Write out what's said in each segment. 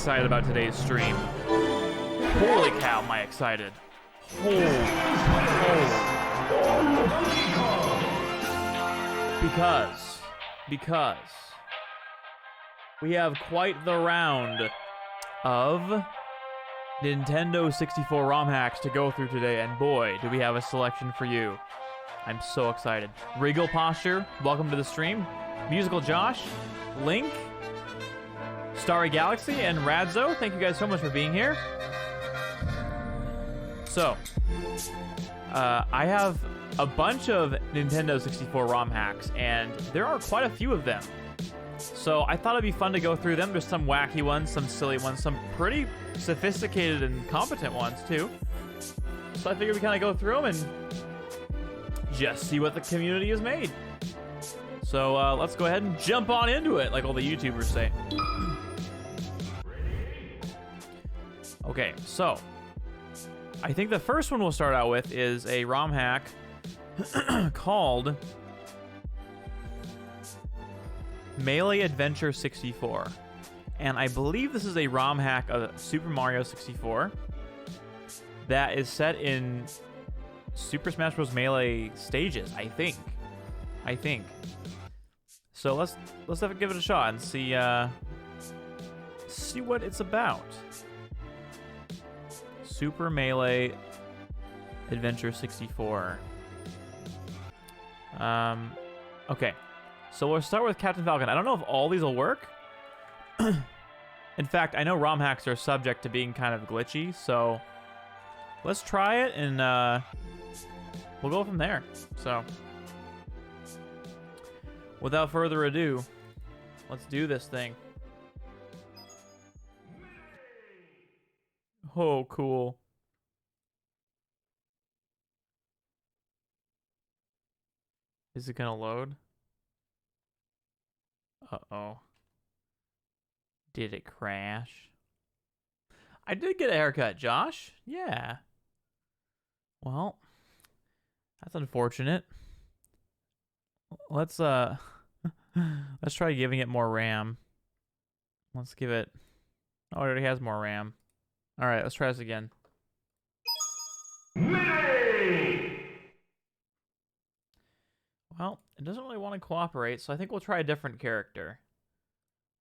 excited about today's stream. Holy cow, am I excited. Because we have quite the round of Nintendo 64 ROM hacks to go through today, and boy, do we have a selection for you. I'm so excited. Regal Posture, welcome to the stream. Musical Josh, Link, Starry Galaxy, and Radzo, thank you guys so much for being here. So, I have a bunch of Nintendo 64 ROM hacks, and there are quite a few of them. So I thought it'd be fun to go through them. There's some wacky ones, some silly ones, some pretty sophisticated and competent ones too. So I figured we kind of go through them and just see what the community has made. So let's go ahead and jump on into it, like all the YouTubers say. Okay, so I think the first one we'll start out with is a ROM hack called Melee Adventure 64. And I believe this is a ROM hack of Super Mario 64 that is set in Super Smash Bros. Melee stages, I think. So let's have to give it a shot and see what it's about. Super Melee Adventure 64. Okay. So we'll start with Captain Falcon. I don't know if all these will work. In fact, I know ROM hacks are subject to being kind of glitchy, so let's try it and we'll go from there. So without further ado, let's do this thing. Oh, cool. Is it gonna load? Uh-oh. Did it crash? I did get a haircut, Josh. Yeah. Well, that's unfortunate. Let's let's try giving it more RAM. Let's give it... Oh, it already has more RAM. All right, let's try this again. Well, it doesn't really want to cooperate, so I think we'll try a different character.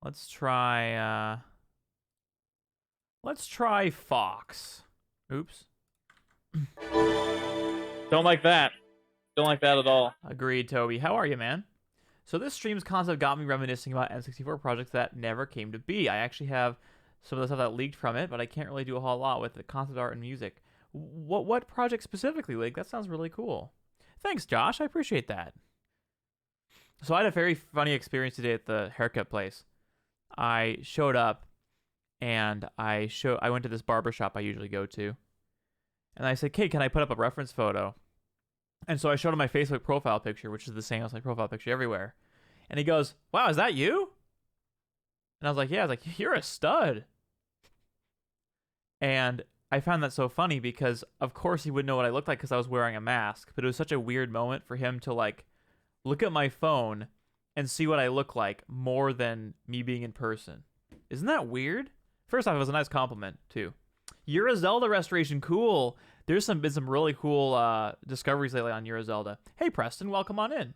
Let's try Fox. Oops. Don't like that. Don't like that at all. Agreed, Toby. How are you, man? So this stream's concept got me reminiscing about N64 projects that never came to be. I actually have some of the stuff that leaked from it, but I can't really do a whole lot with the concept art and music. What project specifically, League? That sounds really cool. Thanks, Josh. I appreciate that. So I had a very funny experience today at the haircut place. I showed up, and I went to this barbershop I usually go to, and I said, "Hey, can I put up a reference photo?" And so I showed him my Facebook profile picture, which is the same as my profile picture everywhere. And he goes, "Wow, is that you?" And I was like, "Yeah." I was like, "You're a stud." And I found that so funny because, of course, he wouldn't know what I looked like because I was wearing a mask. But it was such a weird moment for him to, like, look at my phone and see what I look like more than me being in person. Isn't that weird? First off, it was a nice compliment, too. You're a Zelda restoration. Cool. There's been some really cool discoveries lately on You're Zelda. Hey, Preston, welcome on in.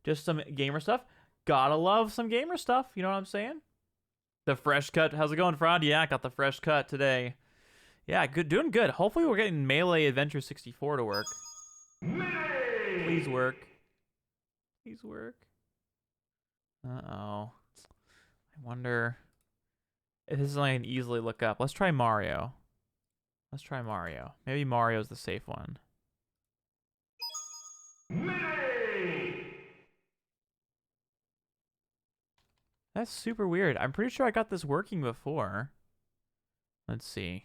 Just some gamer stuff. Gotta love some gamer stuff. You know what I'm saying? The fresh cut. How's it going, Fraud? Yeah, I got the fresh cut today. Yeah, good, doing good. Hopefully we're getting Melee Adventure 64 to work. Please work. Please work. Uh-oh. I wonder if this is something I can easily look up. Let's try Mario. Let's try Mario. Maybe Mario's the safe one. That's super weird. I'm pretty sure I got this working before. Let's see.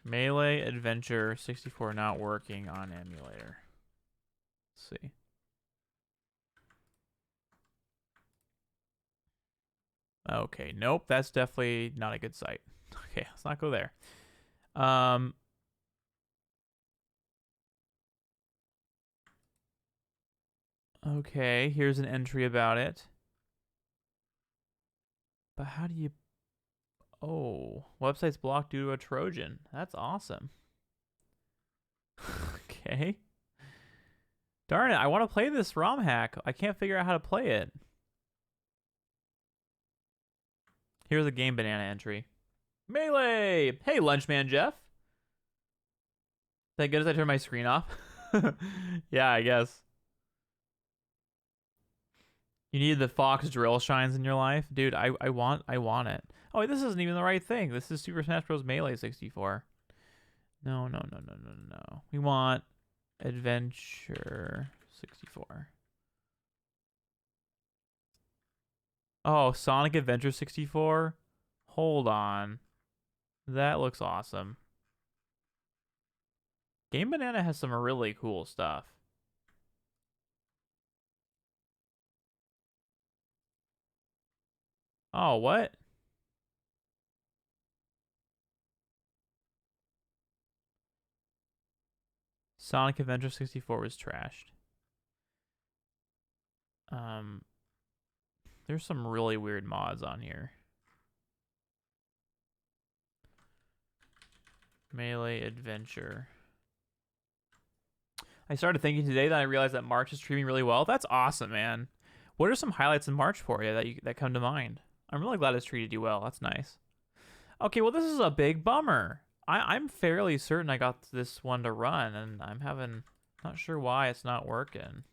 Melee Adventure 64 not working on emulator. Let's see. Okay, nope, that's definitely not a good site. Okay, let's not go there. Okay, here's an entry about it. But how do you Oh, website's blocked due to a Trojan. That's awesome. Okay. Darn it, I want to play this ROM hack. I can't figure out how to play it. Here's a Game Banana entry. Melee! Hey, Lunchman Jeff. Thank goodness I turned my screen off. Yeah, I guess. You need the Fox drill shines in your life? Dude, I want it. Oh, wait, this isn't even the right thing. This is Super Smash Bros. Melee 64. No. We want Adventure 64. Oh, Sonic Adventure 64? Hold on. That looks awesome. Game Banana has some really cool stuff. Oh, what? Sonic Adventure 64 was trashed. There's some really weird mods on here. Melee Adventure. I started thinking today that I realized that March is treating really well. That's awesome, man. What are some highlights in March for you that come to mind? I'm really glad it's treated you well. That's nice. Okay, well, this is a big bummer. I'm fairly certain I got this one to run, and I'm not sure why it's not working.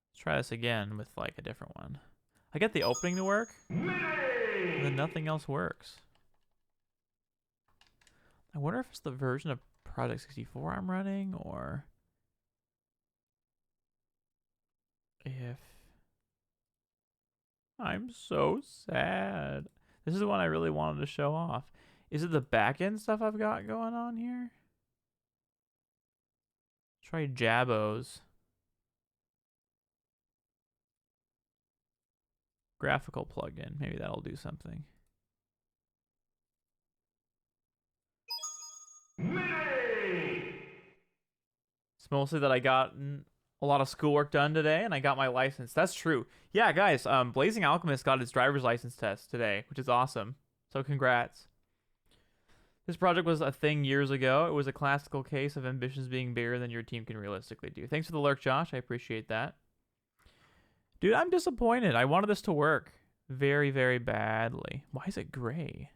Let's try this again with like a different one. I get the opening to work, and then nothing else works. I wonder if it's the version of Project 64 I'm running, or if... I'm so sad. This is the one I really wanted to show off. Is it the back-end stuff I've got going on here? Try Jabos. Graphical plugin. Maybe that'll do something. It's mostly that I got a lot of schoolwork done today, and I got my license. That's true. Yeah, guys, Blazing Alchemist got its driver's license test today, which is awesome. So congrats. This project was a thing years ago. It was a classical case of ambitions being bigger than your team can realistically do. Thanks for the lurk, Josh. I appreciate that. Dude, I'm disappointed. I wanted this to work very, very badly. Why is it gray?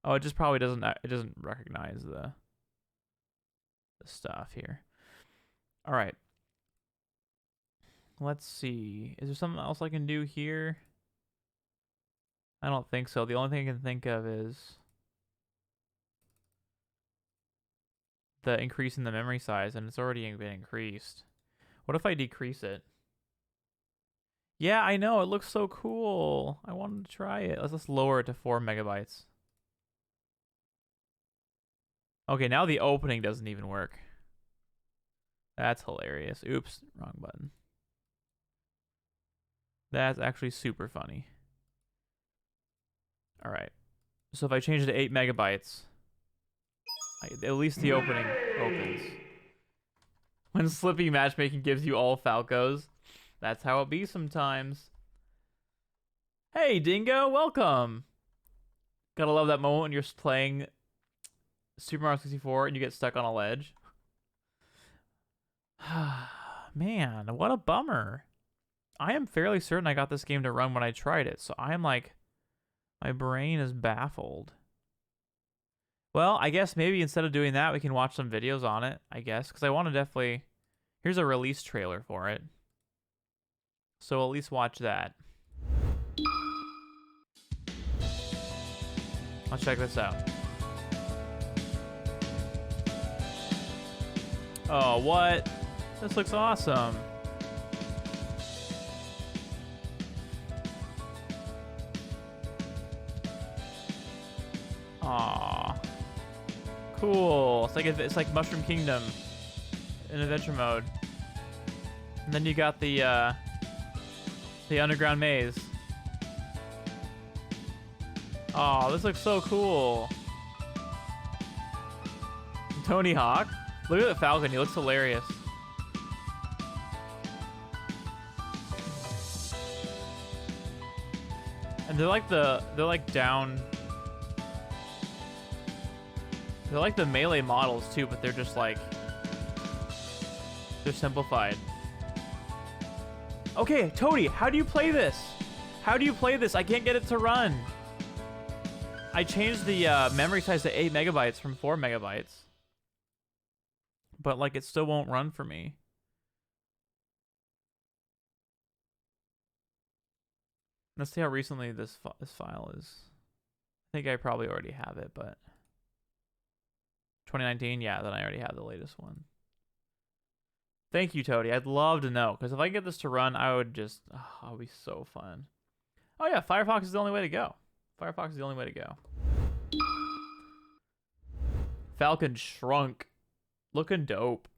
Oh, it just probably doesn't recognize the stuff here. All right. Let's see. Is there something else I can do here? I don't think so. The only thing I can think of is the increase in the memory size, and it's already been increased. What if I decrease it? Yeah, I know. It looks so cool. I wanted to try it. Let's lower it to 4 megabytes. Okay, now the opening doesn't even work. That's hilarious. Oops, wrong button. That's actually super funny. All right. So if I change it to 8 megabytes, at least the opening opens. When Slippy matchmaking gives you all Falcos, that's how it be sometimes. Hey, Dingo, welcome. Gotta love that moment when you're playing Super Mario 64 and you get stuck on a ledge. Man, what a bummer. I am fairly certain I got this game to run when I tried it, so I'm like, my brain is baffled. Well, I guess maybe instead of doing that, we can watch some videos on it, I guess, because I want to definitely... Here's a release trailer for it. So at least watch that. Let's check this out. Oh, what? This looks awesome. Aw. Cool. It's like Mushroom Kingdom in adventure mode. And then you got the underground maze. Oh, this looks so cool. Tony Hawk. Look at the Falcon. He looks hilarious. And And they're like down. They're like the Melee models too, but they're just like, they're simplified. Okay, Toady, how do you play this? How do you play this? I can't get it to run. I changed the memory size to 8 megabytes from 4 megabytes. But like it still won't run for me. Let's see how recently this file is. I think I probably already have it, but 2019, yeah, then I already have the latest one. Thank you, Toady. I'd love to know, because if I get this to run, I would just, oh, it'll be so fun. Oh yeah, Firefox is the only way to go. Firefox is the only way to go. Falcon shrunk. Looking dope.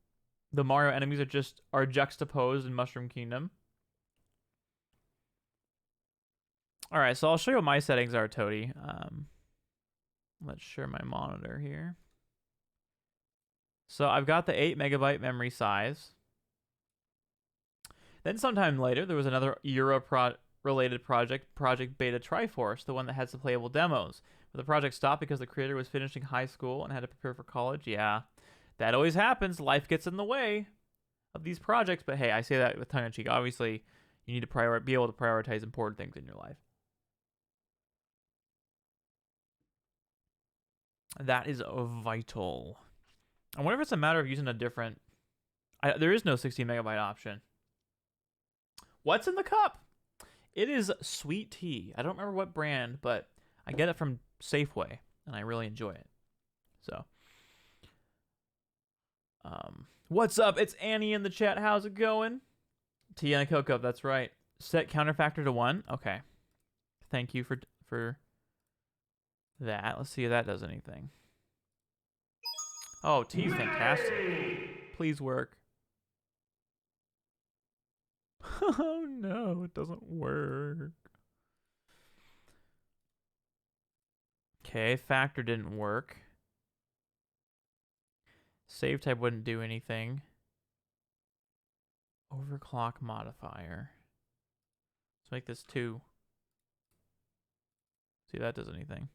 The Mario enemies are juxtaposed in Mushroom Kingdom. All right, so I'll show you what my settings are, Toady. Let's share my monitor here. So I've got the 8 megabyte memory size. Then sometime later, there was another Euro-related project, Project Beta Triforce, the one that had some playable demos. But the project stopped because the creator was finishing high school and had to prepare for college. Yeah, that always happens. Life gets in the way of these projects. But hey, I say that with tongue-in-cheek. Obviously, you need to be able to prioritize important things in your life. That is vital. I wonder if it's a matter of using a different... there is no 16 megabyte option. What's in the cup? It is sweet tea. I don't remember what brand, but I get it from Safeway, and I really enjoy it. So, what's up? It's Annie in the chat. How's it going? Tea and a Cocoa, that's right. Set counter factor to 1. Okay. Thank you for that. Let's see if that does anything. Oh, tea's fantastic. Please work. Oh no, it doesn't work. Okay, factor didn't work. Save type wouldn't do anything. Overclock modifier. Let's make this 2. See if that does anything.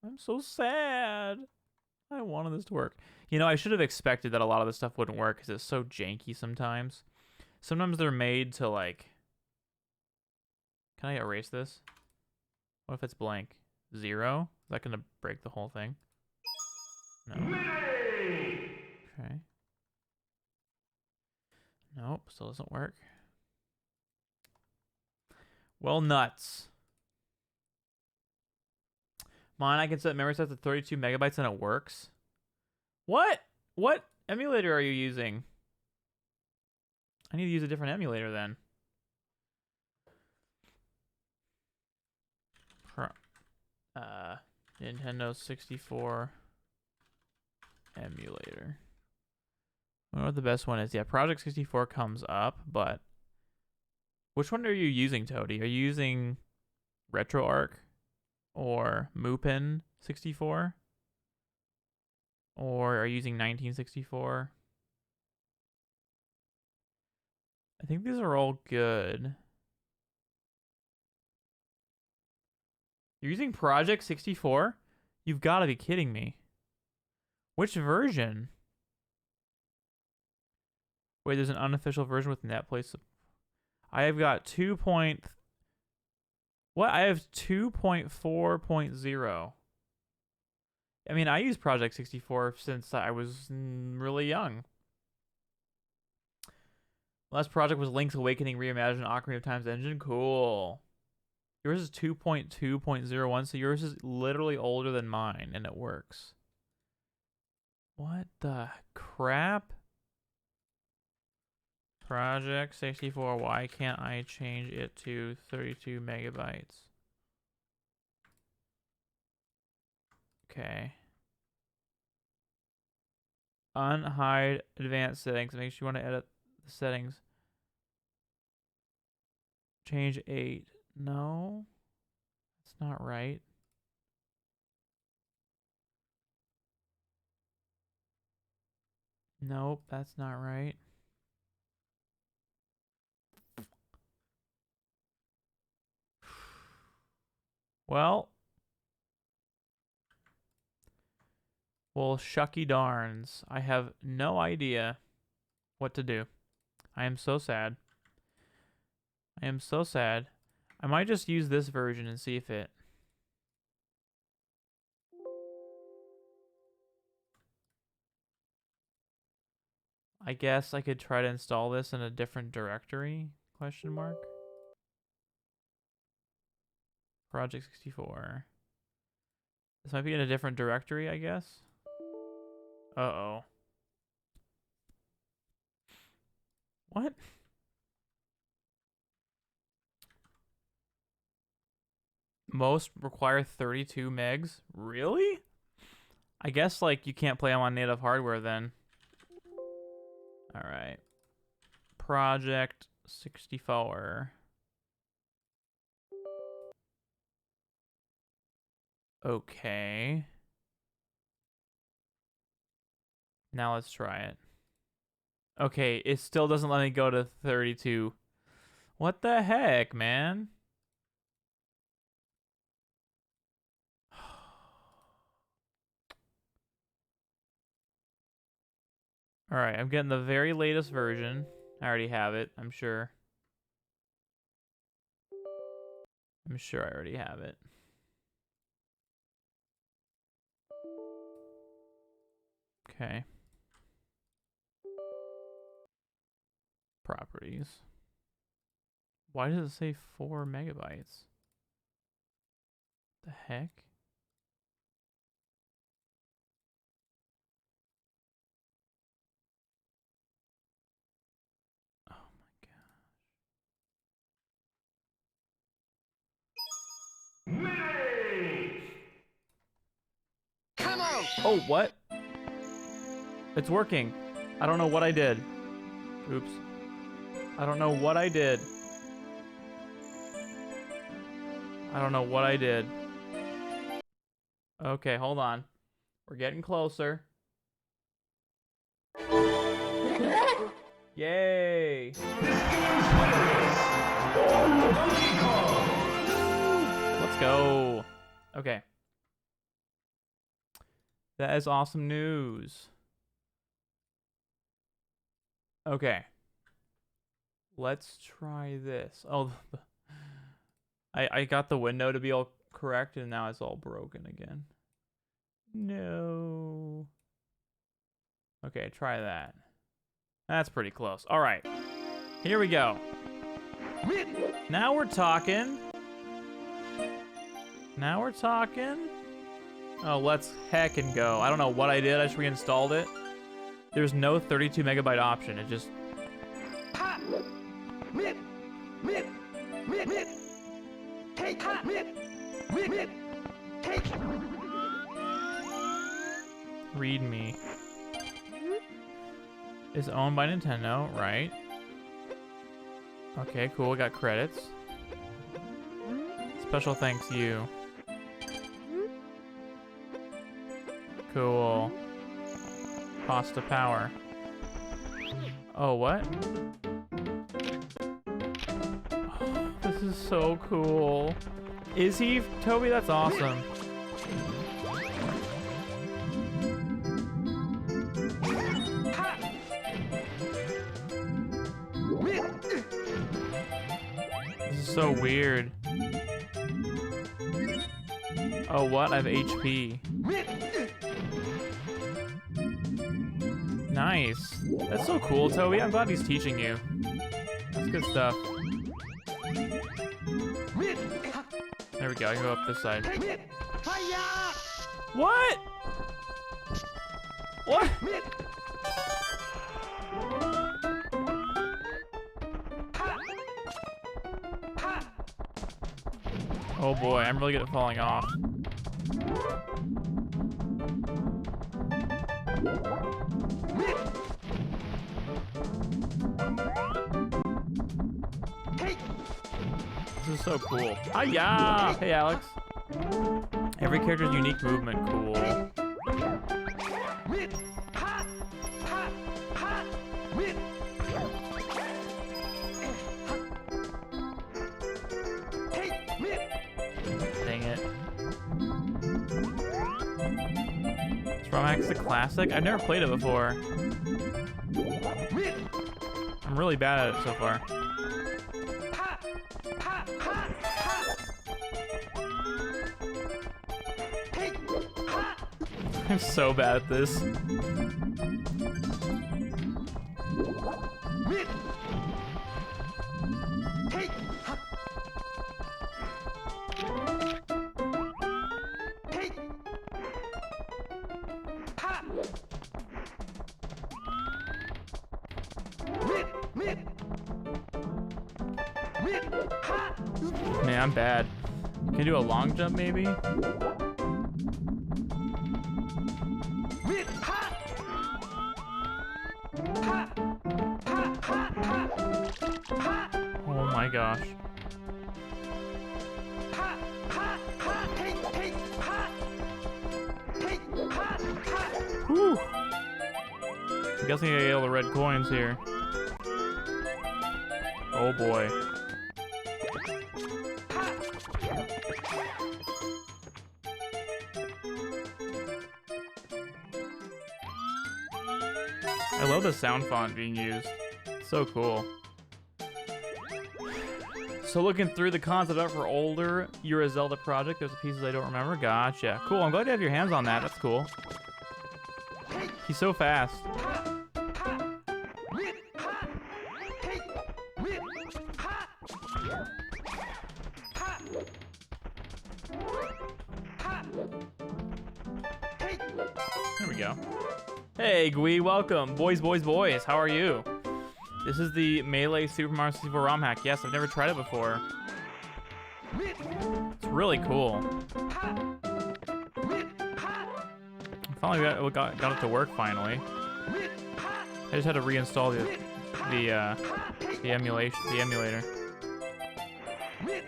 I'm so sad. I wanted this to work. You know, I should have expected that a lot of this stuff wouldn't work because it's so janky sometimes. Sometimes they're made to like... Can I erase this? What if it's blank? 0? Is that going to break the whole thing? No. Okay. Nope, still doesn't work. Well, nuts. Mine, I can set memory size to 32 megabytes and it works. What? What emulator are you using? I need to use a different emulator then. Nintendo 64 emulator. I don't know what the best one is. Yeah, Project 64 comes up, but which one are you using, Toady? Are you using RetroArch or Mupin 64? Or are you using 1964? I think these are all good. You're using Project 64? You've got to be kidding me. Which version? Wait, there's an unofficial version with NetPlay. I have got 2. What? I have 2.4.0. I mean, I use Project 64 since I was really young. Last project was Link's Awakening Reimagined Ocarina of Time's engine. Cool. Yours is 2.2.01, so yours is literally older than mine, and it works. What the crap? Project 64, why can't I change it to 32 megabytes? Okay. Unhide advanced settings. Make sure you want to edit the settings. Change 8. No. That's not right. Nope, that's not right. Well, shucky darns. I have no idea what to do. I am so sad. I am so sad. I might just use this version and see if it... I guess I could try to install this in a different directory? Question mark. Project 64. This might be in a different directory, I guess. Uh-oh. What? Most require 32 megs? Really? I guess, like, you can't play them on native hardware then. Alright. Project 64. Okay. Now let's try it. Okay, it still doesn't let me go to 32. What the heck, man? Alright, I'm getting the very latest version. I already have it, I'm sure. I'm sure I already have it. Okay. Properties. Why does it say 4 megabytes? The heck? Oh my gosh. Come on! Oh, what? It's working. I don't know what I did. Oops. I don't know what I did. I don't know what I did. Okay, hold on. We're getting closer. Yay! Let's go. Okay. That is awesome news. Okay. Let's try this. Oh, I got the window to be all correct, and now it's all broken again. No. Okay, try that. That's pretty close. All right. Here we go. Now we're talking. Now we're talking. Oh, let's heckin' go. I don't know what I did. I just reinstalled it. There's no 32 megabyte option. It just... Read me. Is owned by Nintendo, right? Okay, cool. We got credits. Special thanks you. Cool. Pasta power. Oh, what? Oh, this is so cool. Is he, Toby? That's awesome. This is so weird. Oh, what? I have HP. Nice. That's so cool, Toby. I'm glad he's teaching you. That's good stuff. There we go. I can go up this side. What? What? Oh boy, I'm really good at falling off. This is so cool. Hi-ya! Hey, Alex. Every character's unique movement. Cool. Dang it. ROMHACK's a classic? I've never played it before. I'm really bad at it so far. I'm so bad at this. Man, I'm bad. Can you do a long jump maybe? Oh my gosh. Whew. I'm guessing I get all the red coins here. Oh boy. I love the sound font being used. It's so cool. So looking through the concept art for older You're a Zelda project, there's pieces I don't remember. Gotcha. Cool, I'm glad you have your hands on that. That's cool. He's so fast. There we go. Hey, Gui, welcome. Boys, boys, boys. How are you? This is the Melee Super Mario 64 ROM hack. Yes, I've never tried it before. It's really cool. Finally got it to work finally. I just had to reinstall the emulator.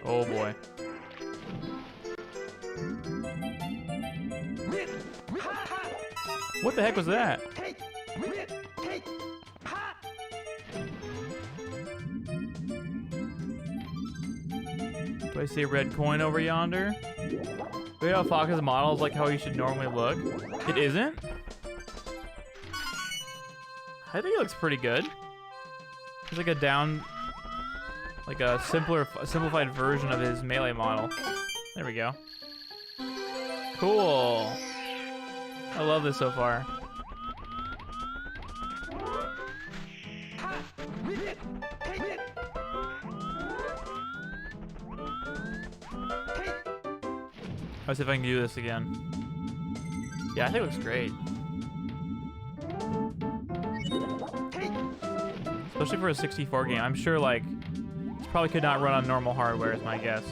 Oh boy. What the heck was that? Do I see a red coin over yonder? We have Fox's model is like how he should normally look. It isn't? I think it looks pretty good. It's like a simplified version of his Melee model. There we go. Cool. I love this so far. Let's see if I can do this again. Yeah, I think it looks great. Especially for a 64 game. I'm sure, like, this probably could not run on normal hardware, is my guess.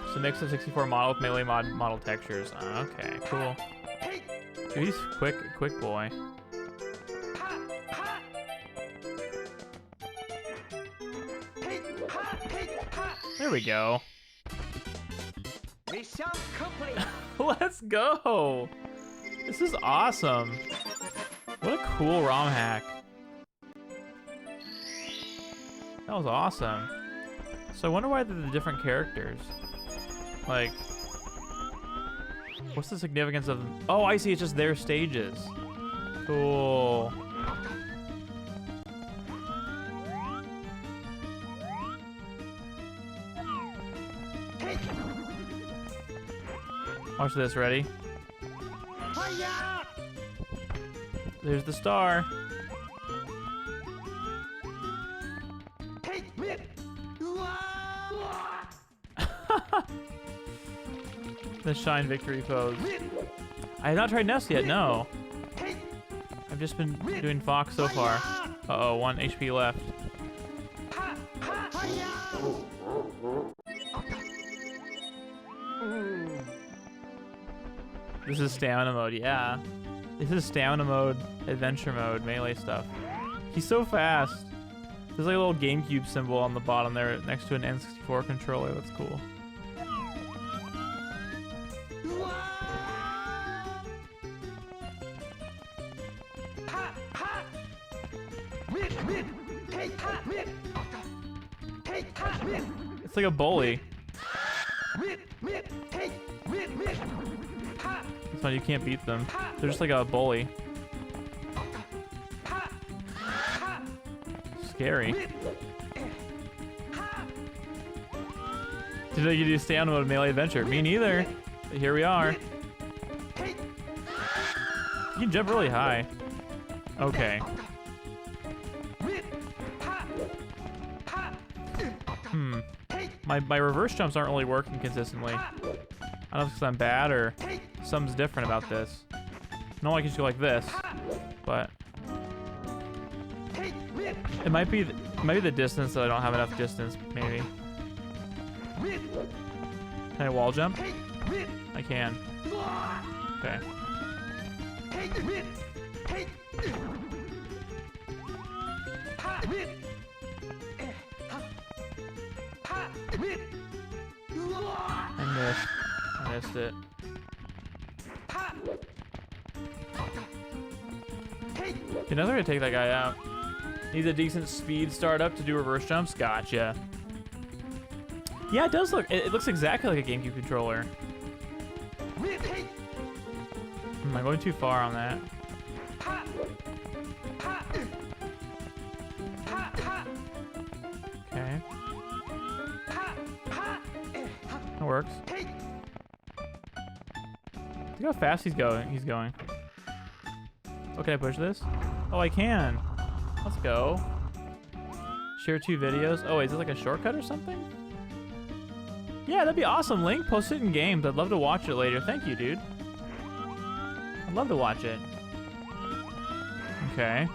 It's a mix of 64 model with Melee model textures. Okay, cool. Dude, he's quick boy. There we go. Mission complete. Let's go. This is awesome. What a cool ROM hack. That was awesome. So I wonder why they're the different characters. Like, what's the significance of them? Oh, I see. It's just their stages. Cool. Watch this. Ready? There's the star. The Shine Victory pose. I have not tried Nest yet, no. I've just been doing Fox so far. Uh-oh, 1 HP left. This is stamina mode, yeah. This is stamina mode, adventure mode, melee stuff. He's so fast. There's like a little GameCube symbol on the bottom there next to an N64 controller. That's cool. It's like a bully. It's fun. You can't beat them. They're just like a bully. Scary. Did you do stand mode melee adventure? Me neither. But here we are. You can jump really high. Okay. My reverse jumps aren't really working consistently. I don't know if it's because I'm bad or something's different about this. No, I can just go like this, but it might be the distance that I don't have enough distance. Maybe. Can I wall jump? I can. Okay. I missed it. Okay, now they're gonna take that guy out. Needs a decent speed startup to do reverse jumps. Gotcha. Yeah, it does look. It looks exactly like a GameCube controller. Am I going too far on that? Okay. That works. Look how fast he's going. Oh, can I push this? Oh, I can. Let's go. Share 2 videos. Oh, wait, is this like a shortcut or something? Yeah, that'd be awesome, Link. Post it in games. I'd love to watch it later. Thank you, dude. I'd love to watch it. Okay.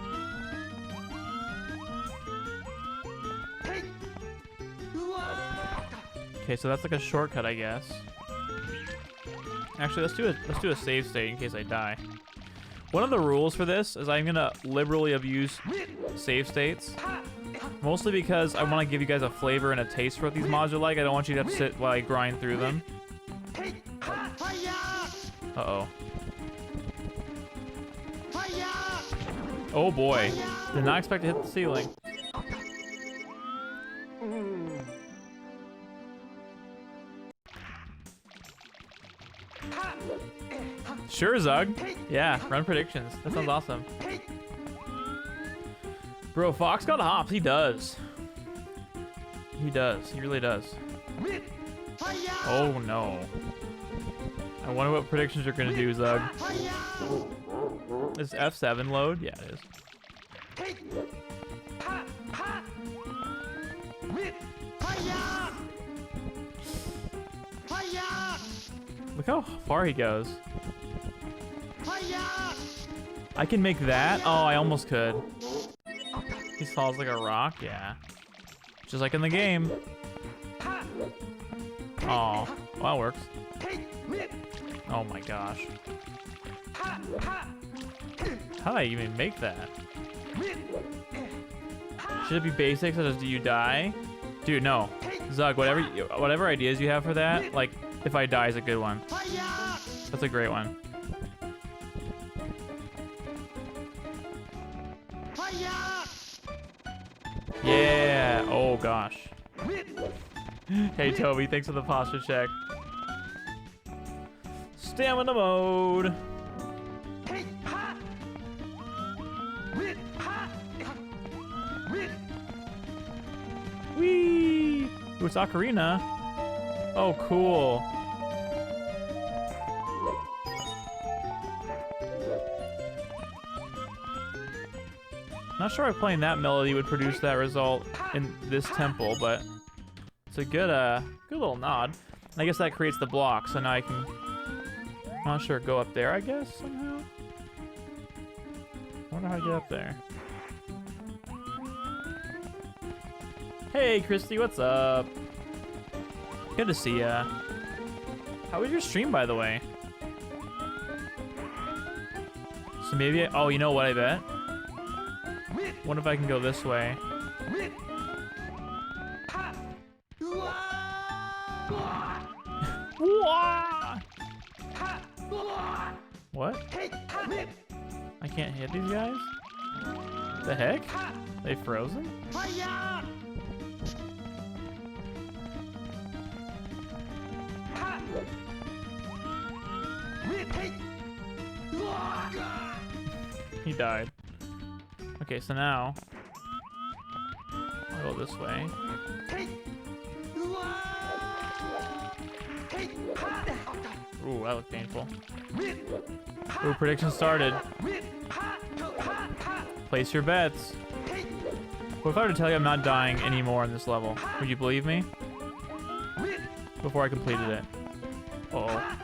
Okay, so that's like a shortcut, I guess. Actually, let's do a save state in case I die. One of the rules for this is I'm gonna liberally abuse save states. Mostly because I want to give you guys a flavor and a taste for what these mods are like. I don't want you to have to sit while I grind through them. Uh-oh. Oh boy. Did not expect to hit the ceiling. Sure, Zug. Yeah, run predictions. That sounds awesome. Bro, Fox got hops. He does. He does. He really does. Oh, no. I wonder what predictions you're going to do, Zug. Is F7 load? Yeah, it is. Look how far he goes. I can make that? Oh, I almost could. He falls like a rock? Yeah. Just like in the game. Oh, well, that works. Oh my gosh. How did I even make that? Should it be basic such as do you die? Dude, no. Zug, whatever ideas you have for that, like, if I die is a good one. That's a great one. Yeah. Oh gosh. Hey Toby, thanks for the posture check. Stamina mode. Whee! Ooh, it's Ocarina. Oh, cool. Not sure if playing that melody would produce that result in this temple, but it's a good little nod. And I guess that creates the block, so now I can, not sure, go up there, I guess, somehow? I wonder how I get up there. Hey, Christy, what's up? Good to see ya. How was your stream, by the way? So maybe oh, you know what I bet? What if I can go this way? What? I can't hit these guys? The heck? They frozen? He died. Okay, so now I'll go this way. Ooh, that looked painful. Ooh, prediction started. Place your bets. What if I were to tell you I'm not dying anymore in this level? Would you believe me? Before I completed it. Uh-oh.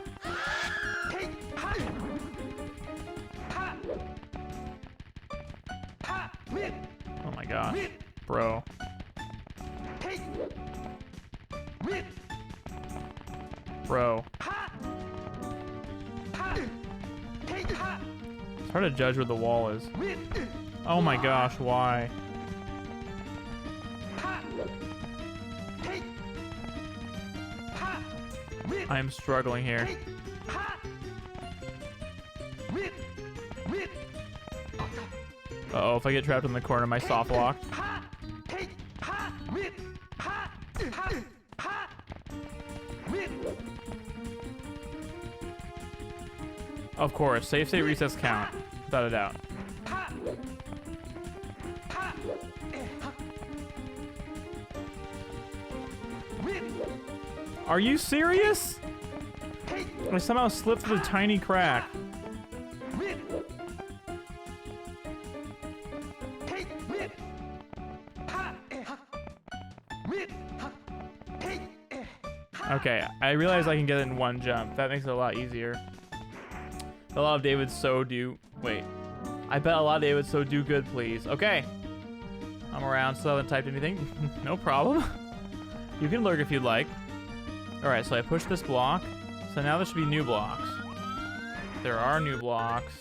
Oh my gosh. Bro. Bro. It's hard to judge where the wall is. Oh my gosh, why? I am struggling here. Uh-oh, if I get trapped in the corner, my soft locked. Of course, save state resets count, without a doubt. Are you serious? I somehow slipped through the tiny crack. Okay, I realize I can get it in one jump. That makes it a lot easier. A lot of David so do. Wait. I bet a lot of David so do good, please. Okay. I'm around, still haven't typed anything. No problem. You can lurk if you'd like. Alright, so I push this block. So now there should be new blocks. There are new blocks.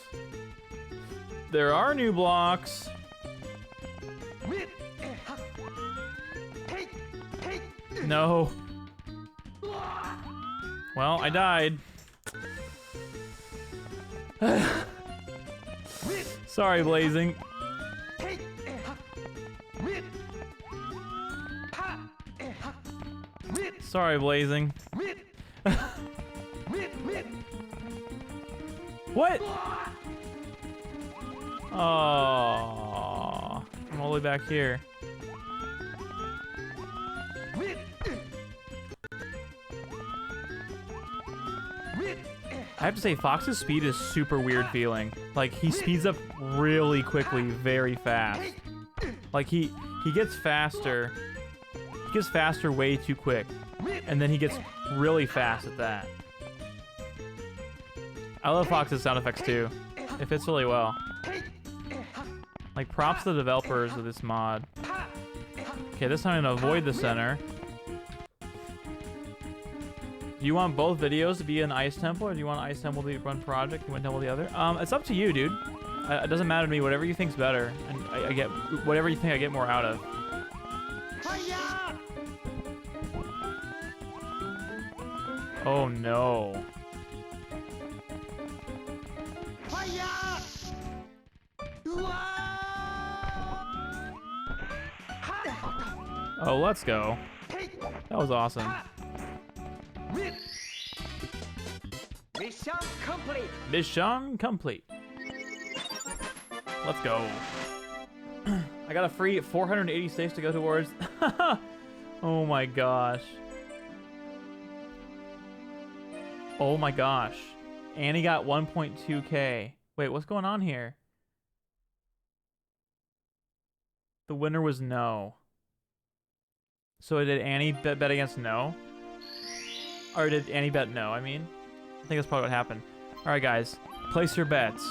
There are new blocks. No. Well, I died. Sorry, Blazing. Sorry, Blazing. What? Oh, I'm all the way back here. I have to say, Fox's speed is super weird feeling. Like, he speeds up really quickly, very fast. Like, he gets faster. He gets faster way too quick. And then he gets really fast at that. I love Fox's sound effects too. It fits really well. Like, props to the developers of this mod. Okay, this time I'm gonna avoid the center. Do you want both videos to be an Ice Temple, or do you want Ice Temple to be one project and one temple the other? It's up to you, dude. It doesn't matter to me. Whatever you think's better, and I get whatever you think I get more out of. Oh no. Oh, let's go. That was awesome. Mission complete. Mission complete. Let's go. I got a free 480 safes to go towards. Oh my gosh. Oh my gosh. Annie got 1.2k. Wait, what's going on here? The winner was no. So did Annie bet against no? Or did Annie bet no, I mean? I think that's probably what happened. Alright guys, place your bets.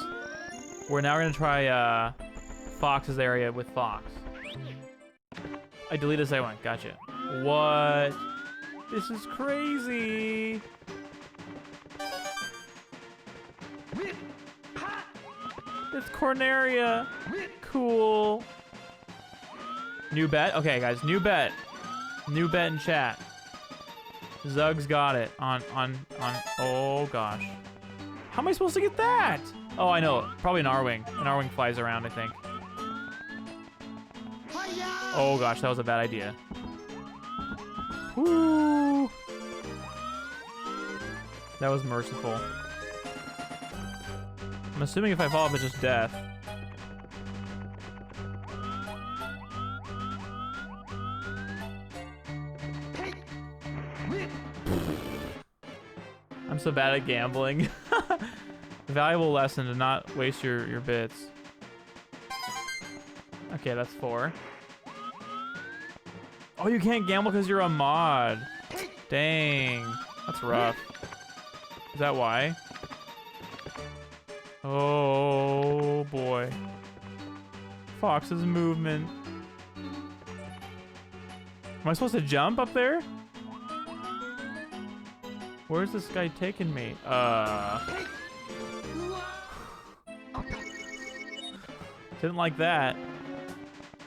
We're now going to try Fox's area with Fox. I deleted this second one, gotcha. What? This is crazy. It's Corneria. Cool. New bet? Okay guys, new bet. New bet in chat. Zug's got it on, oh gosh. How am I supposed to get that? Oh, I know, probably an R-Wing. An R-Wing flies around, I think. Oh gosh, that was a bad idea. Woo! That was merciful. I'm assuming if I fall off, it's just death. I'm so bad at gambling. Valuable lesson to not waste your bits. Okay, that's 4. Oh, you can't gamble because you're a mod. Dang. That's rough. Is that why? Oh, boy. Fox's movement. Am I supposed to jump up there? Where's this guy taking me? Didn't like that.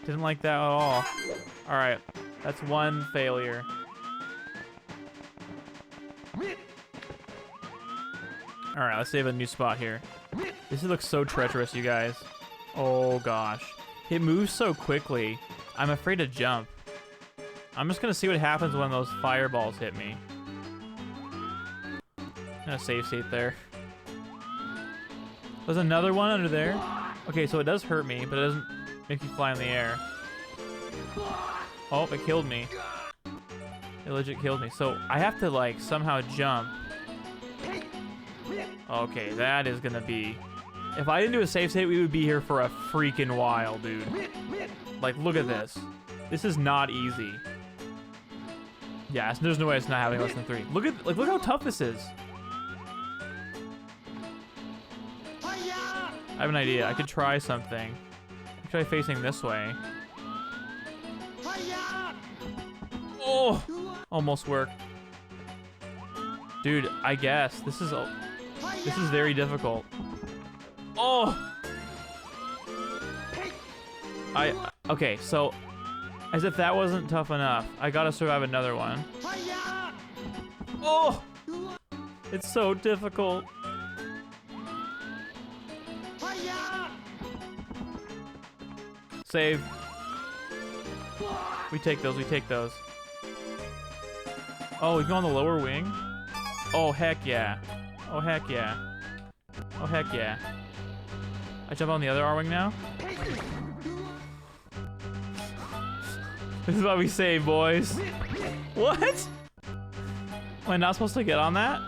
Didn't like that at all. Alright, that's 1 failure. Alright, let's save a new spot here. This looks so treacherous, you guys. Oh gosh. It moves so quickly. I'm afraid to jump. I'm just gonna see what happens when those fireballs hit me. I'm gonna save state there. There's another one under there. Okay, so it does hurt me, but it doesn't make me fly in the air. Oh, it killed me. It legit killed me. So I have to like somehow jump. Okay, that is gonna be... If I didn't do a save state, we would be here for a freaking while, dude. Like, look at this. This is not easy. Yeah, there's no way it's not having less than 3. Look at, like, look how tough this is. I have an idea. I could try something. I could try facing this way. Oh! Almost worked. Dude, I guess. This is very difficult. Oh! Okay, so as if that wasn't tough enough, I gotta survive another one. Oh! It's so difficult. Save. We take those, we take those. Oh, we go on the lower wing? Oh, heck yeah. Oh, heck yeah. Oh, heck yeah. I jump on the other R-wing now? This is what we save, boys. What? Am I not supposed to get on that?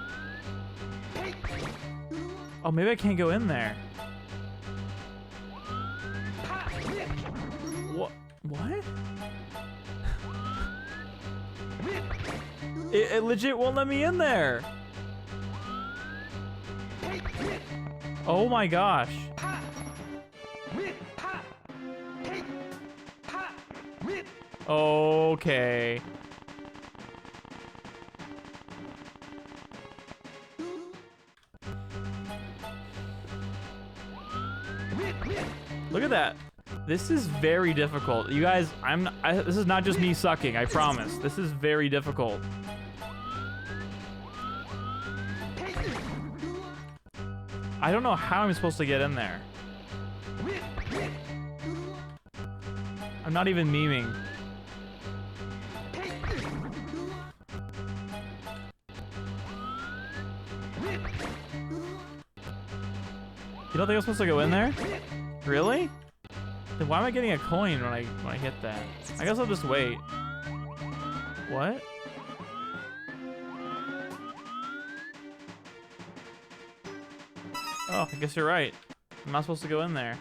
Oh, maybe I can't go in there. What? What? It legit won't let me in there. Oh my gosh. Okay. Look at that. This is very difficult. You guys, this is not just me sucking, I promise. This is very difficult. I don't know how I'm supposed to get in there. I'm not even memeing. You don't think I'm supposed to go in there? Really? Then why am I getting a coin when I hit that? I guess I'll just wait. What? Oh, I guess you're right. I'm not supposed to go in there.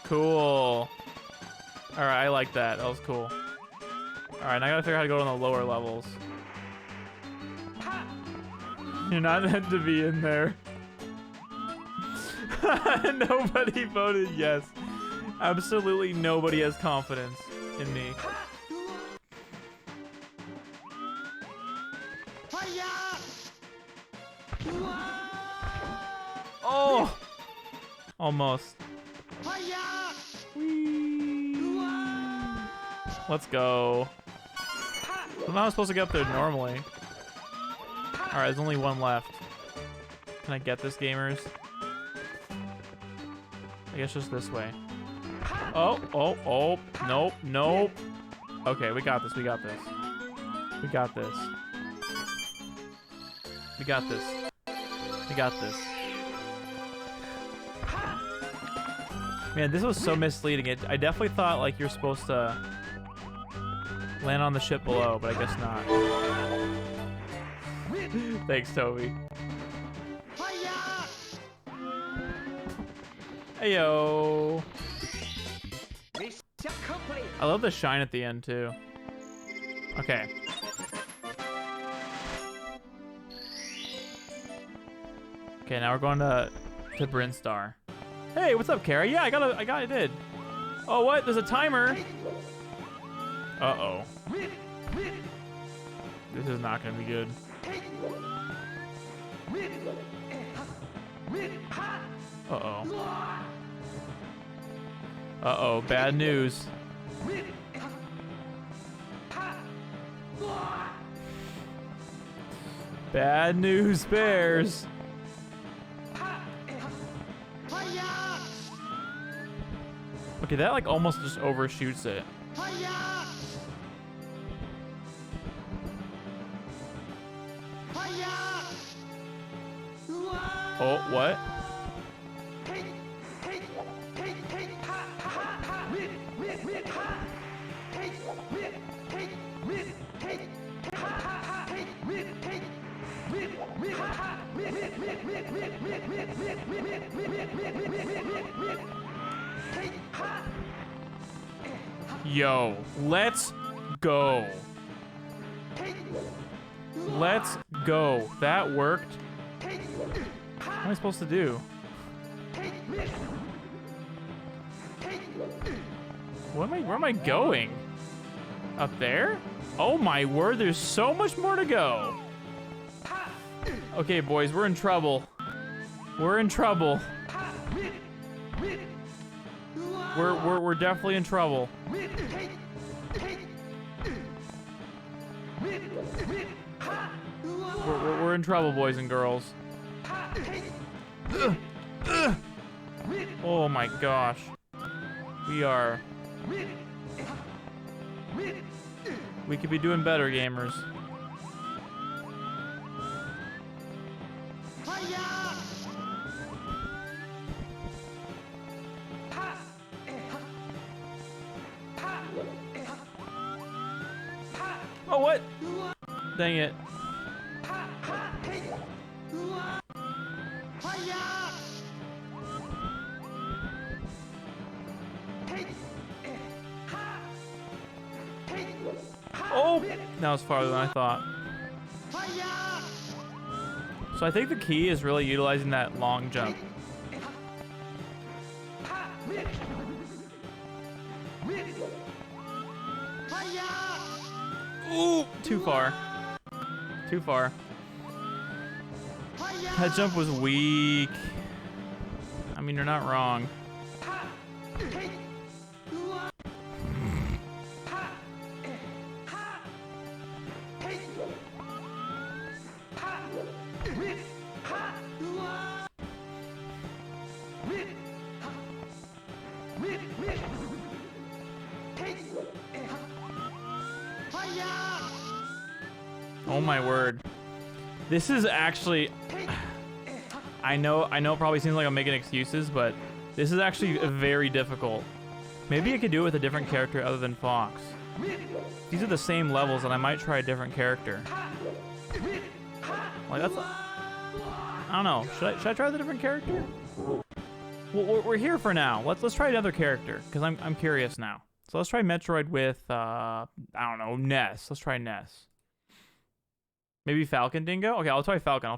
Cool. Alright, I like that. That was cool. Alright, now I gotta figure out how to go on the lower levels. You're not meant to be in there. Nobody voted yes. Absolutely nobody has confidence in me. Oh! Almost. Let's go. I'm not supposed to get up there normally. Alright, there's only one left. Can I get this, gamers? I guess just this way. Oh, oh, oh. Nope, nope. Okay, we got this, we got this. We got this. We got this. We got this. Man, this was so misleading. I definitely thought like you're supposed to land on the ship below, but I guess not. Thanks, Toby. Heyo. I love the shine at the end too. Okay. Okay, now we're going to Brinstar. Hey, what's up, Kara? Yeah, I did. Oh, what? There's a timer. Uh-oh. This is not gonna be good. Uh-oh. Uh-oh, bad news. Bad news, bears. Okay, that like almost just overshoots it. Oh, what? Yo, let's go. Let's go. That worked. What am I supposed to do? Where am I going? Up there? Oh my word, there's so much more to go. Okay, boys, we're in trouble. We're in trouble. We're definitely in trouble. We're in trouble, boys and girls. Oh my gosh. We could be doing better, gamers. Oh, what? Dang it. Oh, that was farther than I thought. So I think the key is really utilizing that long jump. Ooh, too far. Too far. That jump was weak. I mean, you're not wrong. Oh my word. This is actually, I know it probably seems like I'm making excuses, but this is actually very difficult. Maybe I could do it with a different character other than Fox. These are the same levels and I might try a different character. Like that's, I don't know. Should I try the different character? Well, we're here for now. Let's try another character because I'm curious now. So let's try Metroid with I don't know, Ness. Let's try Ness. Maybe Falcon Dingo? Okay, I'll try Falcon.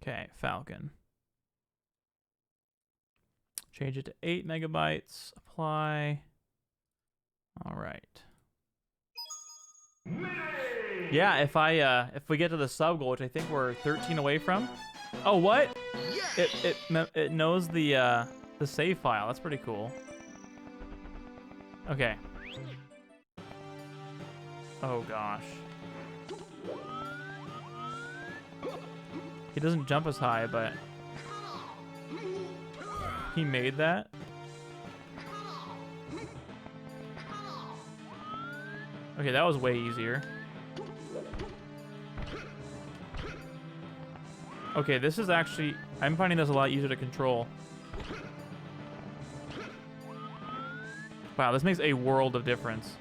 Okay, Falcon. Change it to 8 megabytes. Apply. All right. Yeah, if we get to the sub goal, which I think we're 13 away from. Oh, what? It knows the save file. That's pretty cool. Okay. Oh gosh. He doesn't jump as high, but he made that. Okay, that was way easier. Okay, this is actually... I'm finding this a lot easier to control. Wow, this makes a world of difference.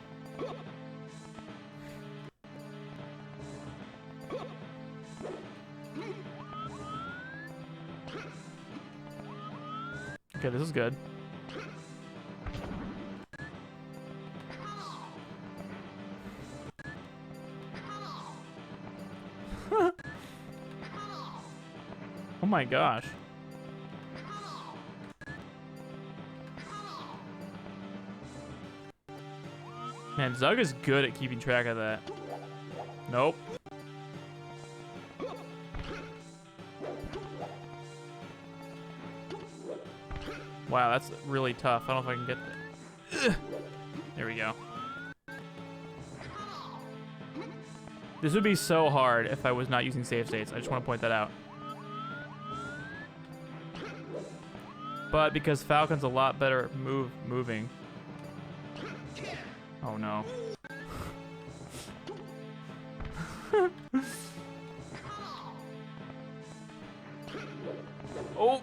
Okay, this is good. Oh my gosh. Man, Zug is good at keeping track of that. Nope. Wow, that's really tough. I don't know if I can get that. There we go. This would be so hard if I was not using save states. I just want to point that out. But because Falcon's a lot better at moving. Oh no. Oh!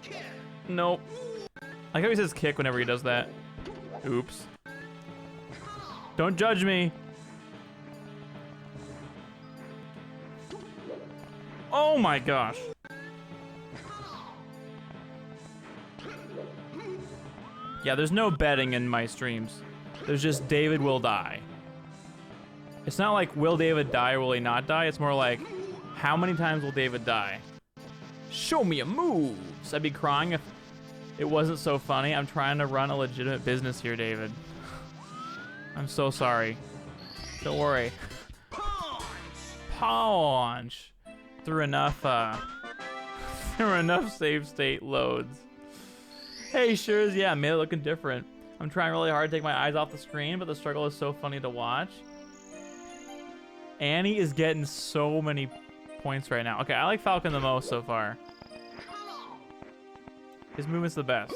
Nope. I like how he says kick whenever he does that. Oops. Don't judge me! Oh my gosh. Yeah, there's no betting in my streams. There's just David will die. It's not like will David die or will he not die? It's more like how many times will David die? Show me a moves. I'd be crying if it wasn't so funny. I'm trying to run a legitimate business here, David. I'm so sorry. Don't worry. Punch. Through enough save state loads. Hey, sure is, yeah, made it looking different. I'm trying really hard to take my eyes off the screen, but the struggle is so funny to watch. Annie is getting so many points right now. Okay, I like Falcon the most so far. His movement's the best.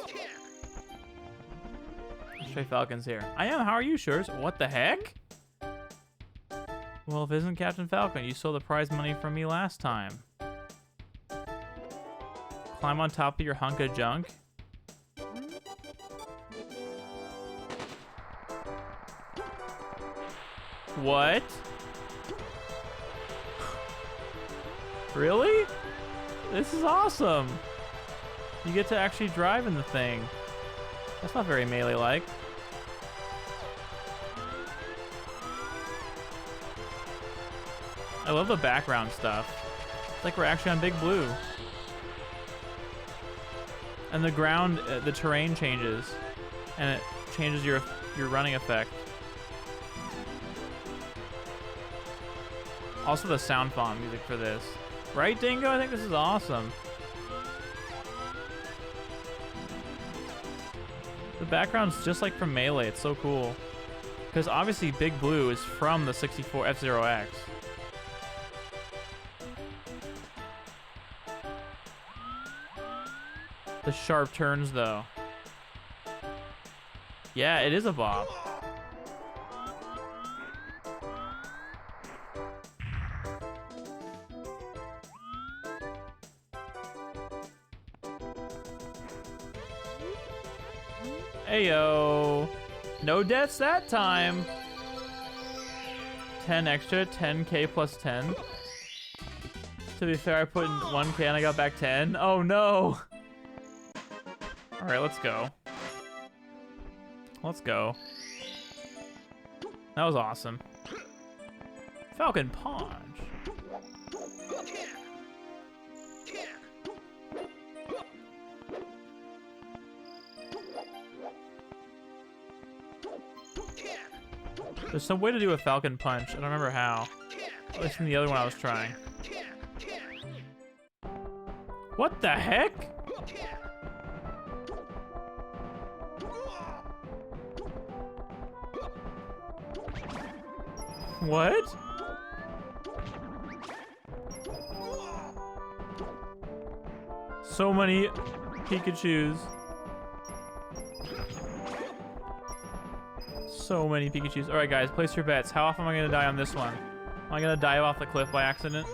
Stray Falcon's here. I am, how are you, Shurs? What the heck? Well, if it isn't Captain Falcon, you stole the prize money from me last time. Climb on top of your hunk of junk? What? Really? This is awesome. You get to actually drive in the thing. That's not very melee-like. I love the background stuff. It's like we're actually on Big Blue. And the ground, the terrain changes. And it changes your running effect. Also the sound font music for this. Right, Dingo? I think this is awesome. The background's just like from Melee. It's so cool. Because obviously Big Blue is from the 64 F-Zero X. The sharp turns, though. Yeah, it is a bop. Ayo. No deaths that time. 10 extra, 10k plus 10. To be fair, I put in 1k and I got back 10. Oh no. All right, let's go. Let's go. That was awesome. Falcon Punch. There's some way to do a Falcon Punch. I don't remember how. At least in the other one I was trying. What the heck? What? So many Pikachus. So many Pikachus. All right, guys, place your bets. How often am I gonna die on this one? Am I gonna dive off the cliff by accident?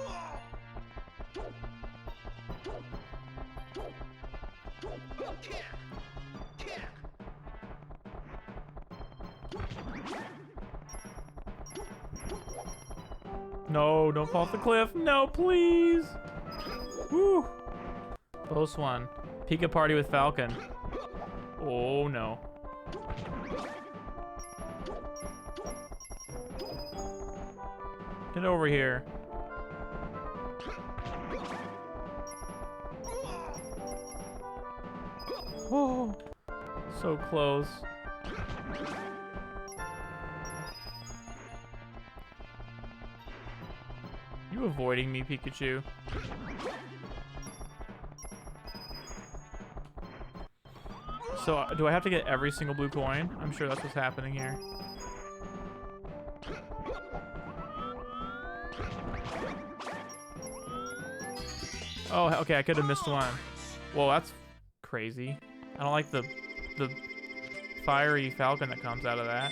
No, don't fall off the cliff. No, please. Woo. Close one. Pika party with Falcon. Oh, no. Get over here. Oh, so close. You avoiding me, Pikachu? So, do I have to get every single blue coin? I'm sure that's what's happening here. Oh, okay, I could have missed one. Whoa, that's crazy. I don't like the fiery falcon that comes out of that.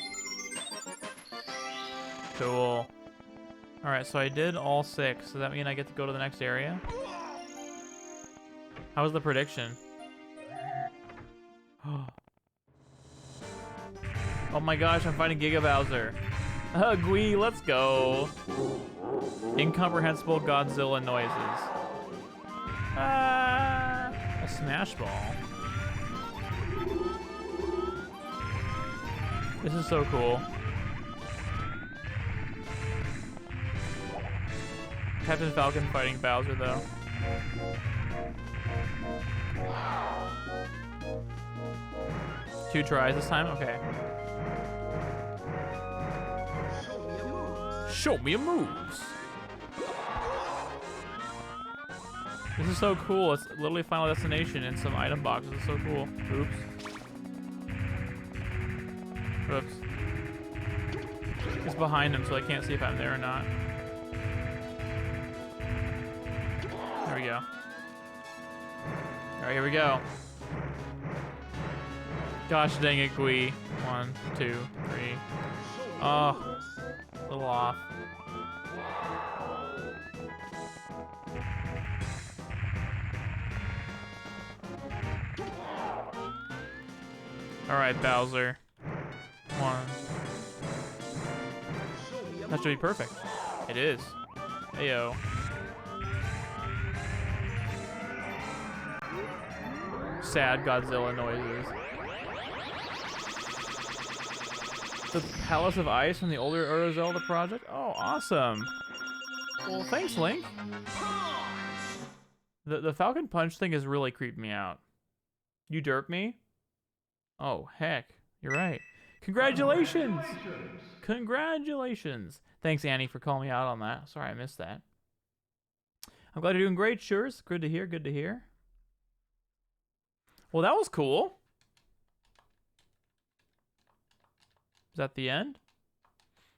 Cool. Alright, so I did all 6. Does that mean I get to go to the next area? How was the prediction? Oh my gosh, I'm fighting Giga Bowser. Gwee, let's go. Incomprehensible Godzilla noises. A Smash Ball. This is so cool. Captain Falcon fighting Bowser, though. Two tries this time? Okay. Show me your moves. This is so cool. It's literally Final Destination in some item boxes. It's so cool. Oops. Oops. It's behind him, so I can't see if I'm there or not. There we go. Alright, here we go. Gosh dang it, Gwee. 1, 2, 3. Oh, a little off. Alright, Bowser. 1. That should be perfect. It is. Heyo. Sad Godzilla noises. The Palace of Ice from the older Zelda project? Oh, awesome. Well, thanks, Link. The Falcon Punch thing is really creeping me out. You derp me? Oh, heck. You're right. Congratulations! Congratulations! Thanks, Annie, for calling me out on that. Sorry, I missed that. I'm glad you're doing great, Shures. Good to hear, good to hear. Well, that was cool. Is that the end?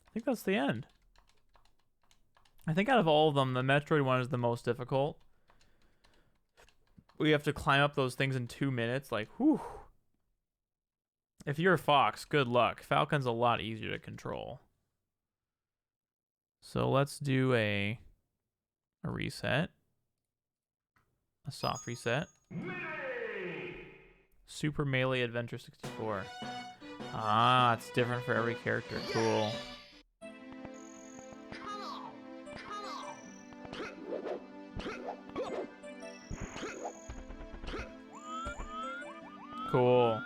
I think that's the end. I think out of all of them, the Metroid one is the most difficult. We have to climb up those things in 2 minutes. Like, whew. If you're a fox, good luck. Falcon's a lot easier to control. So let's do a reset. A soft reset. Super Melee Adventure 64. Ah, it's different for every character. Cool. Cool.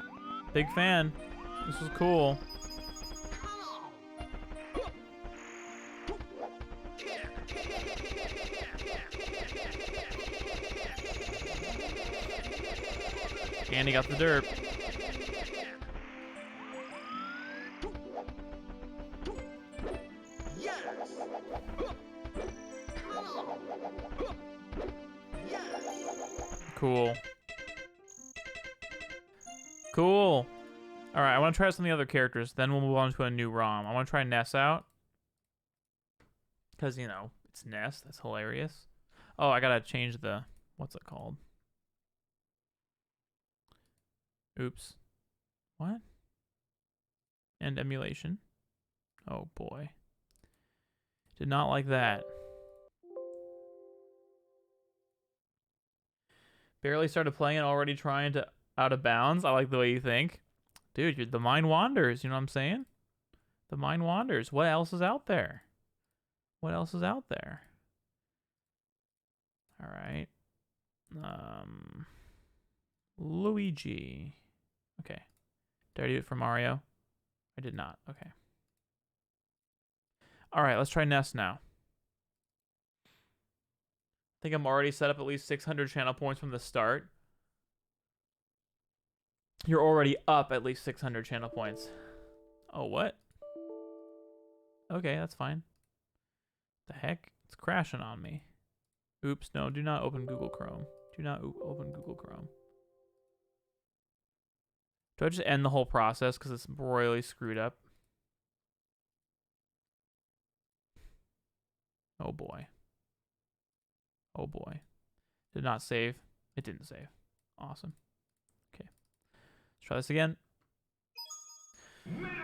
Big fan. This was cool. Andy got the derp. Cool. Cool. All right, I want to try some of the other characters. Then we'll move on to a new ROM. I want to try Ness out. Because, you know, it's Ness. That's hilarious. Oh, I got to change the... What's it called? Oops. What? And emulation. Oh boy. Did not like that. Barely started playing and already trying to out of bounds. I like the way you think. Dude, the mind wanders, you know what I'm saying? The mind wanders. What else is out there? What else is out there? All right. Luigi. Okay. Did I do it for Mario? I did not. Okay. All right, let's try Ness now. I think I'm already set up at least 600 channel points from the start. You're already up at least 600 channel points. Oh, what? Okay, that's fine. The heck? It's crashing on me. Oops, no, do not open Google Chrome. Do not open Google Chrome. Do I just end the whole process because it's royally screwed up? Oh boy. Oh boy. Did not save. It didn't save. Awesome. Okay. Let's try this again.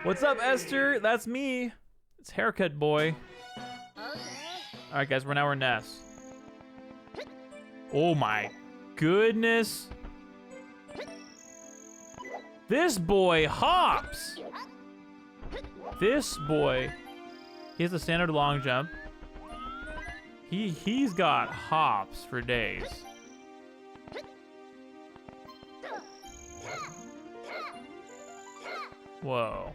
What's up, Esther? That's me. It's Haircut Boy. Alright, guys, we're Ness. Oh my goodness. This boy hops. This boy. He has a standard long jump. He's got hops for days. Whoa.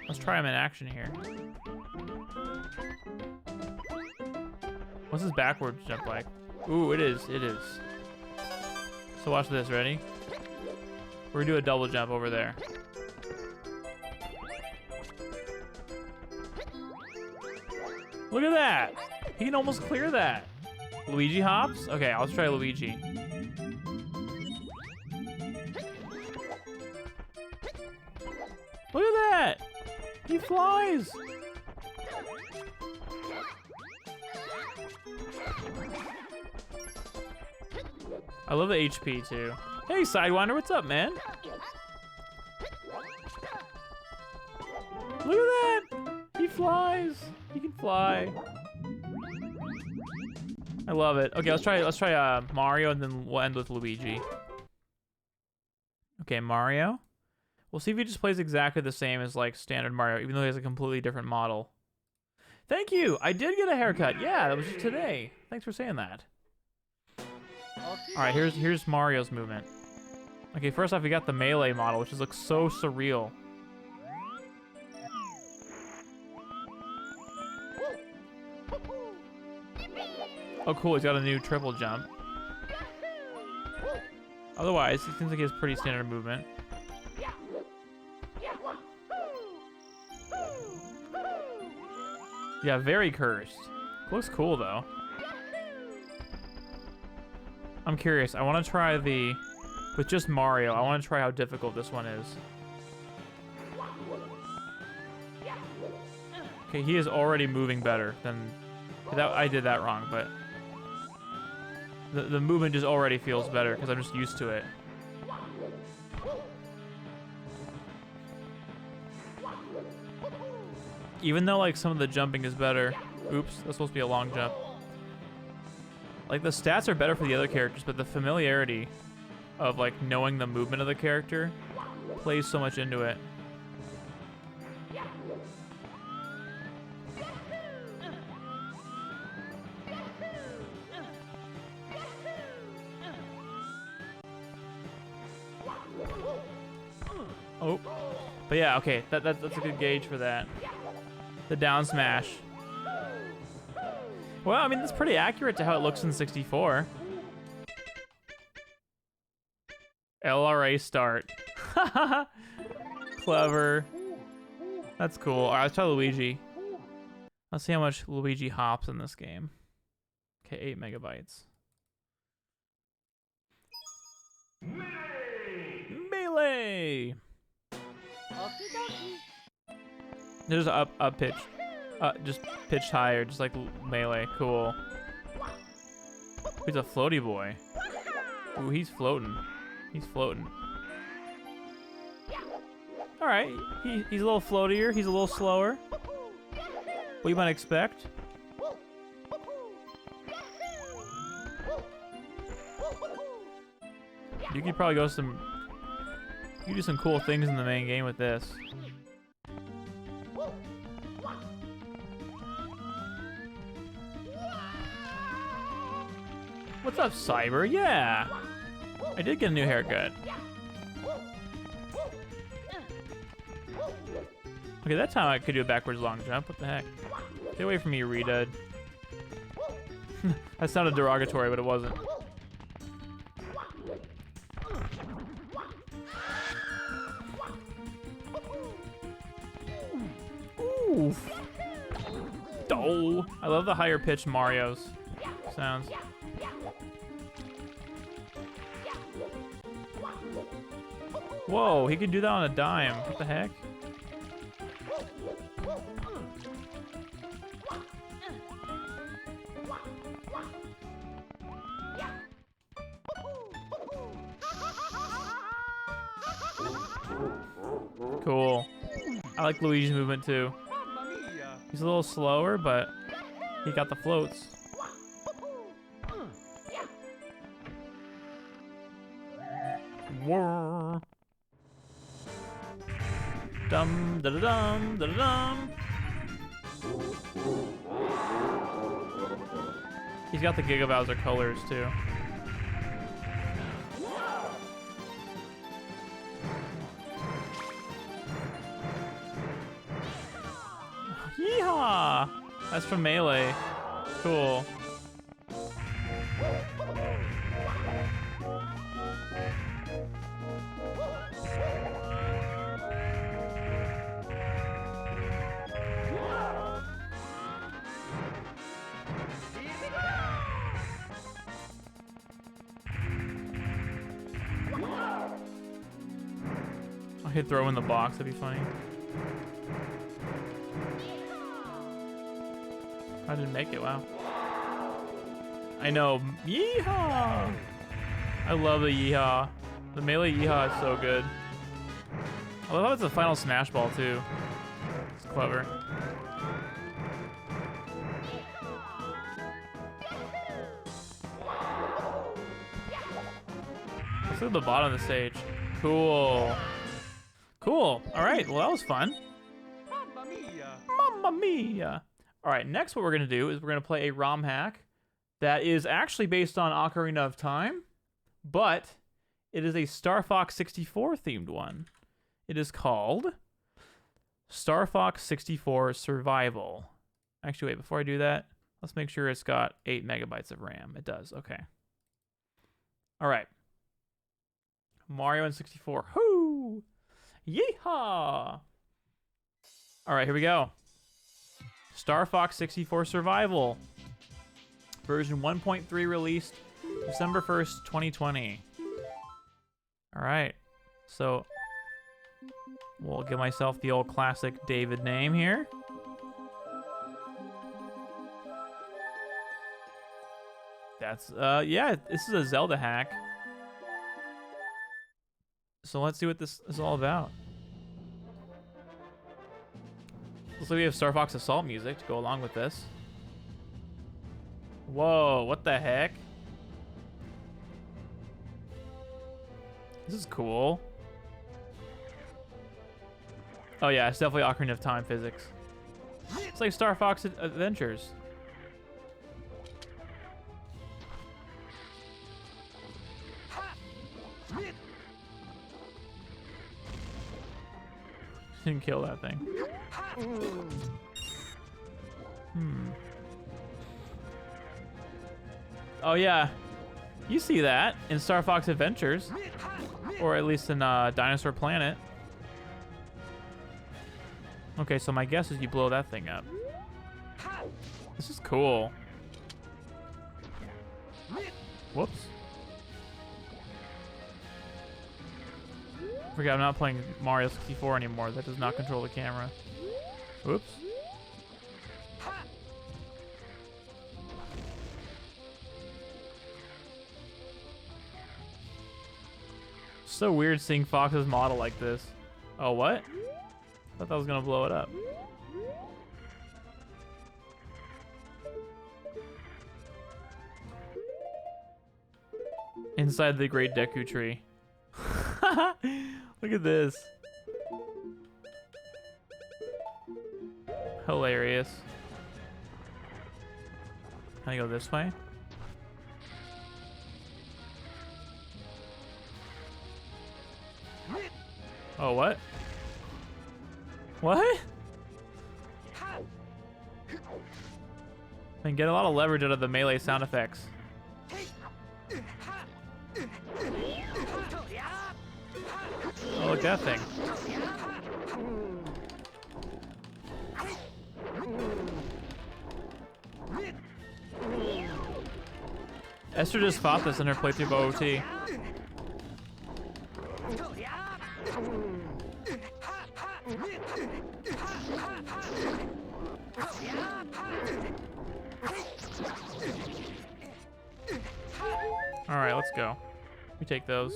Let's try him in action here. What's his backwards jump like? Ooh, it is. So watch this, ready? We're gonna do a double jump over there. Look at that! He can almost clear that. Luigi hops? Okay, I'll try Luigi. Look at that! He flies! I love the HP too. Hey, Sidewinder, what's up, man? Look at that! He flies. He can fly. I love it. Okay, let's try Mario, and then we'll end with Luigi. Okay, Mario. We'll see if he just plays exactly the same as like standard Mario, even though he has a completely different model. Thank you. I did get a haircut. Yeah, that was just today. Thanks for saying that. All right, here's Mario's movement. Okay, first off, we got the melee model, which looks so surreal. Oh, cool, he's got a new triple jump. Otherwise, it seems like he has pretty standard movement. Yeah, very cursed. Looks cool, though. I'm curious. I want to try with just Mario, I want to try how difficult this one is. Okay, he is already moving better than... I did that wrong, but... The movement just already feels better because I'm just used to it. Even though like some of the jumping is better. Oops, that's supposed to be a long jump. Like the stats are better for the other characters, but the familiarity of like knowing the movement of the character plays so much into it. Oh, but yeah, okay, that's a good gauge for that. The down smash. Well, I mean, that's pretty accurate to how it looks in 64. LRA start. Clever. That's cool. All right, let's try Luigi. Let's see how much Luigi hops in this game. Okay, 8 megabytes. Melee! There's up pitch. Just pitched higher, just like melee. Cool. He's a floaty boy. Ooh, he's floating. He's floating. All right, he's a little floatier. He's a little slower. What you might expect. You could probably go some. You could do some cool things in the main game with this. What's up, Cyber? Yeah, I did get a new haircut. Okay, that time I could do a backwards long jump. What the heck? Get away from me, Redud. That sounded derogatory, but it wasn't. Ooh. Oh, I love the higher pitched Mario's sounds. Whoa, he can do that on a dime. What the heck? Cool. I like Luigi's movement too. He's a little slower, but he got the floats. Whirr. Dum da da dum da da dum. He's got the Giga Bowser colors too. Yeehaw! That's from Melee. Cool. I could throw in the box, that'd be funny. I didn't make it, wow. I know, yeehaw! I love the yeehaw. The Melee yeehaw is so good. I love how it's a final smash ball too. It's clever. Let's look at the bottom of the stage. Cool. Cool. All right, well that was fun. Mamma mia. Mamma mia. All right, next what we're gonna do is we're gonna play a ROM hack that is actually based on Ocarina of Time, but it is a Star Fox 64 themed one. It is called Star Fox 64 Survival. Actually, wait, before I do that, let's make sure it's got 8 megabytes of RAM. It does, okay. All right. Mario N64, whoo! Yeehaw! All right, here we go. Star Fox 64 Survival. Version 1.3 released December 1st, 2020. All right, so we'll give myself the old classic David name here. That's, yeah, this is a Zelda hack. So let's see what this is all about. Looks like we have Star Fox Assault music to go along with this. Whoa, what the heck? This is cool. Oh yeah, it's definitely Ocarina of Time physics. It's like Star Fox Adventures. Didn't kill that thing. Oh yeah, you see that in Star Fox Adventures, or at least in Dinosaur Planet. Okay, so my guess is you blow that thing up. This is cool. Whoops. Forget I'm not playing Mario 64 anymore. That does not control the camera. Oops. So weird seeing Fox's model like this. Oh, what? I thought that was gonna blow it up. Inside the Great Deku Tree. Look at this. Hilarious. Can I go this way? Oh, what? What? I can get a lot of leverage out of the melee sound effects. Oh, look at that thing. Esther just fought this in her playthrough of OOT. Alright, let's go. We take those.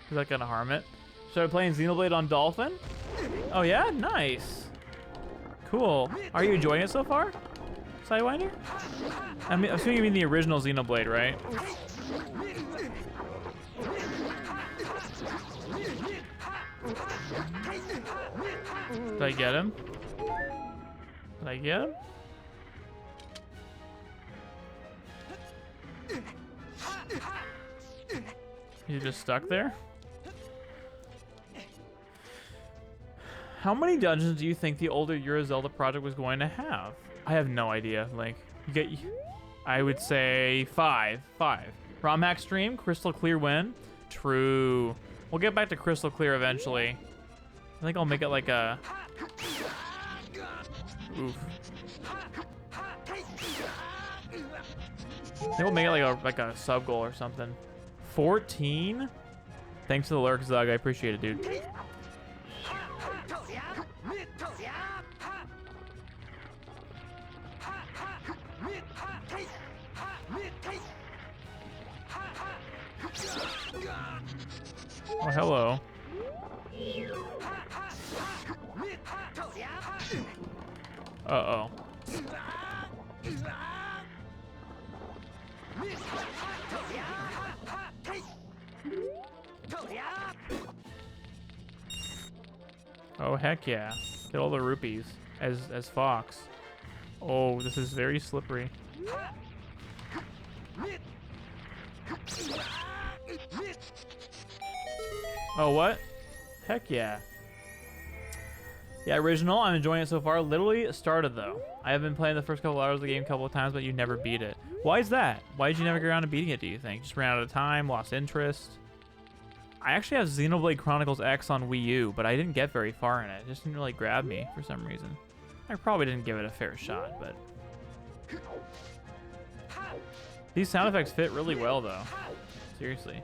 Is that gonna harm it? Started playing Xenoblade on Dolphin? Oh yeah? Nice. Cool. Are you enjoying it so far, Sidewinder? I mean, I'm assuming you mean the original Xenoblade, right? Did I get him? Did I get him? He's just stuck there? How many dungeons do you think the older Euro Zelda project was going to have? I have no idea. Like, I would say 5. 5. ROM hack stream, crystal clear win. True. We'll get back to crystal clear eventually. I think I'll make it like a... Oof. I think we'll make it like a sub goal or something. 14? Thanks to the lurk, Zug. I appreciate it, dude. Oh, hello. Uh-oh. Oh, heck yeah. Get all the rupees as Fox. Oh, this is very slippery. Oh, what? Heck yeah. Yeah, original. I'm enjoying it so far. Literally started, though. I have been playing the first couple hours of the game a couple of times, but you never beat it. Why is that? Why did you never get around to beating it, do you think? Just ran out of time, lost interest? I actually have Xenoblade Chronicles X on Wii U, but I didn't get very far in it. It just didn't really grab me for some reason. I probably didn't give it a fair shot, but... These sound effects fit really well, though. Seriously.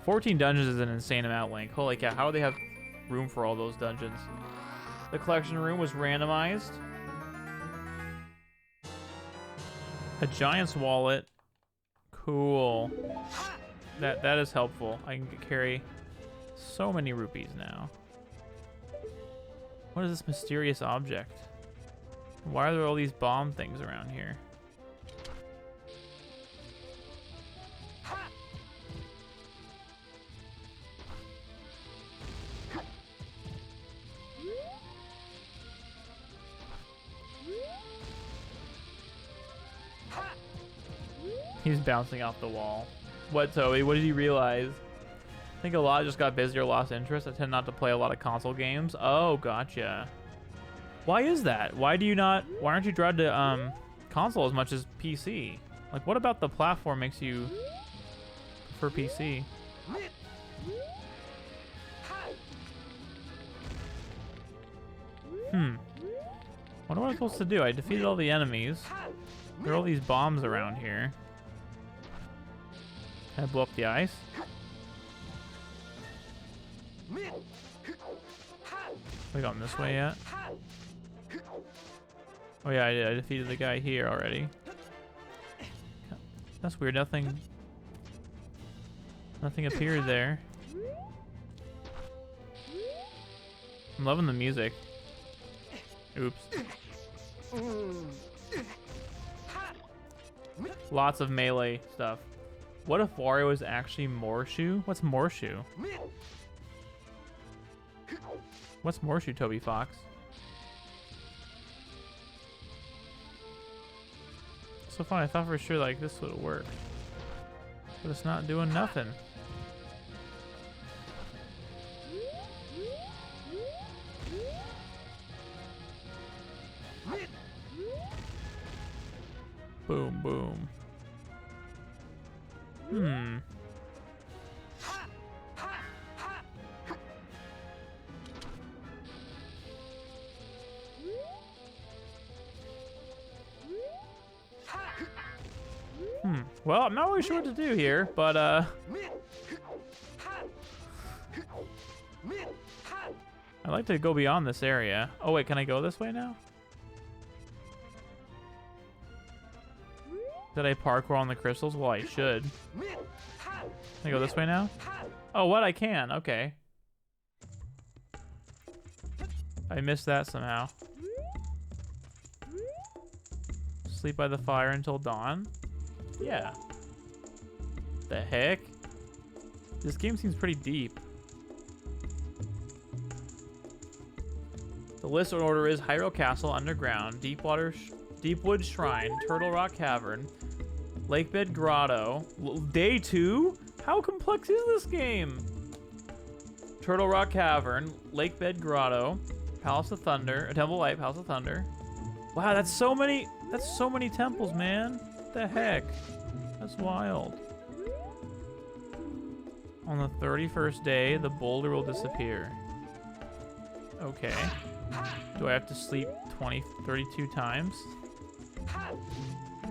14 dungeons is an insane amount, Link. Holy cow, how do they have room for all those dungeons? The collection room was randomized. A giant's wallet. Cool. That is helpful. I can carry so many rupees now. What is this mysterious object? Why are there all these bomb things around here? He's bouncing off the wall. What, Toby? What did you realize? I think a lot just got busy or lost interest. I tend not to play a lot of console games. Oh, gotcha. Why is that? Why aren't you drawn to console as much as PC? Like, what about the platform makes you prefer PC? What am I supposed to do? I defeated all the enemies. There are all these bombs around here. Can I blow up the ice? We gone this way yet? Oh yeah, I did. I defeated the guy here already. That's weird. Nothing appeared there. I'm loving the music. Oops. Lots of melee stuff. What if Wario is actually Morshu? What's Morshu? What's Morshu, Toby Fox? So fun. I thought for sure like this would work, but it's not doing nothing. Boom, boom. Well, I'm not really sure what to do here, but I'd like to go beyond this area. Oh wait, can I go this way now? Did I parkour on the crystals? Well, I should. Can I go this way now? Oh, what? I can. Okay. I missed that somehow. Sleep by the fire until dawn? Yeah. The heck? This game seems pretty deep. The list order is Hyrule Castle, Underground, Deepwood Shrine, Turtle Rock Cavern, Lakebed Grotto. Day 2? How complex is this game? Turtle Rock Cavern, Lakebed Grotto, Palace of Thunder, Temple Light, Palace of Thunder. Wow, that's so many temples, man. What the heck? That's wild. On the 31st day, the boulder will disappear. Okay. Do I have to sleep 32 times?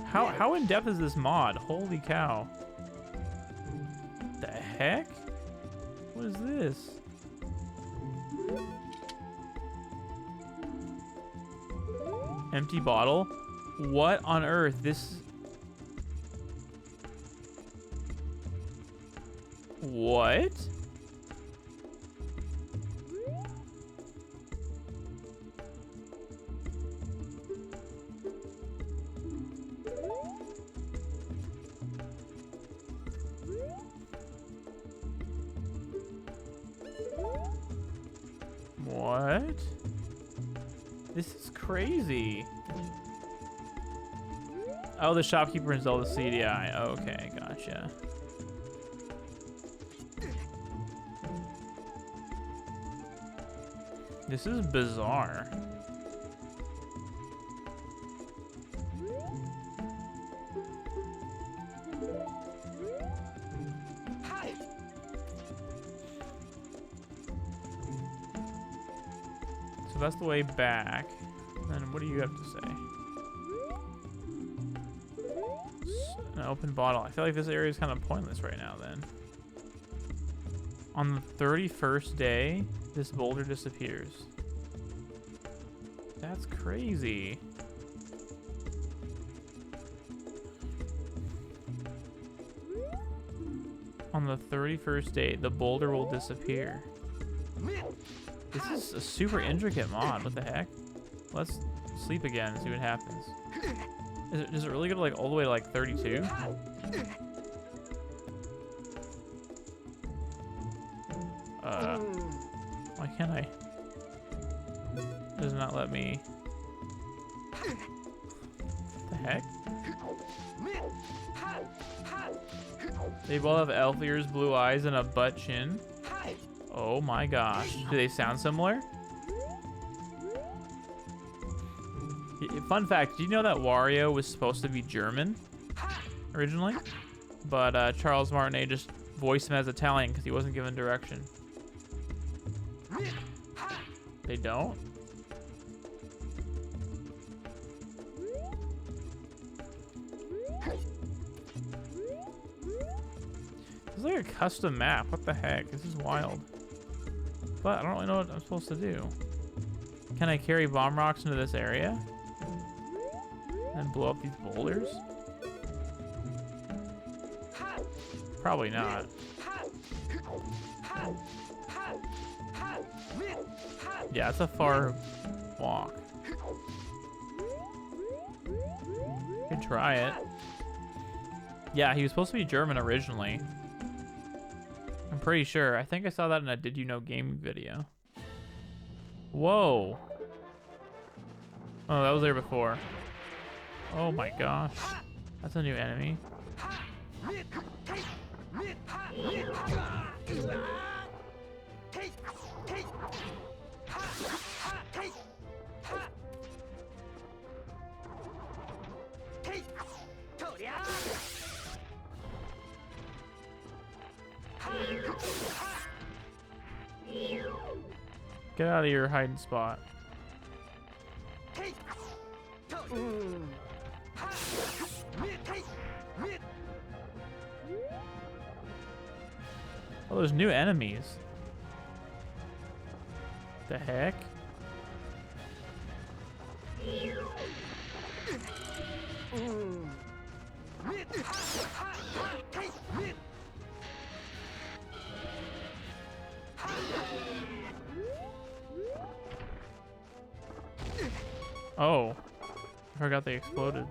How in depth is this mod? Holy cow. The heck? What is this? Empty bottle? What on earth? This... What? What? This is crazy. Oh, the shopkeeper in Zelda CDI. Okay, gotcha. This is bizarre. So that's the way back. Then what do you have to say? An open bottle. I feel like this area is kind of pointless right now then. On the 31st day, this boulder disappears. That's crazy. On the 31st day, the boulder will disappear. This is a super intricate mod. What the heck? Let's sleep again and see what happens. Does it really go to like all the way to like 32? Why can't I? It does not let me. What the heck? They both have elf ears, blue eyes, and a butt chin. Oh my gosh. Do they sound similar? Fun fact, did you know that Wario was supposed to be German originally? But Charles Martinet just voiced him as Italian because he wasn't given direction. They don't? This is like a custom map. What the heck? This is wild. But I don't really know what I'm supposed to do. Can I carry bomb rocks into this area? And blow up these boulders? Probably not. Yeah, it's a far walk. Could try it. Yeah, he was supposed to be German originally. I'm pretty sure. I think I saw that in a Did You Know Game video. Whoa. Oh, that was there before. Oh my gosh. That's a new enemy. Get out of your hiding spot. Oh, there's new enemies. The heck? Oh, I forgot they exploded.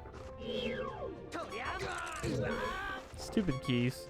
Stupid keys.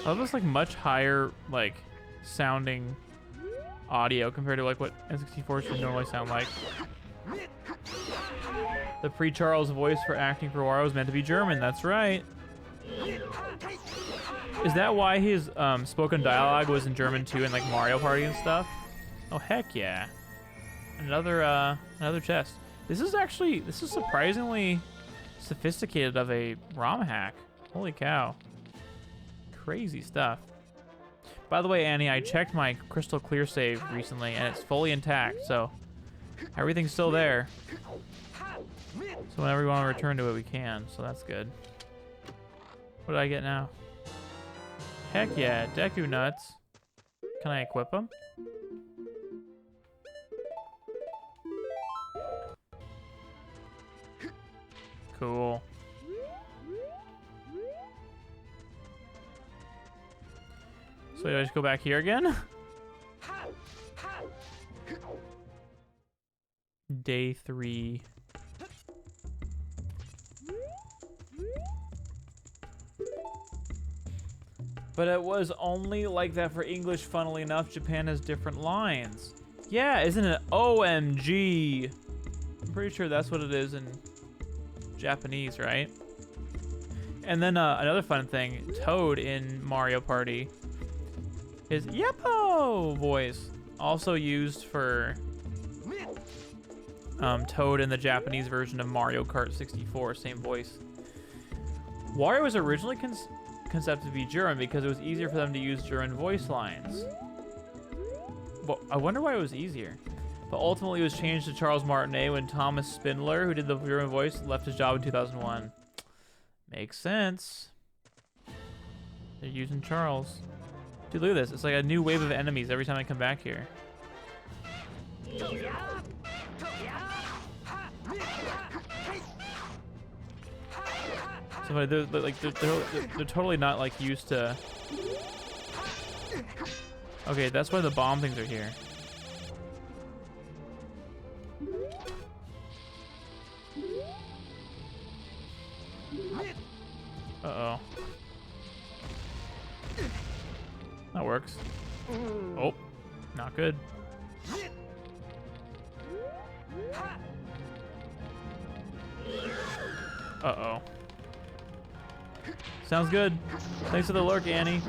Oh, that was like much higher, like, sounding audio compared to like what N64 should normally sound like. The pre-Charles voice for acting for Wario is meant to be German. That's right. Is that why his spoken dialogue was in German too in like Mario Party and stuff? Oh heck yeah! Another chest. This is surprisingly sophisticated of a ROM hack. Holy cow! Crazy stuff. By the way, Annie, I checked my crystal clear save recently and it's fully intact, so everything's still there. So whenever we want to return to it, we can, so that's good. What did I get now? Heck yeah, Deku Nuts. Can I equip them? Cool. So do I just go back here again? Day 3. But it was only like that for English, funnily enough. Japan has different lines. Yeah, isn't it? OMG. I'm pretty sure that's what it is in Japanese, right? And then another fun thing, Toad in Mario Party, his Yeppo voice also used for Toad in the Japanese version of Mario Kart 64, same voice. Wario was originally conceived to be German because it was easier for them to use German voice lines. Well, I wonder why it was easier. But ultimately it was changed to Charles Martinet when Thomas Spindler, who did the German voice, left his job in 2001. Makes sense. They're using Charles. Dude, look at this. It's like a new wave of enemies every time I come back here. So they're totally not like used to. Okay, that's why the bomb things are here. Uh-oh. That works. Oh, not good. Uh-oh. Sounds good. Thanks for the lurk, Annie.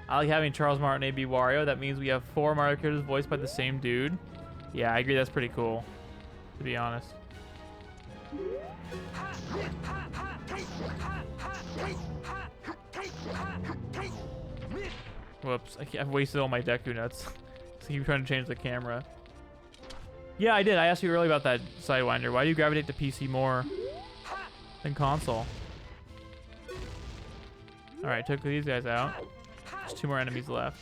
I like having Charles Martinet be Wario. That means we have 4 Mario characters voiced by the same dude. Yeah, I agree. That's pretty cool, to be honest. Whoops, I've wasted all my Deku Nuts. So keep trying to change the camera. Yeah, I did. I asked you earlier about that, Sidewinder. Why do you gravitate to PC more than console? Alright, took these guys out. There's 2 more enemies left.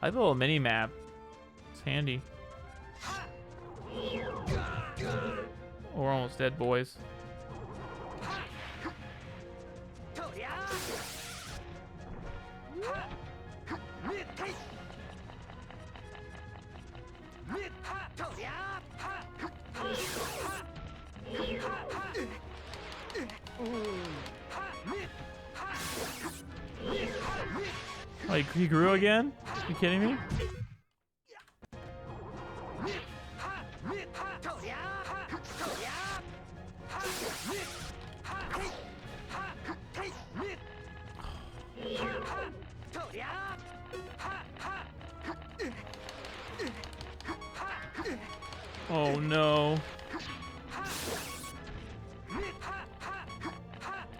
I have a little mini map. It's handy. Oh, we're almost dead, boys. Oh, he grew again? Are you kidding me? Oh no.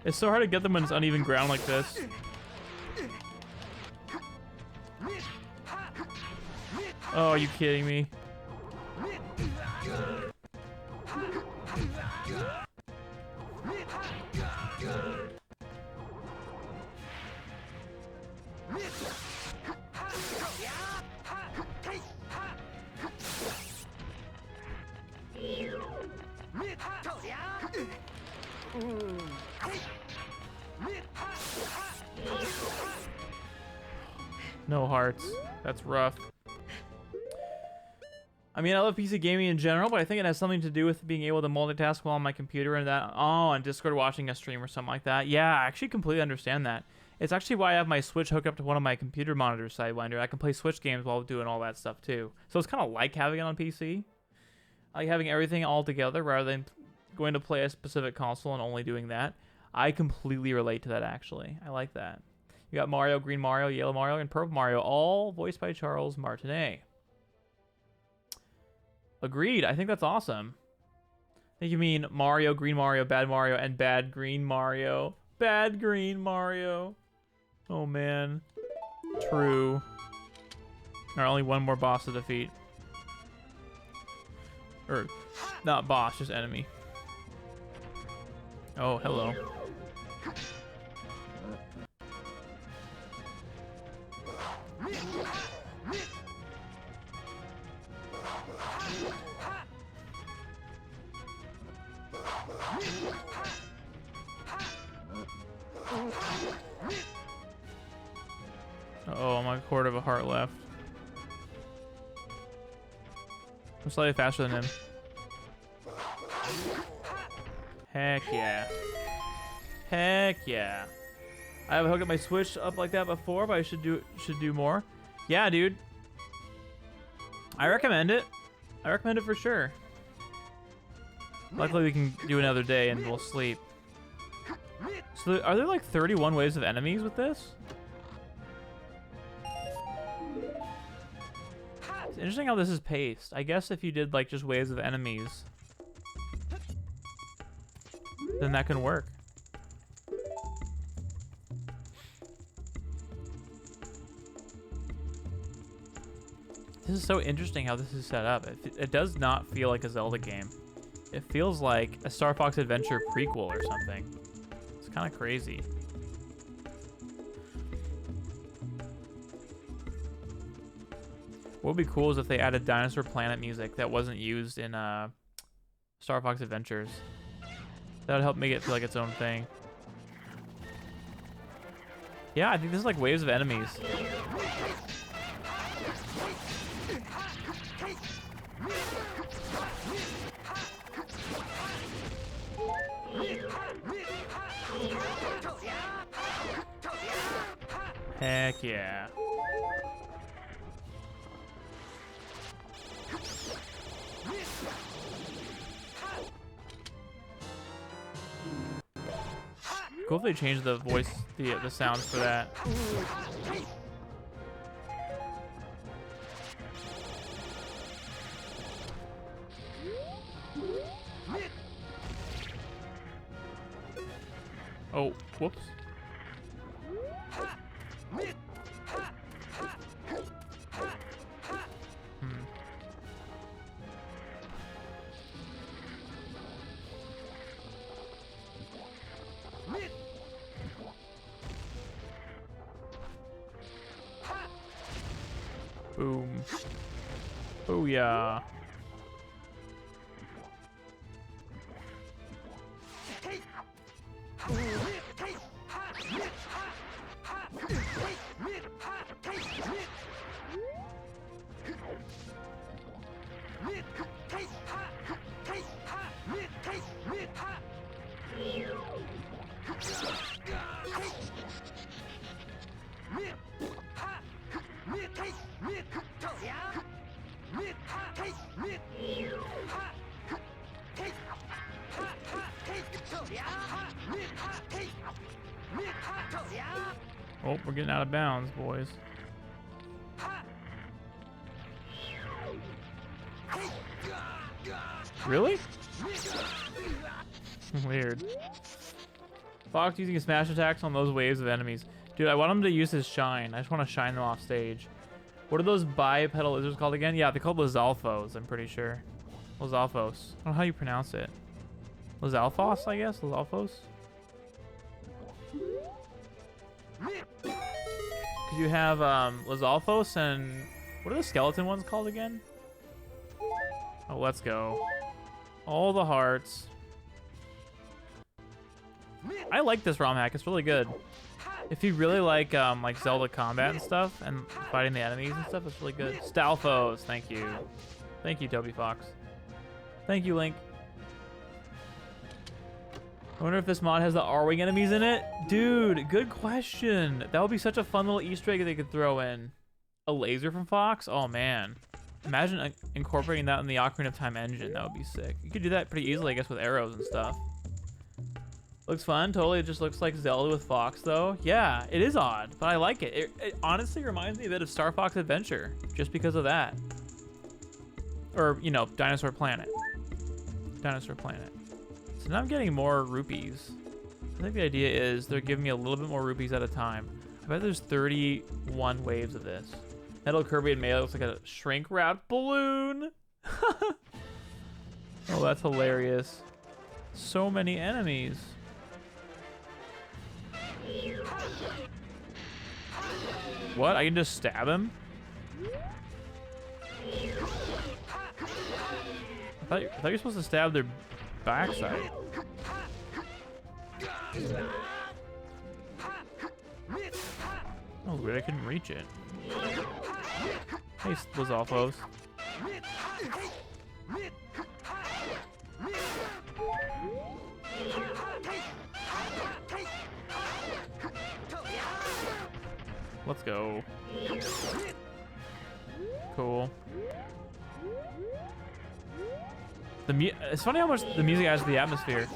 It's so hard to get them when it's uneven ground like this. Oh, are you kidding me? No hearts. That's rough. I mean, I love PC gaming in general, but I think it has something to do with being able to multitask while on my computer and that. Oh, on Discord watching a stream or something like that. Yeah, I actually completely understand that. It's actually why I have my Switch hooked up to one of my computer monitors, Sidewinder. I can play Switch games while doing all that stuff too. So it's kind of like having it on PC. I like having everything all together rather than going to play a specific console and only doing that. I completely relate to that, actually. I like that. You got Mario, Green Mario, Yellow Mario, and Purple Mario, all voiced by Charles Martinet. Agreed. I think that's awesome. I think you mean Mario, Green Mario, Bad Mario, and Bad Green Mario. Bad Green Mario. Oh, man. True. Alright, only one more boss to defeat. Or, not boss, just enemy. Oh, hello. Oh, I'm like a quarter of a heart left. I'm slightly faster than him. Heck yeah. Heck yeah. I haven't hooked up my Switch up like that before, but I should do more. Yeah, dude. I recommend it. I recommend it for sure. Luckily, we can do another day and we'll sleep. So, are there like 31 waves of enemies with this? It's interesting how this is paced. I guess if you did like just waves of enemies, then that can work. This is so interesting how this is set up. It does not feel like a Zelda game. It feels like a Star Fox Adventure prequel or something. It's kind of crazy. What would be cool is if they added Dinosaur Planet music that wasn't used in Star Fox Adventures. That would help make it feel like its own thing. Yeah, I think this is like waves of enemies. Heck yeah. Cool if they change the voice, the sounds for that. Oh, whoops. Boom. Booyah. Oh, we're getting out of bounds, boys. Really? Weird. Fox using his smash attacks on those waves of enemies. Dude, I want him to use his shine. I just want to shine them off stage. What are those bipedal lizards called again? Yeah, they're called Lizalfos, I'm pretty sure. Lizalfos. I don't know how you pronounce it. Lizalfos, I guess? Lizalfos? Because you have Lizalfos and... What are the skeleton ones called again? Oh, let's go. All the hearts. I like this ROM hack. It's really good. If you really like Zelda combat and stuff and fighting the enemies and stuff, it's really good. Stalfos, thank you. Thank you, Toby Fox. Thank you, Link. I wonder if this mod has the R-Wing enemies in it? Dude, good question. That would be such a fun little Easter egg they could throw in. A laser from Fox? Oh, man. Imagine incorporating that in the Ocarina of Time engine. That would be sick. You could do that pretty easily, I guess, with arrows and stuff. Looks fun. Totally, it just looks like Zelda with Fox, though. Yeah, it is odd, but I like it. It honestly reminds me a bit of Star Fox Adventure, just because of that. Or, you know, Dinosaur Planet. Dinosaur Planet. So now I'm getting more rupees. I think the idea is they're giving me a little bit more rupees at a time. I bet there's 31 waves of this. Metal Kirby and Melee looks like a shrink-wrapped balloon. Oh, that's hilarious. So many enemies. What? I can just stab him? I thought you were supposed to stab their backside. Oh, weird. I couldn't reach it. Hey, Lizalfos. Let's go. Cool. It's funny how much the music adds to the atmosphere.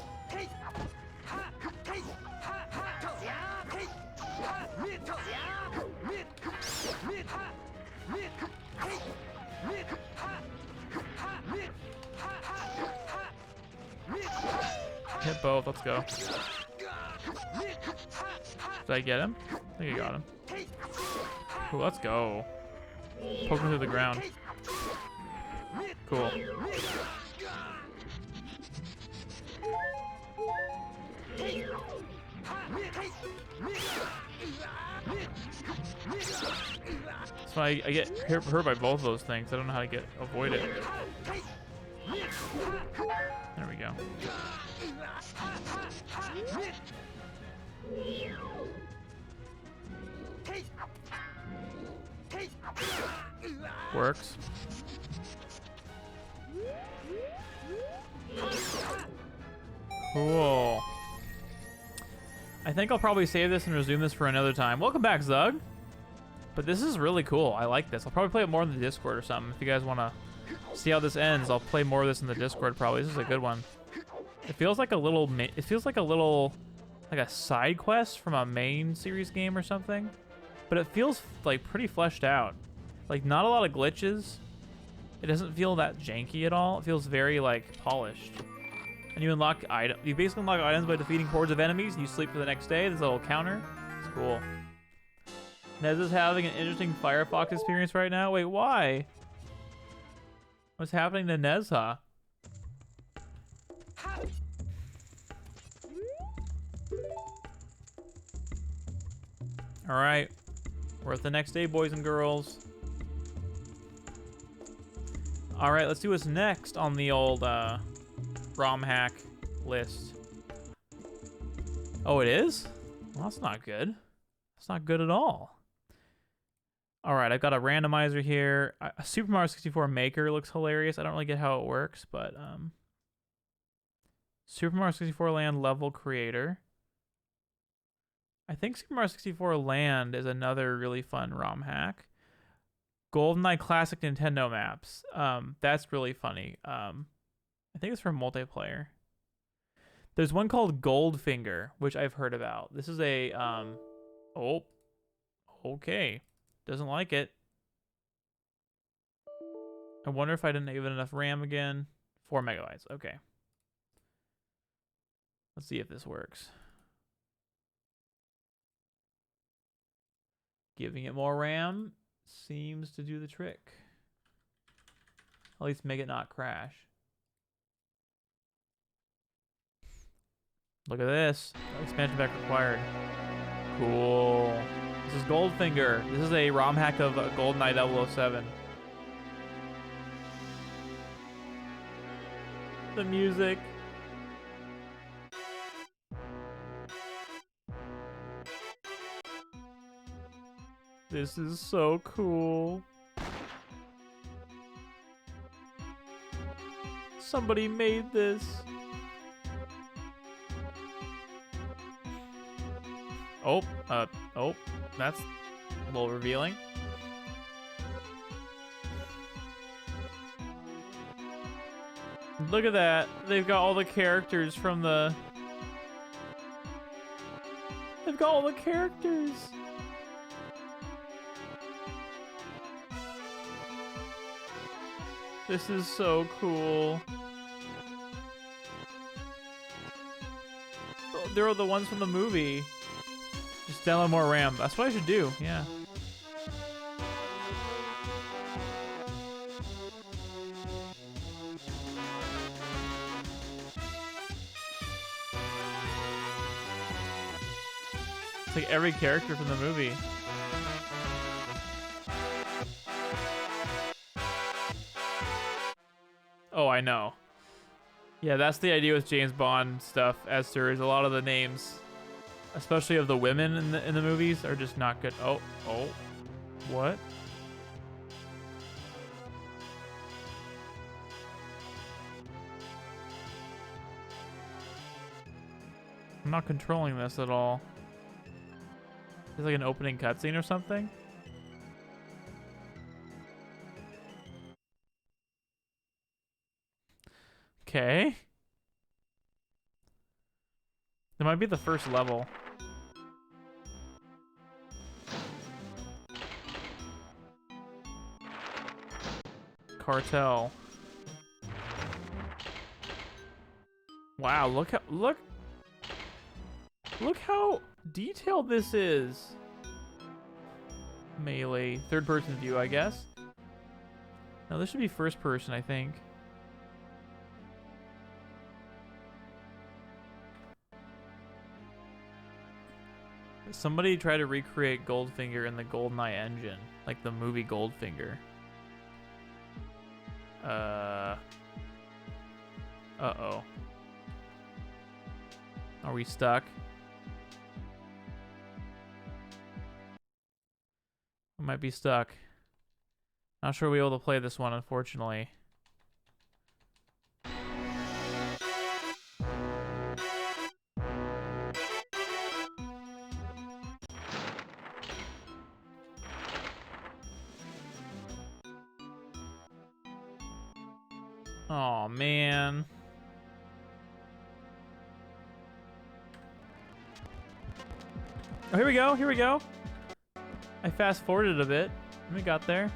Hit both, let's go. Did I get him? I think I got him. Cool, let's go. Poke him through the ground. Cool. So I get hurt by both of those things. I don't know how to avoid it. There we go. Works. Cool. I think I'll probably save this and resume this for another time. Welcome back, Zug. But this is really cool. I like this. I'll probably play it more in the Discord or something. If you guys want to see how this ends, I'll play more of this in the Discord probably. This is a good one. It feels like a little... It feels like a little... Like a side quest from a main series game or something. But it feels like pretty fleshed out. Like not a lot of glitches. It doesn't feel that janky at all. It feels very like polished. And you unlock you basically unlock items by defeating hordes of enemies and you sleep for the next day. There's a little counter. It's cool. Nez is having an interesting Firefox experience right now. Wait, why? What's happening to Nezha? All right, we're at the next day, boys and girls. All right, let's do what's next on the old ROM hack list. Oh, it is? Well, that's not good. That's not good at all. All right, I've got a randomizer here. Super Mario 64 Maker looks hilarious. I don't really get how it works, but Super Mario 64 Land level creator. I think Super Mario 64 Land is another really fun ROM hack. GoldenEye Classic Nintendo maps. That's really funny. I think it's for multiplayer. There's one called Goldfinger, which I've heard about. This is a oh, okay. Doesn't like it. I wonder if I didn't give it enough RAM again. 4 megabytes. Okay. Let's see if this works. Giving it more RAM seems to do the trick. At least make it not crash. Look at this. Expansion pack required. Cool. This is Goldfinger. This is a ROM hack of GoldenEye 007. The music. This is so cool. Somebody made this. Oh, that's a little revealing. Look at that. They've got all the characters from the... They've got all the characters. This is so cool. They're the ones from the movie. Just download more RAM. That's what I should do, yeah. It's like every character from the movie. Oh, I know. Yeah, that's the idea with James Bond stuff, Esther, is a lot of the names, especially of the women in the movies, are just not good. Oh, what? I'm not controlling this at all. It's like an opening cutscene or something. Okay. That might be the first level. Cartel. Wow, look how detailed this is. Melee, third person view, I guess. No, this should be first person, I think. Somebody tried to recreate Goldfinger in the GoldenEye engine, like the movie Goldfinger. Uh-oh. Are we stuck? We might be stuck. Not sure we'll be able to play this one, unfortunately. Oh man. Oh, here we go. Here we go. I fast forwarded a bit. We got there.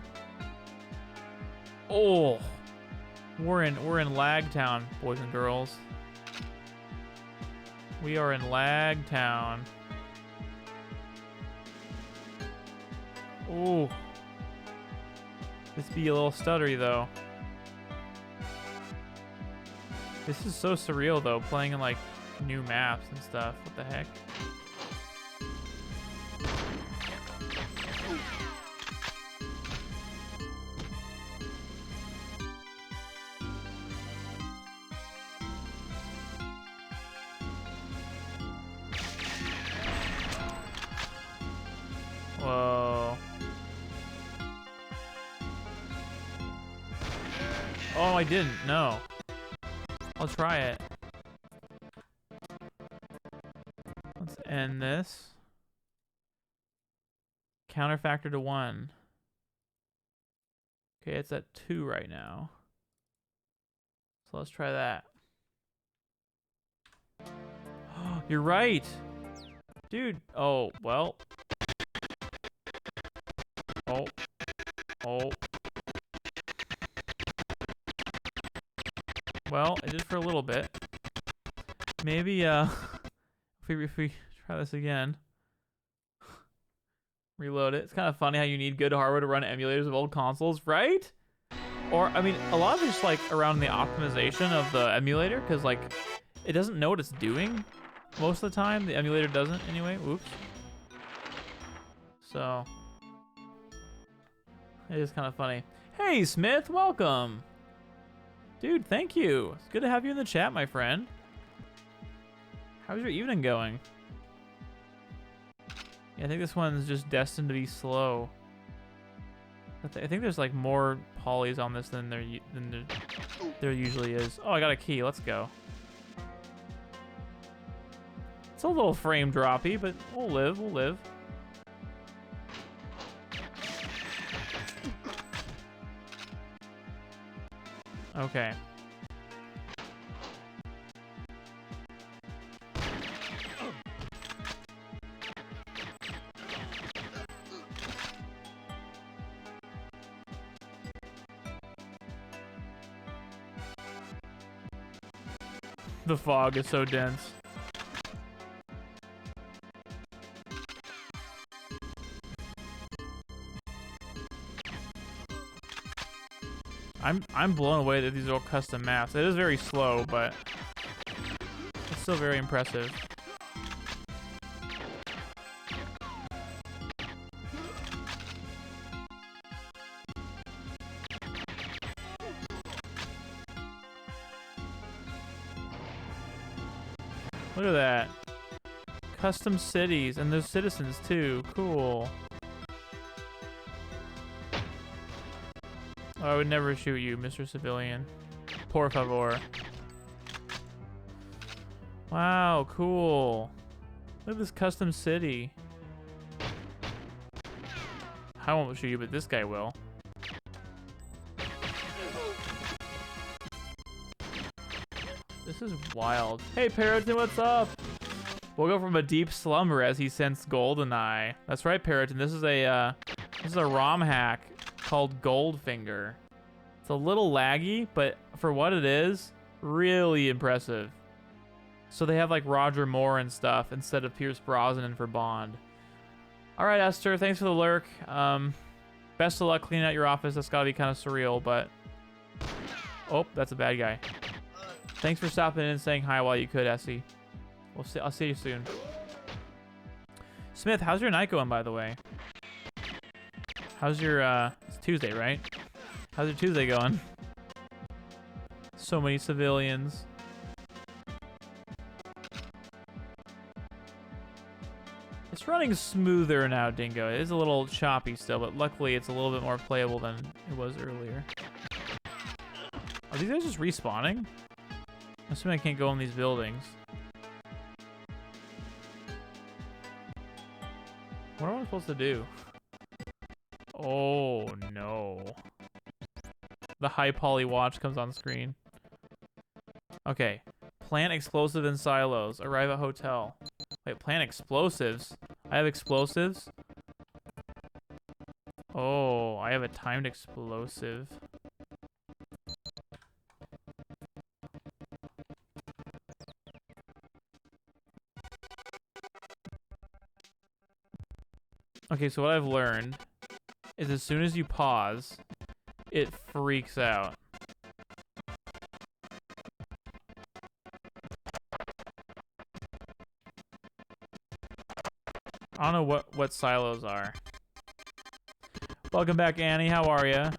Oh, we're in Lag Town, boys and girls. We are in Lag Town. Oh, this be a little stuttery though. This is so surreal though, playing in like new maps and stuff. What the heck? Oh, I didn't. No. I'll try it. Let's end this. Counterfactor to 1. Okay, it's at 2 right now. So let's try that. You're right. Dude. Oh, well. Oh. Oh. Well, I did for a little bit. Maybe, if we try this again. Reload it. It's kind of funny how you need good hardware to run emulators of old consoles, right? Or, I mean, a lot of it's like around the optimization of the emulator, because like, it doesn't know what it's doing most of the time. The emulator doesn't anyway. Oops. So, it is kind of funny. Hey, Smith, welcome. Dude, thank you. It's good to have you in the chat, my friend. How's your evening going? Yeah, I think this one's just destined to be slow. I think there's like more polys on this than there usually is. Oh, I got a key. Let's go. It's a little frame droppy, but we'll live. We'll live. Okay. The fog is so dense. I'm blown away that these are all custom maps. It is very slow, but it's still very impressive. Look at that. Custom cities, and there's citizens too. Cool. Oh, I would never shoot you, Mr. Civilian. Por favor. Wow, cool. Look at this custom city. I won't shoot you, but this guy will. This is wild. Hey, Parrotin, what's up? We'll go from a deep slumber as he sensed GoldenEye. That's right, Parrotin. This is a ROM hack called Goldfinger. It's a little laggy, but for what it is, really impressive. So they have like Roger Moore and stuff instead of Pierce Brosnan for Bond. All right, Esther, thanks for the lurk. Best of luck cleaning out your office. That's gotta be kind of surreal, but oh, that's a bad guy. Thanks for stopping in and saying hi while you could, Essie. I'll see you soon. Smith, how's your night going, by the way? How's your, it's Tuesday, right? How's your Tuesday going? So many civilians. It's running smoother now, Dingo. It is a little choppy still, but luckily it's a little bit more playable than it was earlier. Are these guys just respawning? I'm assuming I can't go in these buildings. What am I supposed to do? Oh, no. The high poly watch comes on screen. Okay. Plant explosive in silos. Arrive at hotel. Wait, plant explosives? I have explosives? Oh, I have a timed explosive. Okay, so what I've learned is as soon as you pause, it freaks out. I don't know what silos are. Welcome back, Annie. How are ya?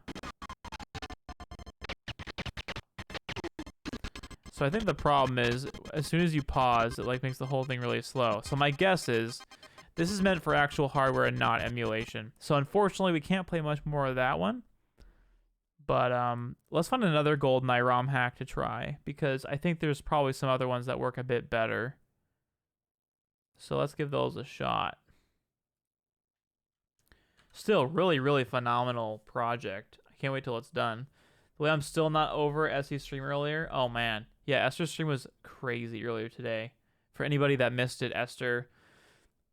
So I think the problem is, as soon as you pause, it like makes the whole thing really slow. So my guess is, this is meant for actual hardware and not emulation. So unfortunately, we can't play much more of that one. But let's find another GoldenEye ROM hack to try, because I think there's probably some other ones that work a bit better. So let's give those a shot. Still, really, really phenomenal project. I can't wait till it's done. The way I'm still not over Essie's stream earlier. Oh, man. Yeah, Esther's stream was crazy earlier today. For anybody that missed it, Esther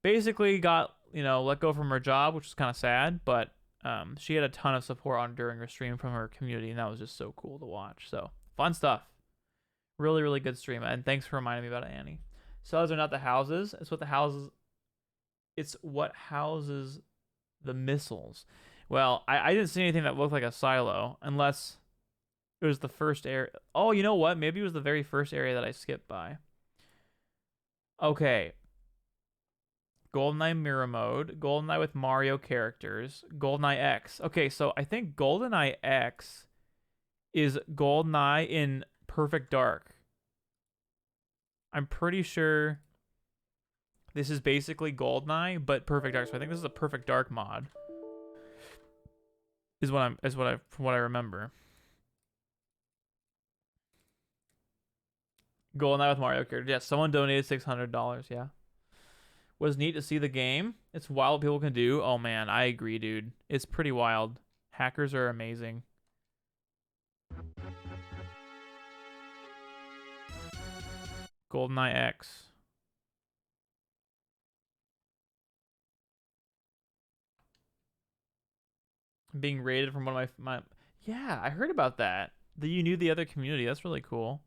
basically got, let go from her job, which was kind of sad, but she had a ton of support during her stream from her community, and that was just so cool to watch. So, fun stuff. Really, really good stream, and thanks for reminding me about it, Annie. Cells are not the houses. It's what houses the missiles. Well, I didn't see anything that looked like a silo, unless it was the first area. Oh, you know what? Maybe it was the very first area that I skipped by. Okay. GoldenEye Mirror Mode, GoldenEye with Mario characters, GoldenEye X. Okay, so I think GoldenEye X is GoldenEye in Perfect Dark. I'm pretty sure this is basically GoldenEye, but Perfect Dark. So I think this is a Perfect Dark mod. From what I remember. GoldenEye with Mario characters. Yeah, someone donated $600. Yeah. Was neat to see the game. It's wild what people can do. Oh man, I agree, dude. It's pretty wild. Hackers are amazing. GoldenEye X. Being rated from one of my yeah, I heard about that. You knew the other community. That's really cool.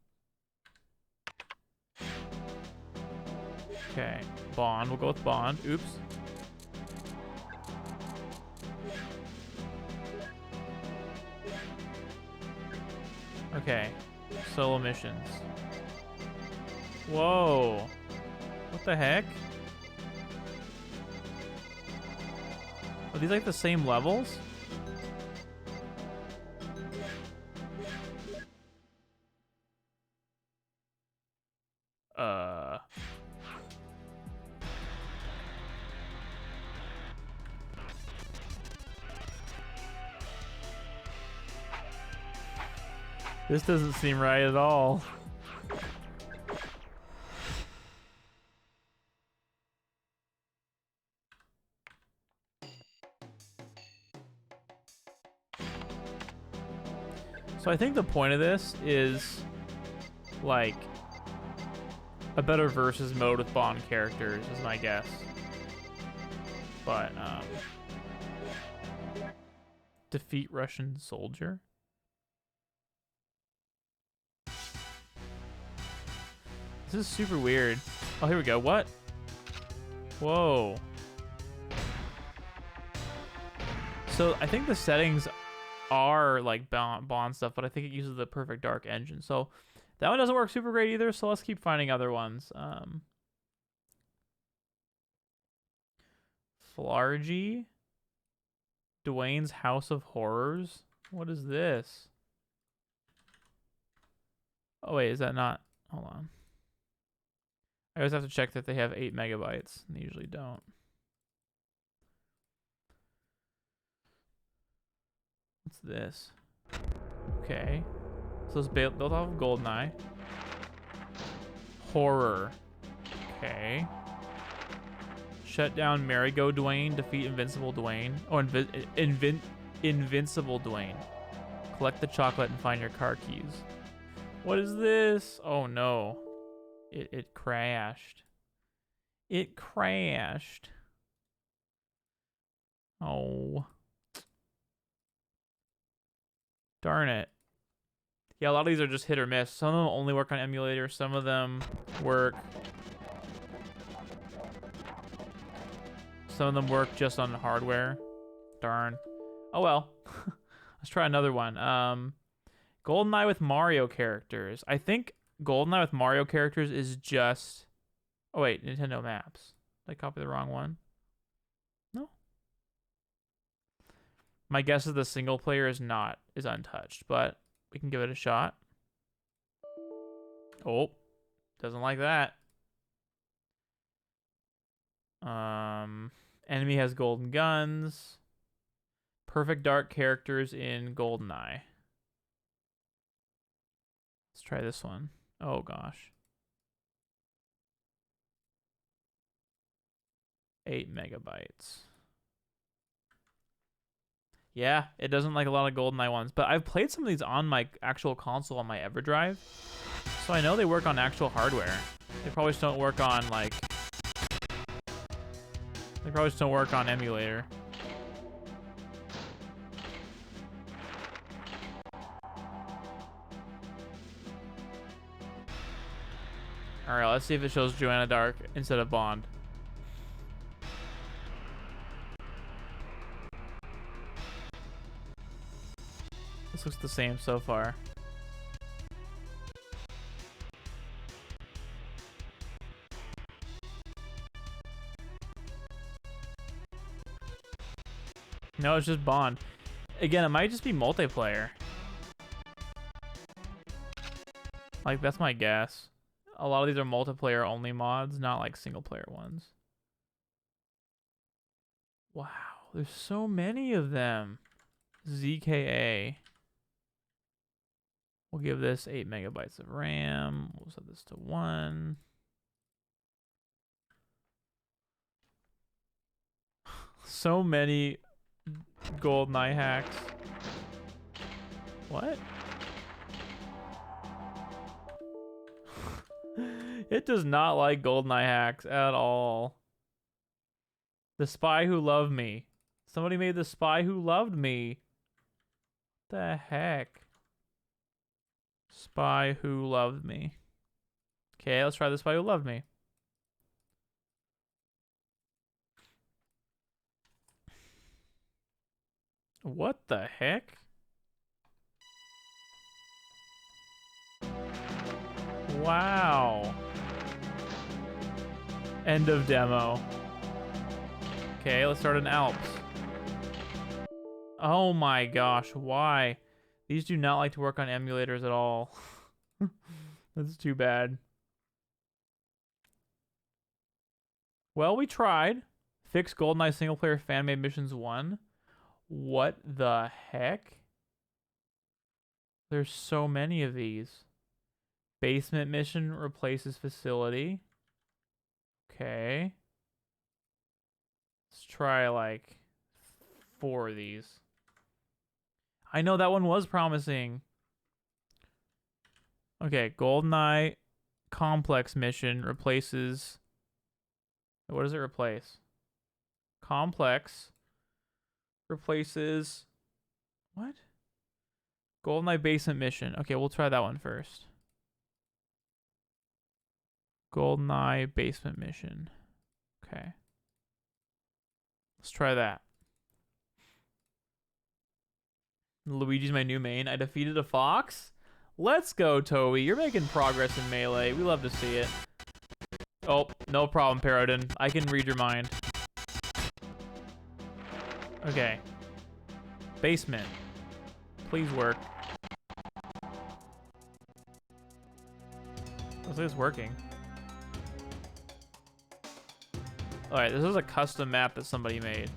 Okay, Bond. We'll go with Bond. Oops. Okay, solo missions. Whoa. What the heck? Are these like the same levels? This doesn't seem right at all. So I think the point of this is like a better versus mode with Bond characters is my guess. But defeat Russian soldier. This is super weird. Oh, here we go. What? Whoa. So I think the settings are like Bond stuff, but I think it uses the Perfect Dark engine. So that one doesn't work super great either, so let's keep finding other ones. Flargy? Dwayne's House of Horrors? What is this? Oh, wait, is that not? Hold on. I always have to check that they have 8 megabytes. They usually don't. What's this? Okay. So it's built off of GoldenEye. Horror. Okay. Shut down Merry-Go Dwayne. Defeat Invincible Dwayne. Oh, Invincible Dwayne. Collect the chocolate and find your car keys. What is this? Oh no. It crashed. It crashed. Oh. Darn it. Yeah, a lot of these are just hit or miss. Some of them only work on emulators. Some of them work. Some of them work just on hardware. Darn. Oh well. Let's try another one. GoldenEye with Mario characters. I think GoldenEye with Mario characters is just... Oh wait, Nintendo Maps. Did I copy the wrong one? No. My guess is the single player is untouched, but we can give it a shot. Oh, doesn't like that. Enemy has golden guns. Perfect Dark characters in GoldenEye. try this one. Oh gosh. 8 megabytes. Yeah, it doesn't like a lot of GoldenEye ones, but I've played some of these on my actual console on my EverDrive, so I know they work on actual hardware. They probably just don't work on like. They probably just don't work on emulator. All right, let's see if it shows Joanna Dark instead of Bond. This looks the same so far. No, it's just Bond. Again, it might just be multiplayer. Like, that's my guess. A lot of these are multiplayer only mods, not like single player ones. Wow, there's so many of them. ZKA. We'll give this 8 megabytes of RAM. We'll set this to 1. So many GoldenEye hacks. What? It does not like GoldenEye hacks at all. The Spy Who Loved Me. Somebody made The Spy Who Loved Me. What the heck? Spy Who Loved Me. Okay, let's try The Spy Who Loved Me. What the heck? Wow. End of demo. Okay, let's start in Alps. Oh my gosh, why? These do not like to work on emulators at all. That's too bad. Well, we tried. Fix GoldenEye single player fan made missions 1. What the heck? There's so many of these. Basement mission replaces facility. Okay. Let's try like 4 of these. I know that one was promising. Okay, GoldenEye complex mission replaces. What does it replace? Complex replaces what? GoldenEye basement mission. Okay, we'll try that one first. GoldenEye basement mission. Okay. Let's try that. Luigi's my new main. I defeated a fox? Let's go, Toby. You're making progress in Melee. We love to see it. Oh, no problem, Parodin. I can read your mind. Okay. Basement. Please work. Looks like it's working. Alright, this is a custom map that somebody made.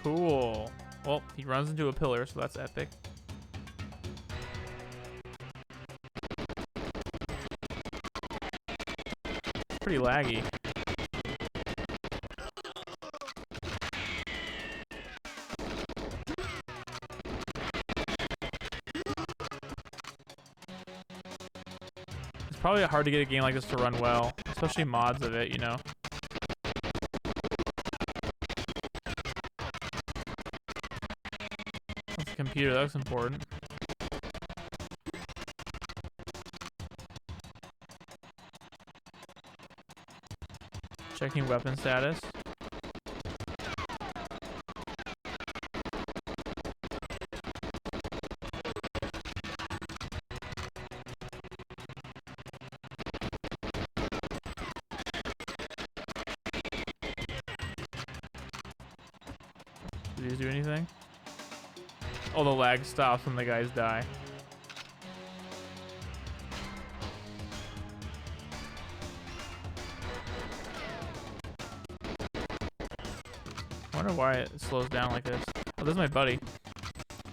Cool. Well, he runs into a pillar, so that's epic. Pretty laggy. It's probably hard to get a game like this to run well, especially mods of it, you know. That's a computer, that looks important. Checking weapon status. Did these do anything? Oh, the lag stops when the guys die. I wonder why it slows down like this. Oh, this is my buddy.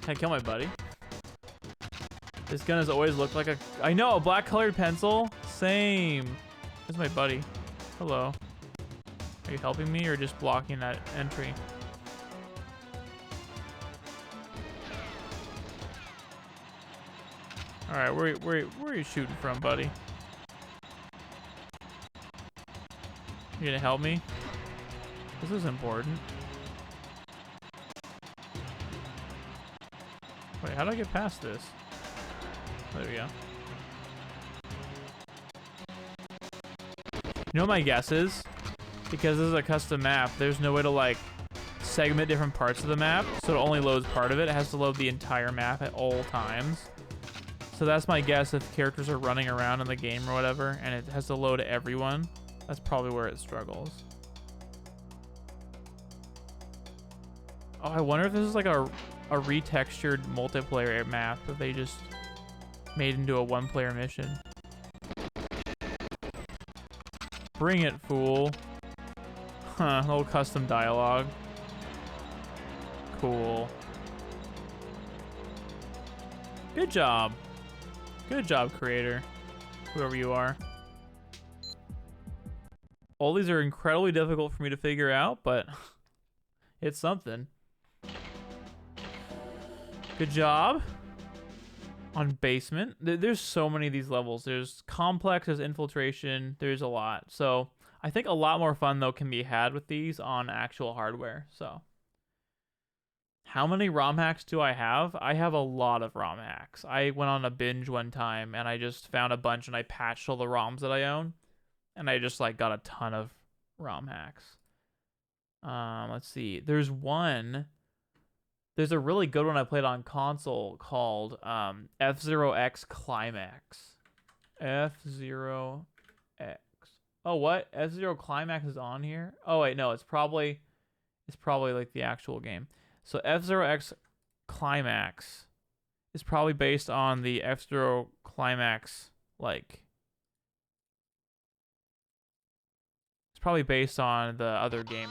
Can I kill my buddy? This gun has always looked like a... I know, a black colored pencil. Same. There's my buddy. Hello. Are you helping me or just blocking that entry? Alright, where are you shooting from, buddy? You gonna help me? This is important. Wait, how do I get past this? There we go. You know what my guess is? Because this is a custom map, there's no way to like segment different parts of the map, so it only loads part of it. It has to load the entire map at all times. So that's my guess. If characters are running around in the game or whatever, and it has to load everyone, that's probably where it struggles. Oh, I wonder if this is like a retextured multiplayer map that they just made into a one-player mission. Bring it, fool. Huh, little custom dialogue. Cool. Good job. Good job, creator. Whoever you are. All these are incredibly difficult for me to figure out, but it's something. Good job. On basement. There's so many of these levels. There's complex, there's infiltration, there's a lot. So I think a lot more fun though can be had with these on actual hardware. So how many ROM hacks do I have? I have a lot of ROM hacks. I went on a binge one time and I just found a bunch and I patched all the ROMs that I own. And I just like got a ton of ROM hacks. Let's see. There's a really good one I played on console called F-Zero X Climax. F-Zero X. Oh, what? F-Zero Climax is on here? Oh wait, no, it's probably like the actual game. So F-Zero X Climax is probably based on the F-Zero Climax, like it's probably based on the other game.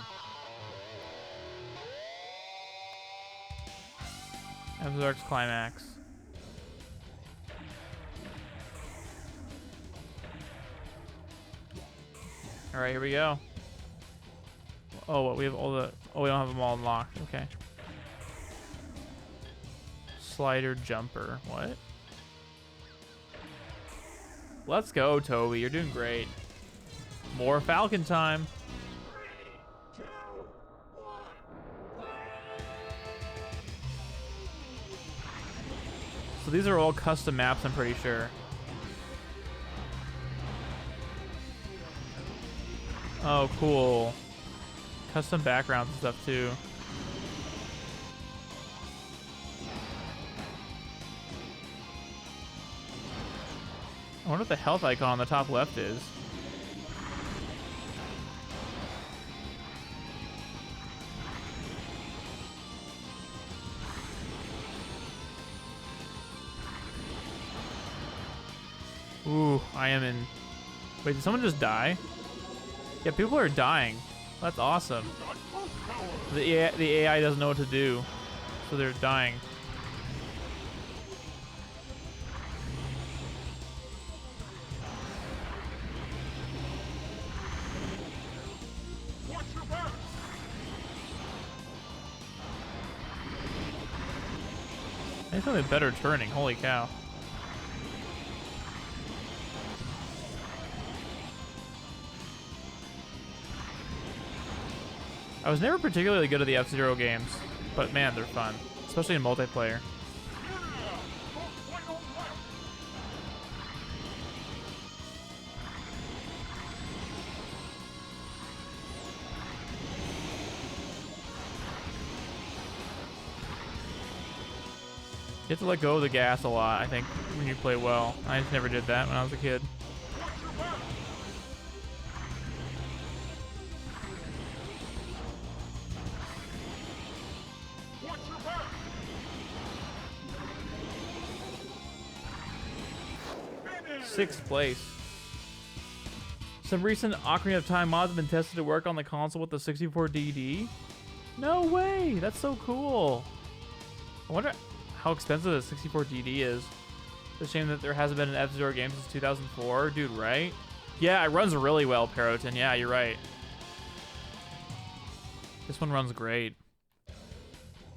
F-Zero X Climax. All right, here we go. Oh, what we have all the... Oh, we don't have them all unlocked. Okay. Slider jumper. What? Let's go, Toby. You're doing great. More Falcon time. So these are all custom maps, I'm pretty sure. Oh, cool. Custom backgrounds and stuff, too. I wonder what the health icon on the top left is. Ooh, I am in... Wait, did someone just die? Yeah, people are dying. That's awesome. The AI doesn't know what to do, so they're dying. I think something better turning. Holy cow. I was never particularly good at the F-Zero games, but man, they're fun, especially in multiplayer. You have to let go of the gas a lot, I think, when you play well. I just never did that when I was a kid. Sixth place. Some recent Ocarina of Time mods have been tested to work on the console with the 64 DD. No way! That's so cool. I wonder how expensive the 64 DD is. It's a shame that there hasn't been an F-Zero game since 2004. Dude, right? Yeah, it runs really well, Perotin. Yeah, you're right. This one runs great.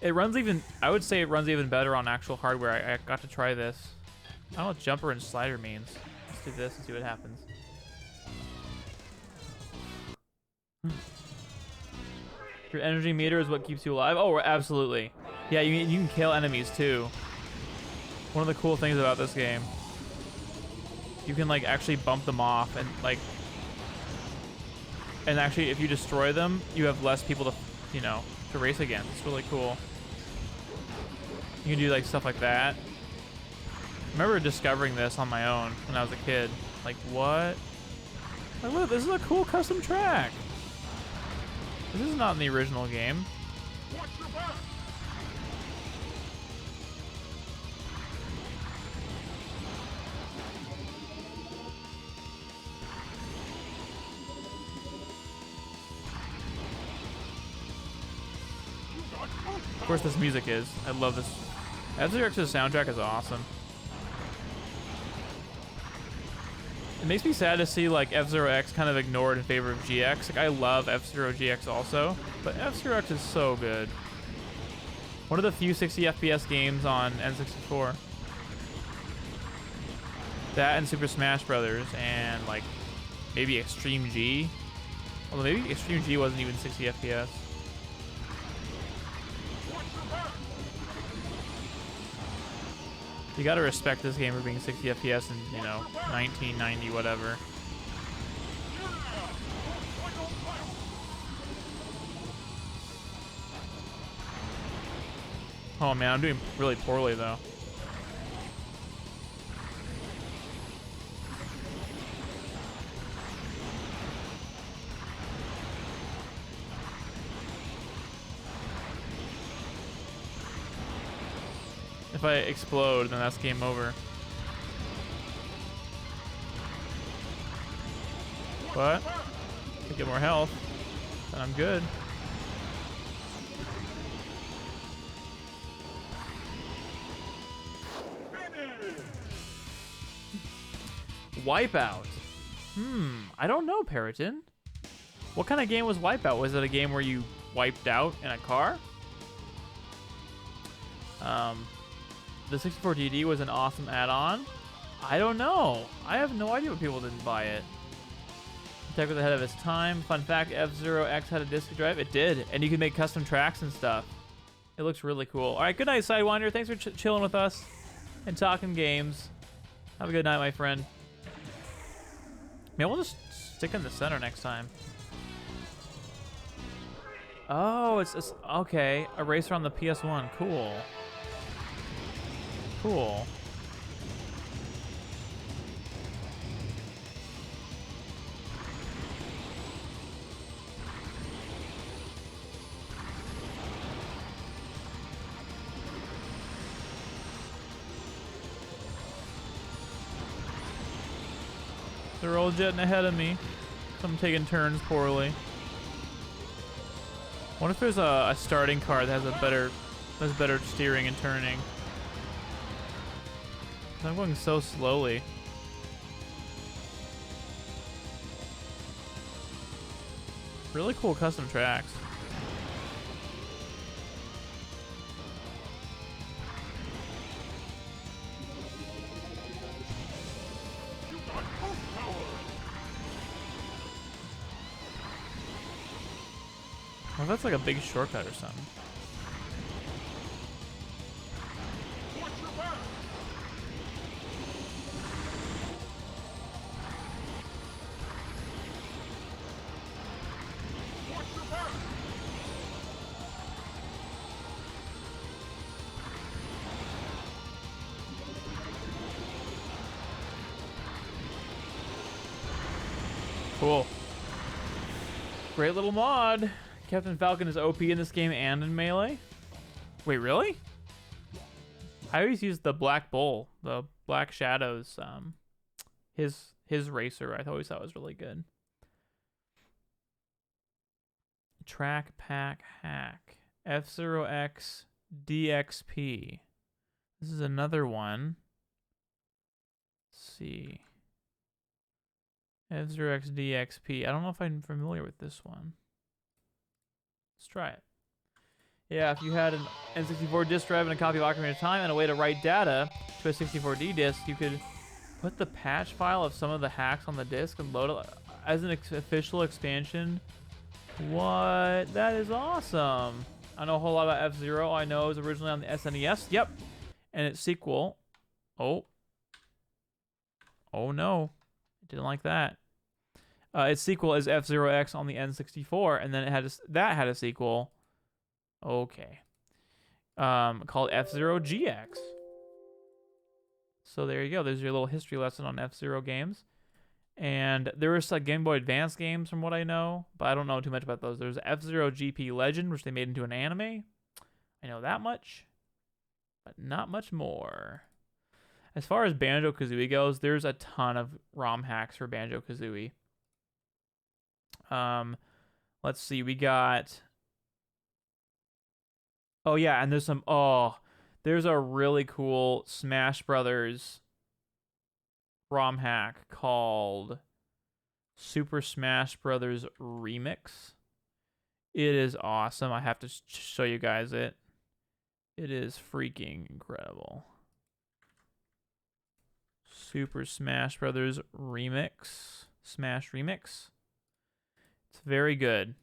It runs even... I would say it runs even better on actual hardware. I got to try this. I don't know what jumper and slider means. Let's do this and see what happens. Your energy meter is what keeps you alive. Oh, absolutely. Yeah, you can kill enemies too. One of the cool things about this game. You can like actually bump them off and like... And actually, if you destroy them, you have less people to, you know, to race against. It's really cool. You can do like stuff like that. I remember discovering this on my own when I was a kid. Like, what? Like, look, this is a cool custom track. This is not in the original game. Of course, this music is. I love this. F-Zero X's soundtrack is awesome. It makes me sad to see like F-Zero X kind of ignored in favor of GX. Like I love F-Zero GX also, but F-Zero X is so good. One of the few 60 FPS games on N64. That and Super Smash Brothers and like maybe Extreme G. Although maybe Extreme G wasn't even 60 FPS. You gotta respect this game for being 60 FPS in, you know, 1990, whatever. Oh man, I'm doing really poorly though. If I explode, then that's game over. But if I get more health, then I'm good. Wipeout. I don't know, Perotin. What kind of game was Wipeout? Was it a game where you wiped out in a car? The 64 DD was an awesome add-on. I don't know. I have no idea what people didn't buy it. Tech was ahead of its time. Fun fact, F-Zero X had a disc drive. It did. And you can make custom tracks and stuff. It looks really cool. All right, good night, Sidewinder. Thanks for chilling with us and talking games. Have a good night, my friend. Maybe we'll just stick in the center next time. Oh, it's okay. A racer on the PS1. Cool. Cool. They're all jetting ahead of me. Some taking turns poorly. What if there's a starting car that has better steering and turning? I'm going so slowly. Really cool custom tracks. Well, that's like a big shortcut or something. Cool. Great little mod. Captain Falcon is OP in this game and in Melee. Wait, really? I always use the Black Bull, the Black Shadows, his racer. I always thought was really good. Track Pack Hack. F-Zero X DXP. This is another one. Let's see. F-Zero XD XP. I don't know if I'm familiar with this one. Let's try it. Yeah, if you had an N64 disk drive and a copy of Ocarina of Time and a way to write data to a 64D disk, you could put the patch file of some of the hacks on the disk and load it as an official expansion. What? That is awesome. I know a whole lot about F-Zero. All I know it was originally on the SNES. Yep. And its sequel. Oh. Oh no. Didn't like that. Its sequel is F-Zero X on the N64, and then it had that had a sequel. Okay. Called F-Zero GX. So there you go. There's your little history lesson on F-Zero games. And there was like Game Boy Advance games from what I know, but I don't know too much about those. There's F-Zero GP Legend, which they made into an anime. I know that much, but not much more. As far as Banjo-Kazooie goes, there's a ton of ROM hacks for Banjo-Kazooie. Let's see. We got... Oh, yeah, and there's some... Oh, there's a really cool Smash Brothers ROM hack called Super Smash Brothers Remix. It is awesome. I have to show you guys it. It is freaking incredible. Super Smash Brothers Remix. Smash Remix. It's very good.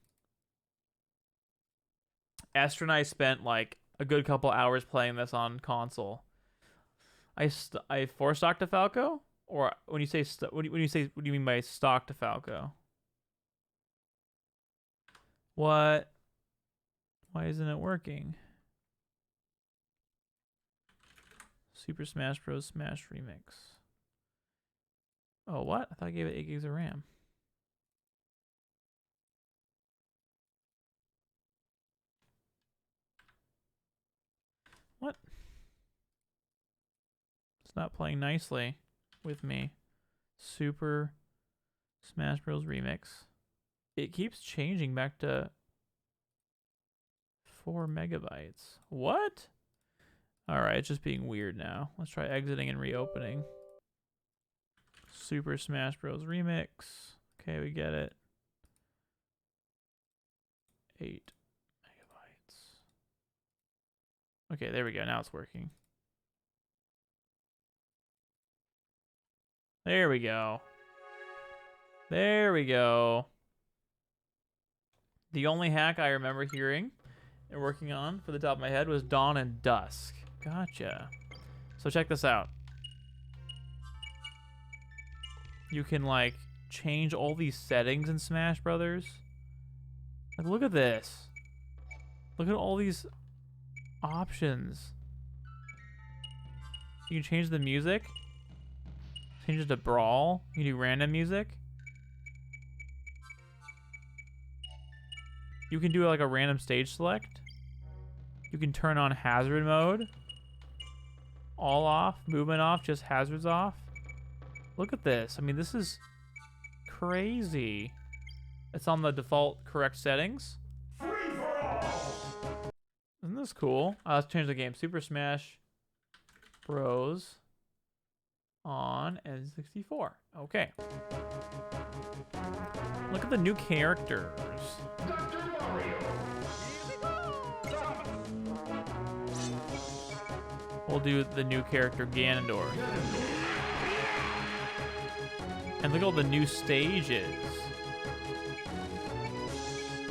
Esther and I spent like a good couple hours playing this on console. I force stocked to Falco, or when you say what do you mean by stock to Falco? What? Why isn't it working? Super Smash Bros. Smash Remix. Oh, what? I thought I gave it 8 gigs of RAM. What? It's not playing nicely with me. Super Smash Bros. Remix. It keeps changing back to 4 megabytes. What? Alright, it's just being weird now. Let's try exiting and reopening. Super Smash Bros. Remix. Okay, we get it. 8 megabytes. Okay, there we go. Now it's working. There we go. There we go. The only hack I remember hearing and working on for the top of my head was Dawn and Dusk. Gotcha. So check this out. You can like change all these settings in Smash Brothers. Like, look at this. Look at all these options. You can change the music. Change it to Brawl. You can do random music. You can do like a random stage select. You can turn on hazard mode. All off, movement off, just hazards off. Look at this. I mean, this is crazy. It's on the default correct settings. Isn't this cool? Let's change the game. Super Smash Bros. On N64. Okay. Look at the new characters. We'll do the new character Ganondorf. And look at all the new stages.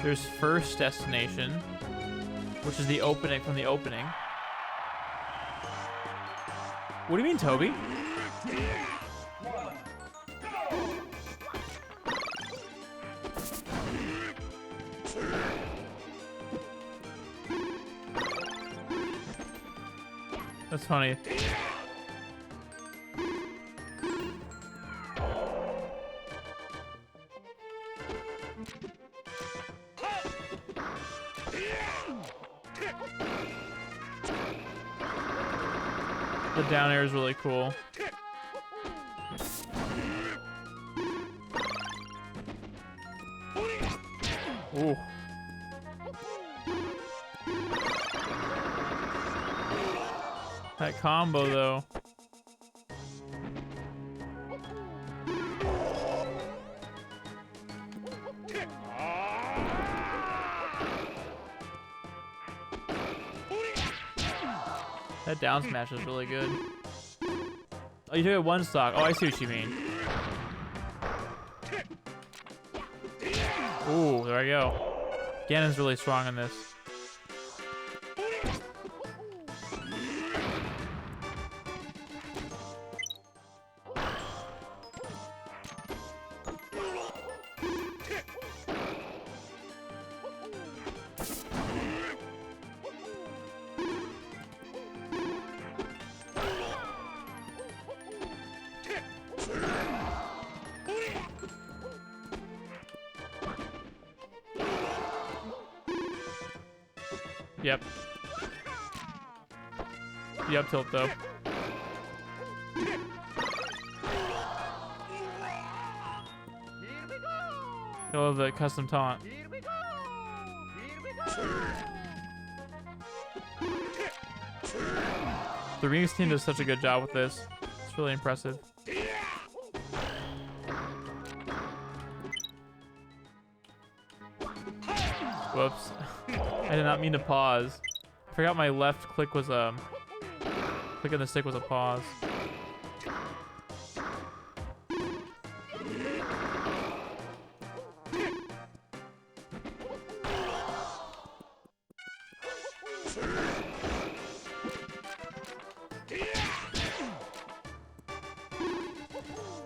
There's First Destination, which is the opening from the opening. What do you mean, Toby? That's funny. The down air is really cool. Ooh. That combo, though. That down smash is really good. Oh, you took it one stock. Oh, I see what you mean. Ooh, there I go. Ganon's really strong in this. Yep. The up tilt though. I love the custom taunt. The remix team does such a good job with this. It's really impressive. Whoops. I did not mean to pause. I forgot my left click was clicking the stick was a pause.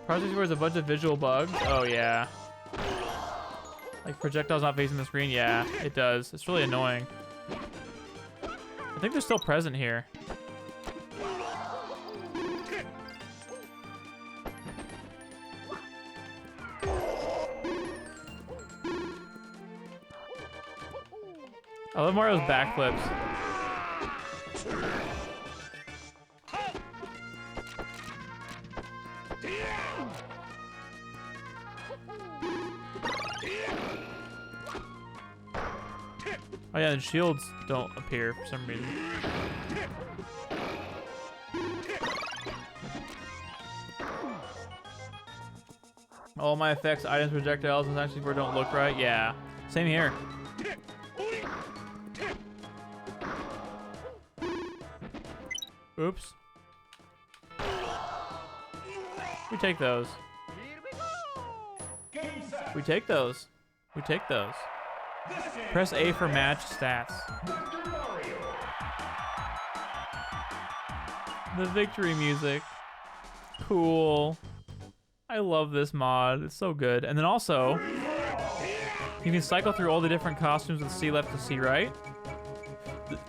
Project where there's a bunch of visual bugs. Oh yeah. Like projectiles not facing the screen. Yeah, it does. It's really annoying. I think they're still present here. I love Mario's backflips. Oh yeah, and shields don't appear for some reason. All my effects, items, projectiles, and N64 don't look right. Yeah, same here. Oops. We take those. We take those. We take those. Press A for match stats. The victory music. Cool. I love this mod. It's so good. And then also, you can cycle through all the different costumes with C left to C right.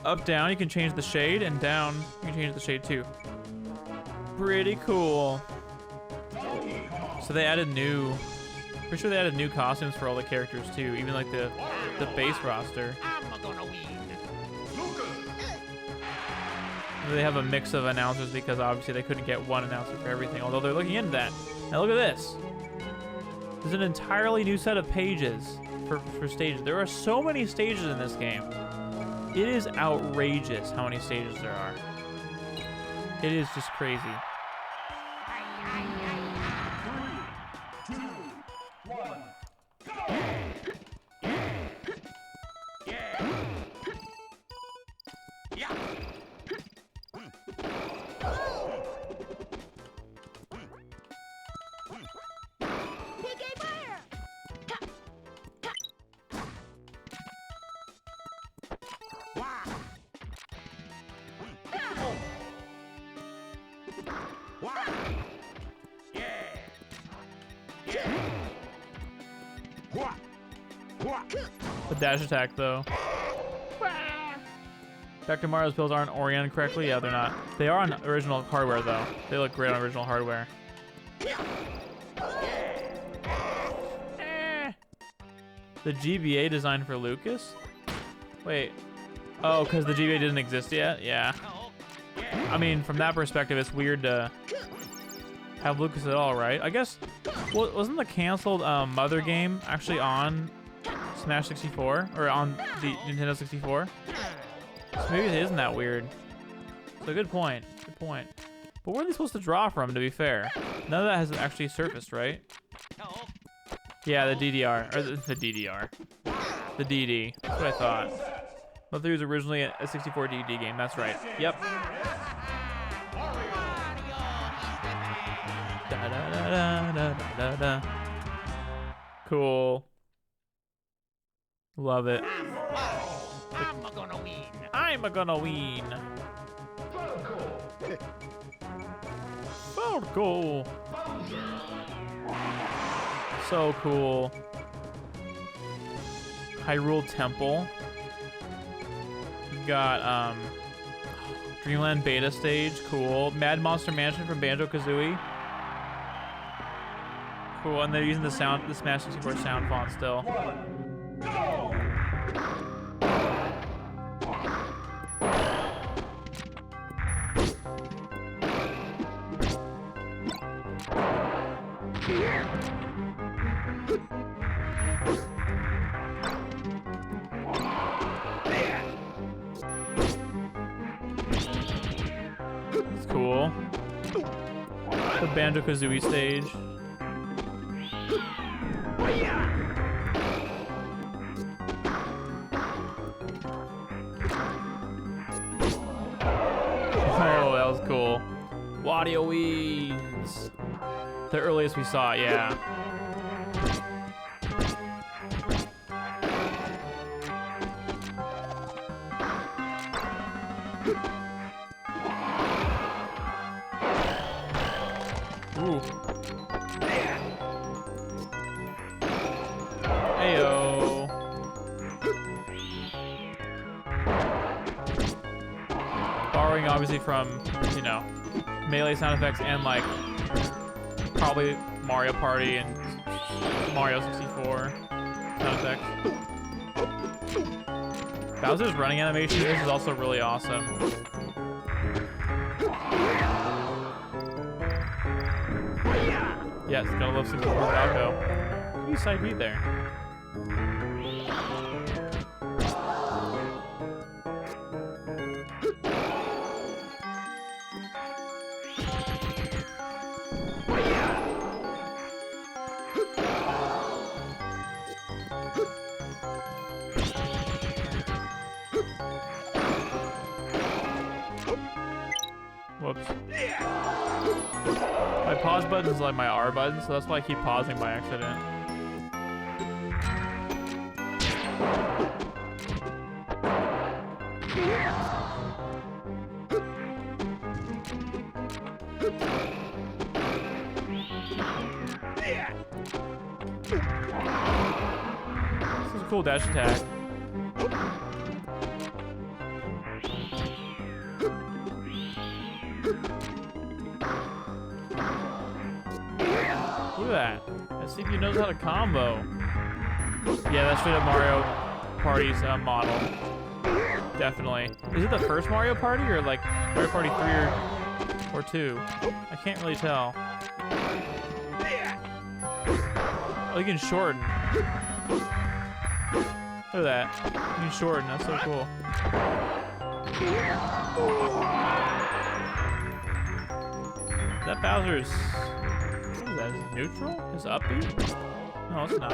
Up, down, you can change the shade, and down, you can change the shade too. Pretty cool. So they added new... Pretty sure they added new costumes for all the characters too, even like the base roster. They have a mix of announcers because obviously they couldn't get one announcer for everything, although they're looking into that. Now look at this. There's an entirely new set of pages for stages. There are so many stages in this game. It is outrageous how many stages there are. It is just crazy. 3, 2, 1, go! The dash attack, though. Dr. Mario's builds aren't oriented correctly. Yeah, they're not. They are on original hardware, though. They look great on original hardware. The GBA designed for Lucas? Wait. Oh, because the GBA didn't exist yet? Yeah. I mean, from that perspective, it's weird to have Lucas at all, right? I guess, wasn't the canceled Mother game actually on Smash 64? Or on the Nintendo 64? So maybe it isn't that weird. So good point. Good point. But where are they supposed to draw from, to be fair? None of that has actually surfaced, right? Yeah, the DDR. Or the DDR. The DD. That's what I thought. Mother 3 was originally a 64 DD game. That's right. Yep. Da, da, da, da, da, da. Cool. Love it. I'm gonna win. I'm gonna win. Falco. So cool. Hyrule Temple. We've got Dreamland Beta Stage. Cool. Mad Monster Mansion from Banjo-Kazooie. Cool, and they're using the Smash 64 sound font still. That's cool. The Banjo-Kazooie stage. Oh, that was cool. Wadio Weeds. The earliest we saw it, yeah. Ooh. Heyo. Borrowing obviously from, you know, melee sound effects and like probably Mario Party and Mario 64 sound effects. Bowser's running animation, this is also really awesome. Yes, gonna love 64 Falco. You side me there. Whoops. My pause button is like my R button, so that's why I keep pausing by accident. This is a cool dash attack. Look at that. That CPU knows how to combo. Yeah, that's straight up Mario Party's model. Definitely. Is it the first Mario Party or like Mario Party 3 or 2? I can't really tell. Oh, you can shorten. Look at that. You can shorten. That's so cool. That Bowser's... What is that? Is it neutral? Is it upbeat? No, it's not.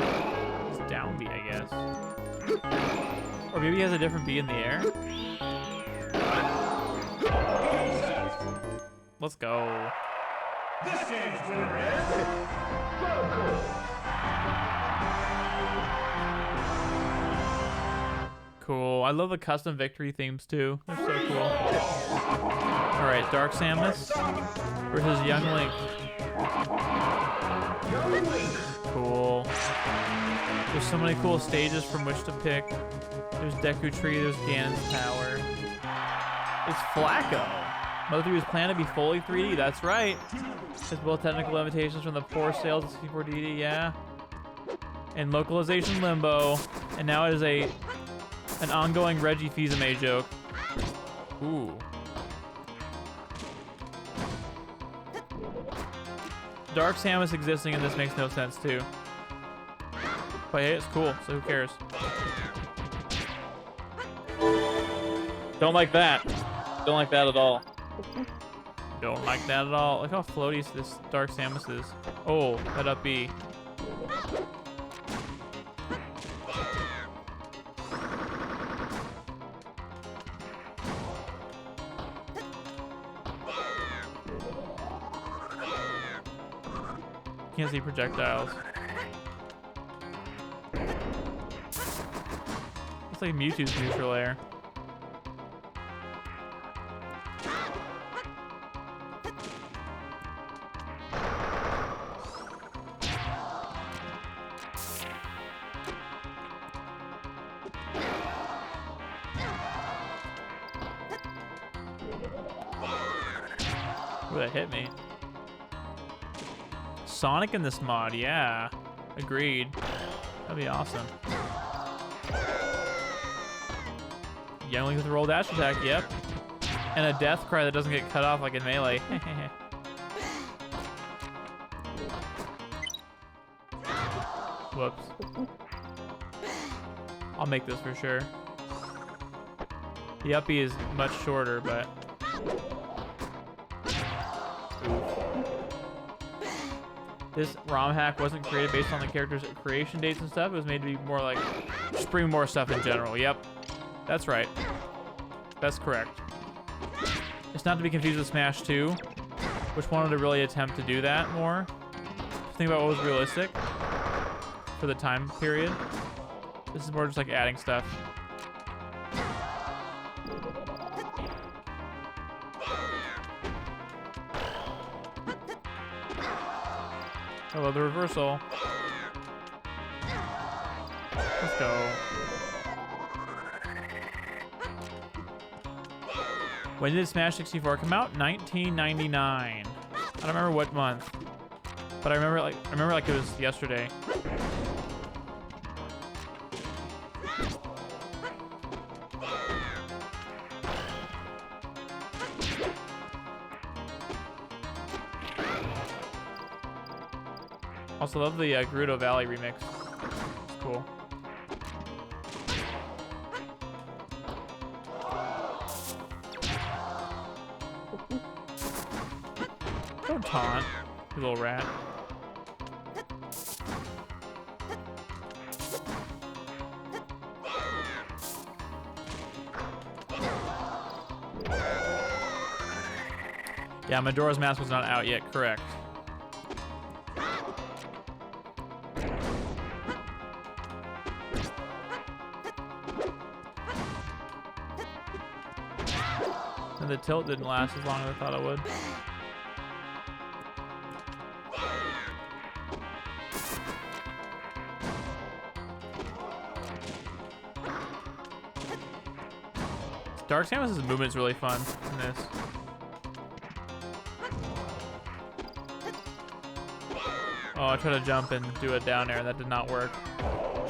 It's downbeat, I guess. Or maybe he has a different beat in the air? Let's go. This game's winner is Cool. I love the custom victory themes too. They're so cool. Alright, Dark Samus versus Young Link. Cool. There's so many cool stages from which to pick. There's Deku Tree, there's Ganon's Tower. It's Flacco. Mother 3 was planned to be fully 3D, that's right. There's both technical limitations from the poor sales of 64 DD, yeah. And localization limbo. And now it is an ongoing Reggie Fils-Aimé joke. Ooh. Dark Samus existing in this makes no sense too. But hey, it's cool, so who cares? Don't like that. Don't like that at all. Don't like that at all. Look how floaty this Dark Samus is. Oh, that up B. Can't see projectiles. It's like Mewtwo's neutral air. Ooh, that hit me. Sonic in this mod, yeah. Agreed. That'd be awesome. Young Link with a roll dash attack, yep. And a death cry that doesn't get cut off like in Melee. Whoops. I'll make this for sure. The uppie is much shorter, but... This ROM hack wasn't created based on the character's creation dates and stuff. It was made to be more like, just bring more stuff in general. Yep, that's right. That's correct. It's not to be confused with Smash 2, which wanted to really attempt to do that more. Think about what was realistic for the time period. This is more just like adding stuff. Hello, the reversal. Let's go. When did Smash 64 come out? 1999. I don't remember what month, but I remember like it was yesterday. Also love the Gerudo Valley remix. It's cool. Don't taunt, you little rat. Yeah, Majora's Mask was not out yet, correct. And the tilt didn't last as long as I thought it would. Dark Samus' movement is really fun in this. Oh, I tried to jump and do it down there. That did not work.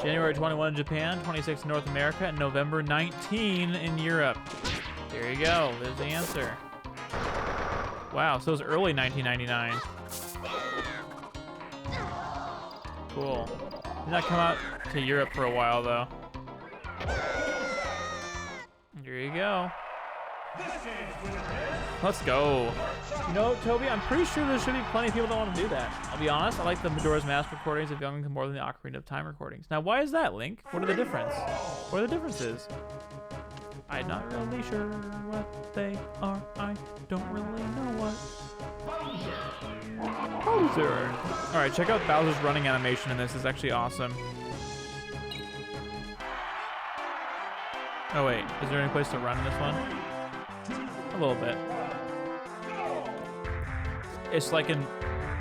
January 21 in Japan, 26 in North America, and November 19 in Europe. There you go. There's the answer. Wow, so it was early 1999. Cool. Did not come out to Europe for a while, though. There you go. Let's go. You know, Toby, I'm pretty sure there should be plenty of people that want to do that. I'll be honest, I like the Majora's Mask recordings of Young Link more than the Ocarina of Time recordings. Now, why is that, Link? What are the difference? What are the differences? I'm not really sure what they are. I don't really know what. Bowser. All right, check out Bowser's running animation in this. It's actually awesome. Oh wait, is there any place to run in this one? A little bit. It's like in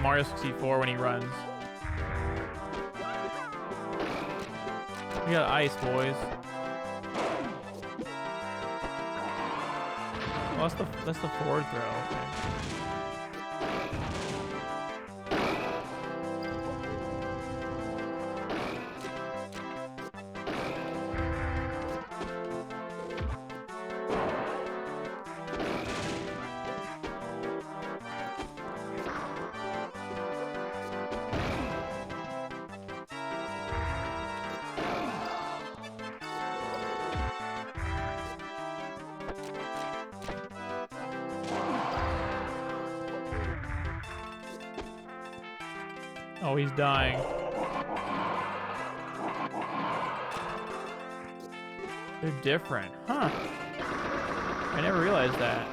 Mario 64 when he runs. We got ice, boys. Oh, that's the forward throw. Okay. Oh, he's dying. They're different. Huh. I never realized that.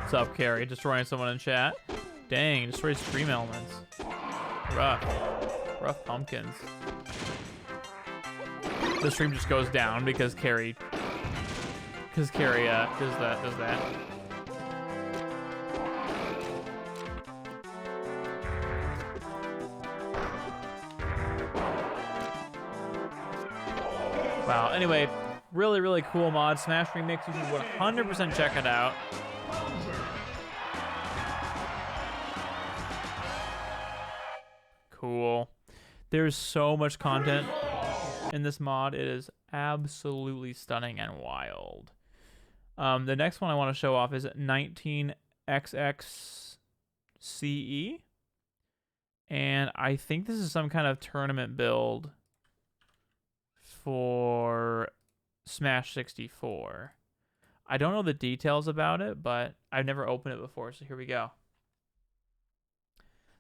What's up, Carrie? Destroying someone in chat. Dang, destroyed stream elements. Rough. Rough pumpkins. The stream just goes down because Carrie... does that. Wow, anyway, really, really cool mod. Smash Remix, you should 100% check it out. Cool. There's so much content in this mod. It is absolutely stunning and wild. The next one I want to show off is 19XXCE. And I think this is some kind of tournament build for Smash 64. I don't know the details about it, but I've never opened it before, so here we go.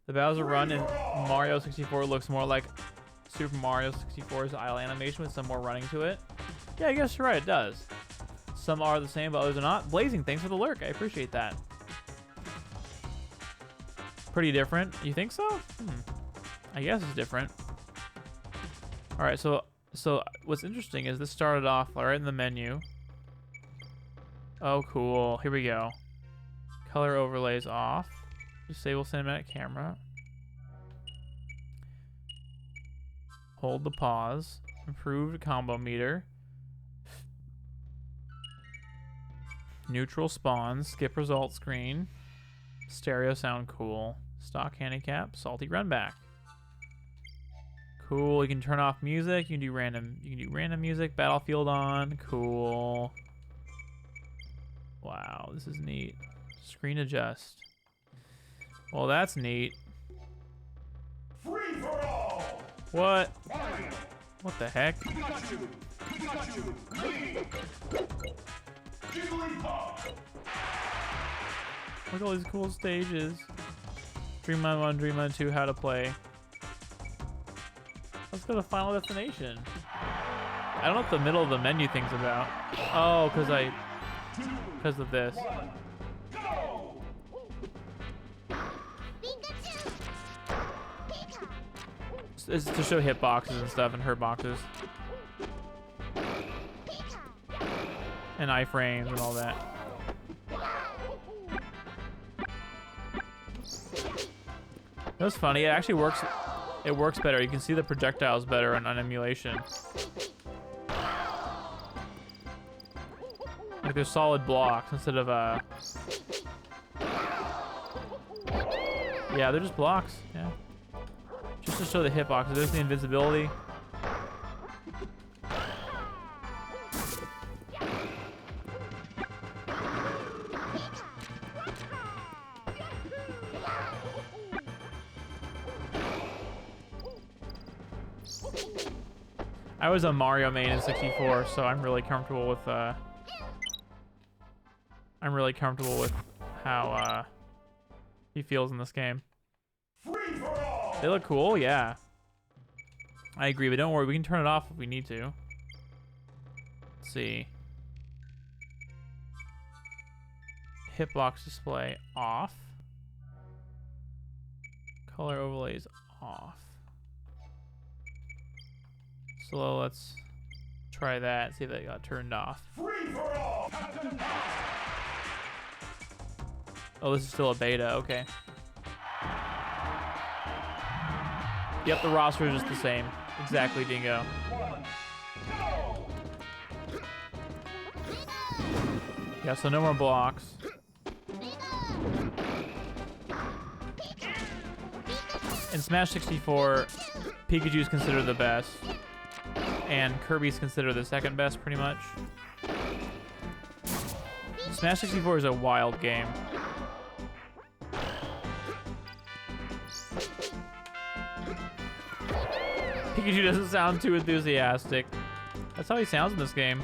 The Bowser run in Mario 64 looks more like Super Mario 64's idle animation with some more running to it. Yeah, I guess you're right, it does. Some are the same, but others are not. Blazing, thanks for the lurk. I appreciate that. Pretty different. You think so? I guess it's different. All right, so what's interesting is this started off right in the menu. Oh, cool. Here we go. Color overlays off. Disable cinematic camera. Hold the pause. Improved combo meter. Neutral spawn. Skip result screen. Stereo sound cool. Stock handicap. Salty run back. Cool. You can turn off music. You can do random music. Battlefield on. Cool. Wow, this is neat. Screen adjust. Well, that's neat. Free for all. What? What the heck? Pikachu. Jigglypuff. Look at all these cool stages. Dreamland 1, Dreamland 2, how to play. Let's go to Final Destination. I don't know what the middle of the menu thing's about. Oh, because of this. It's to show hitboxes and stuff and hurt boxes. And iframes and all that. That's funny. It actually works. It works better. You can see the projectiles better on emulation. Like there's solid blocks instead of yeah, they're just blocks. Yeah. Just to show the hitboxes. There's the invincibility. I was a Mario main in 64, so I'm really comfortable with how he feels in this game. They look cool, yeah. I agree, but don't worry, we can turn it off if we need to. Let's see. Hitbox display off. Color overlays off. So let's try that, see if that got turned off. Oh, this is still a beta, okay. Yep, the roster is just the same. Exactly, Dingo. Yeah, so no more blocks. In Smash 64, Pikachu's considered the best. And Kirby's considered the second best, pretty much. Smash 64 is a wild game. Pikachu doesn't sound too enthusiastic. That's how he sounds in this game.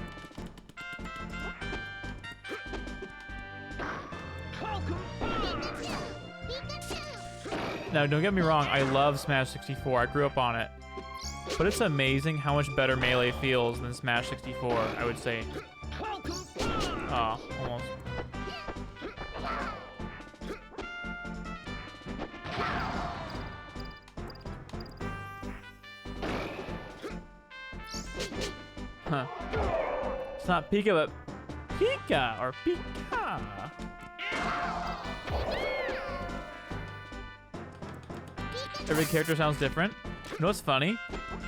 Now, don't get me wrong, I love Smash 64. I grew up on it. But it's amazing how much better Melee feels than Smash 64, I would say. Oh, almost. Huh. It's not Pika, but Pika or Pika. Every character sounds different. You know what's funny?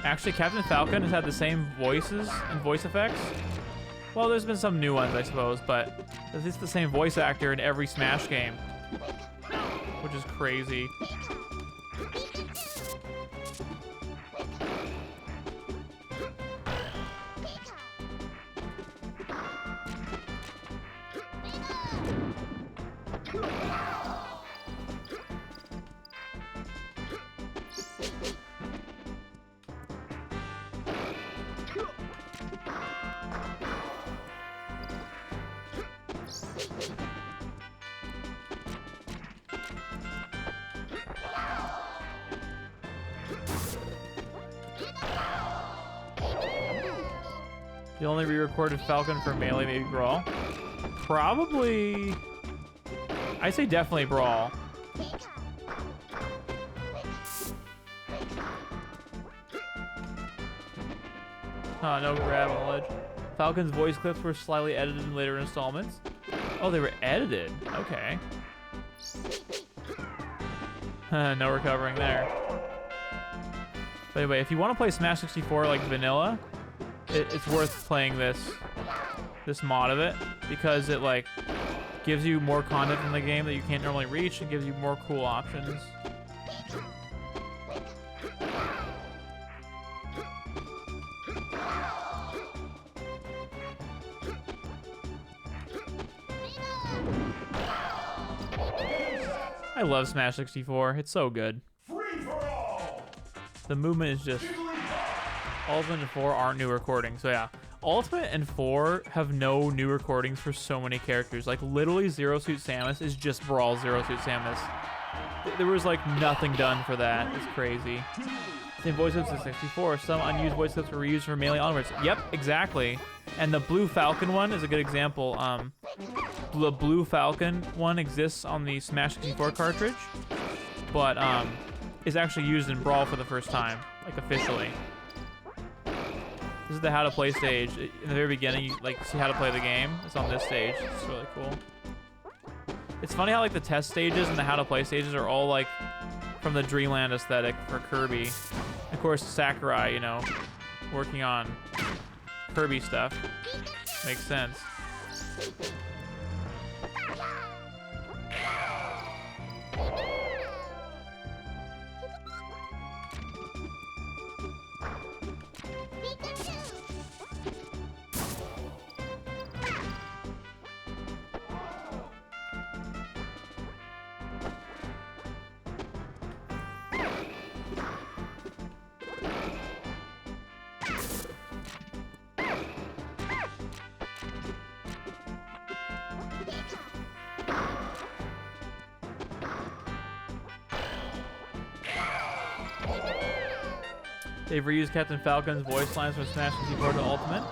Actually, Captain Falcon has had the same voices and voice effects. Well, there's been some new ones, I suppose, but it's the same voice actor in every Smash game, which is crazy. The only re-recorded Falcon for Melee, maybe Brawl. Probably... I say definitely Brawl. Oh, no grab on the ledge. Falcon's voice clips were slightly edited in later installments. Oh, they were edited. Okay. No recovering there. But anyway, if you want to play Smash 64 like vanilla, it's worth playing this mod of it, because it like gives you more content in the game that you can't normally reach and gives you more cool options. I love Smash 64. It's so good. The movement is just... Ultimate and 4 aren't new recordings, so yeah. Ultimate and 4 have no new recordings for so many characters. Like, literally Zero Suit Samus is just Brawl Zero Suit Samus. There was, like, nothing done for that. It's crazy. Same voice clips as 64. Some unused voice clips were reused for Melee onwards. Yep, exactly. And the Blue Falcon one is a good example. The Blue Falcon one exists on the Smash 64 cartridge, but is actually used in Brawl for the first time, like, officially. This is the how to play stage. In the very beginning, you like see how to play the game. It's on this stage. It's really cool. It's funny how like the test stages and the how to play stages are all like from the Dreamland aesthetic for Kirby. Of course, Sakurai, you know, working on Kirby stuff. Makes sense. They've reused Captain Falcon's voice lines from Smash 64 to Ultimate.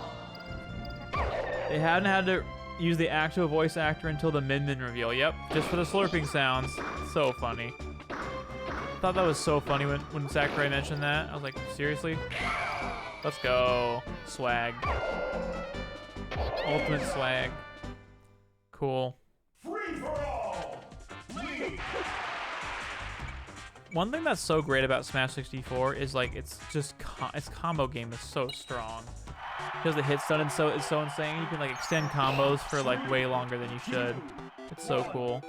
They hadn't had to use the actual voice actor until the Min-Min reveal. Yep, just for the slurping sounds. So funny. I thought that was so funny when Sakurai mentioned that. I was like, seriously? Let's go. Swag. Ultimate swag. Cool. Free for all. One thing that's so great about Smash 64 is like its combo game is so strong. Because the hit stun is so insane. You can like extend combos for like way longer than you should. It's so cool.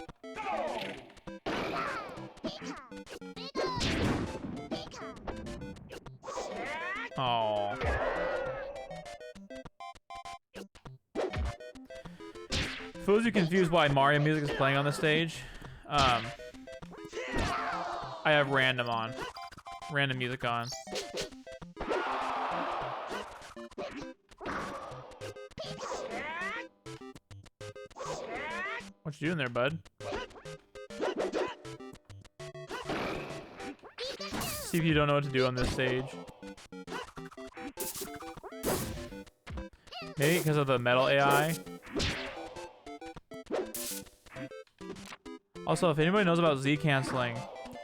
Oh. Fools you confused why Mario music is playing on the stage. I have random music on. What you doing there, bud? See if you don't know what to do on this stage. Maybe because of the metal AI. Also, if anybody knows about Z canceling,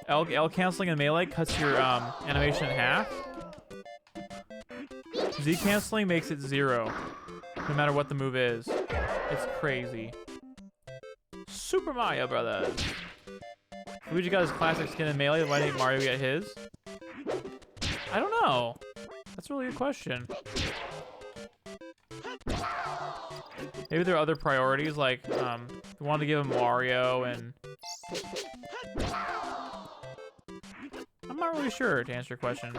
L canceling in Melee cuts your animation in half. Z canceling makes it 0, no matter what the move is. It's crazy. Super Mario Brothers. Luigi got his classic skin in Melee. Why didn't Mario get his? I don't know. That's a really good question. Maybe there are other priorities, like we wanted to give him Mario, and I'm not really sure to answer your question.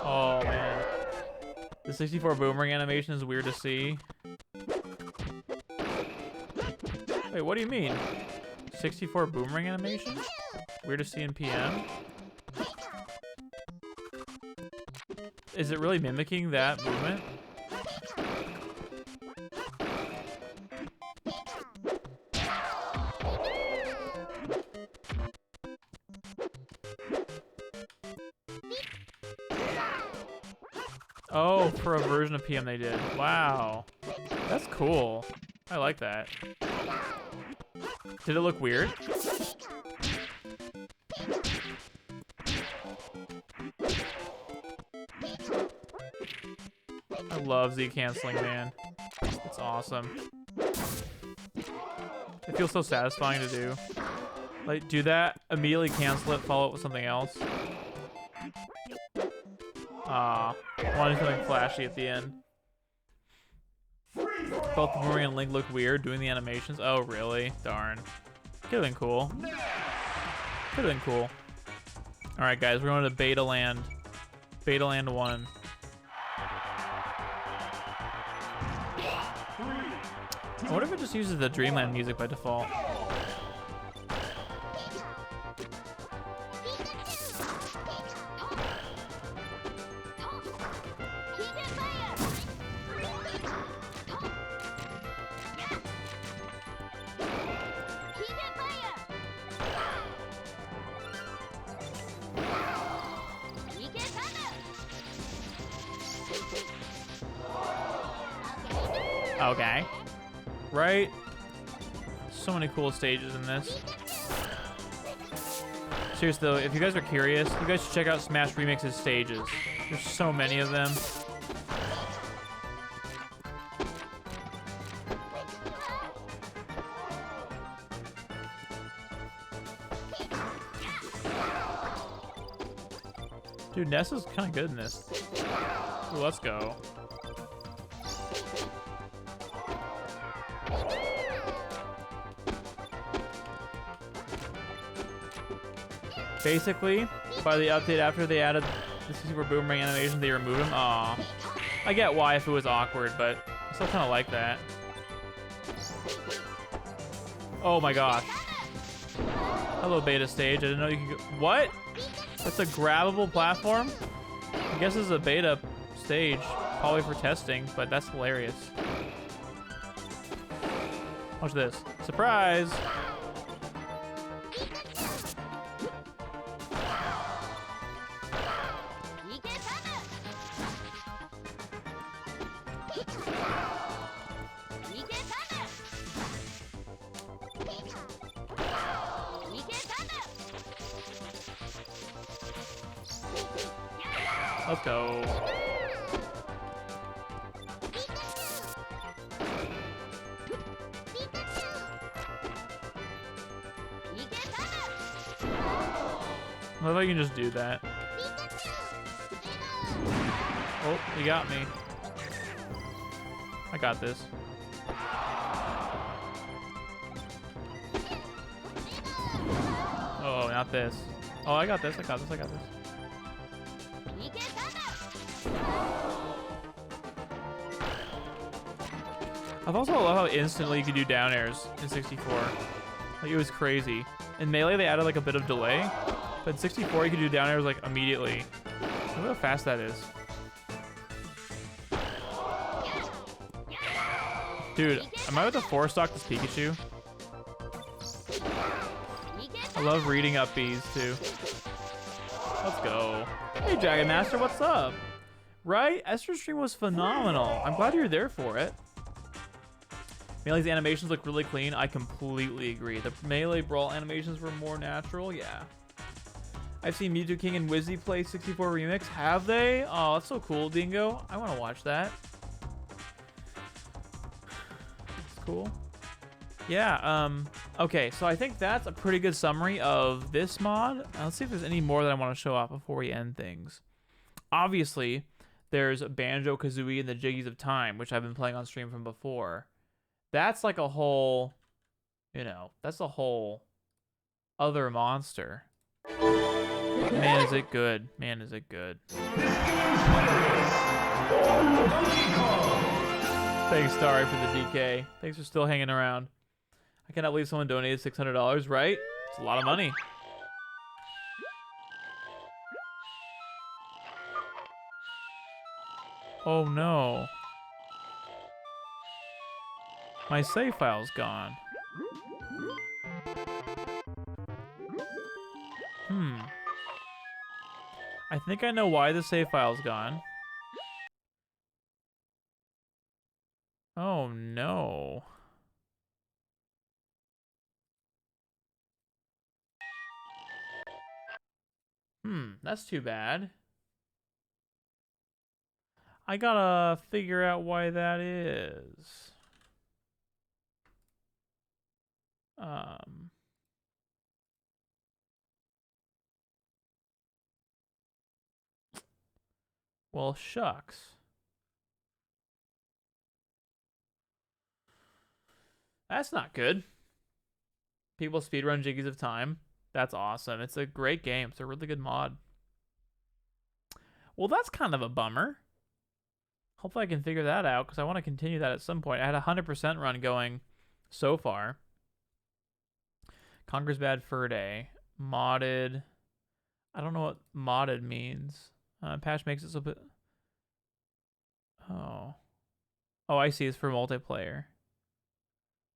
Oh man, the 64 boomerang animation is weird to see. Wait, what do you mean? 64 boomerang animation? Weird to see in PM? Is it really mimicking that movement? Oh, for a version of PM they did. Wow. That's cool. I like that. Did it look weird? I love Z canceling, man. It's awesome. It feels so satisfying to do. Like, do that, immediately cancel it, follow it with something else. Ah, wanted something flashy at the end. Both the Boomerang and Link look weird doing the animations. Oh, really? Darn. Could've been cool. Could've been cool. Alright, guys, we're going to Beta Land. Beta Land 1. I wonder if it just uses the Dreamland music by default. Okay. Right? So many cool stages in this. Seriously though, if you guys are curious, you guys should check out Smash Remix's stages. There's so many of them. Dude, Ness is kind of good in this. Ooh, let's go. Basically, by the update after they added the 64 boomerang animation, they removed them. Aw. I get why if it was awkward, but I still kind of like that. Oh my gosh. Hello, beta stage. I didn't know you could go. What? That's a grabbable platform? I guess this is a beta stage, probably for testing, but that's hilarious. Watch this. Surprise! Let's go. I love how you can just do that. Oh, you got me. I got this. Oh, not this. Oh, I got this, I got this, I got this. I've also loved how instantly you can do down airs in 64. Like, it was crazy. In Melee, they added like a bit of delay, but in 64, you can do down airs like immediately. Look how fast that is. Dude, am I about to four stock this Pikachu? I love reading up bees too. Let's go. Hey, Dragon Master, what's up? Right? Esther's stream was phenomenal. I'm glad you're there for it. Melee's animations look really clean. I completely agree. The Melee Brawl animations were more natural. Yeah. I've seen Mewtwo King and Wizzy play 64 Remix. Have they? Oh, that's so cool, Dingo. I want to watch that. It's cool. Yeah, okay, so I think that's a pretty good summary of this mod. Let's see if there's any more that I want to show off before we end things. Obviously, there's Banjo-Kazooie and the Jiggies of Time, which I've been playing on stream from before. That's like a whole, you know, that's a whole other monster. Man, is it good. Man, is it good. Thanks, Starry, for the DK. Thanks for still hanging around. I cannot believe someone donated $600, right? It's a lot of money. Oh no. My save file's gone. I think I know why the save file's gone. Oh no. That's too bad. I gotta figure out why that is. Well, shucks. That's not good. People speedrun Jiggies of Time. That's awesome. It's a great game. It's a really good mod. Well, that's kind of a bummer. Hopefully I can figure that out because I want to continue that at some point. I had a 100% run going so far. Conquer's Bad Fur Day. Modded. I don't know what modded means. Patch makes it so bit. Oh, I see. It's for multiplayer.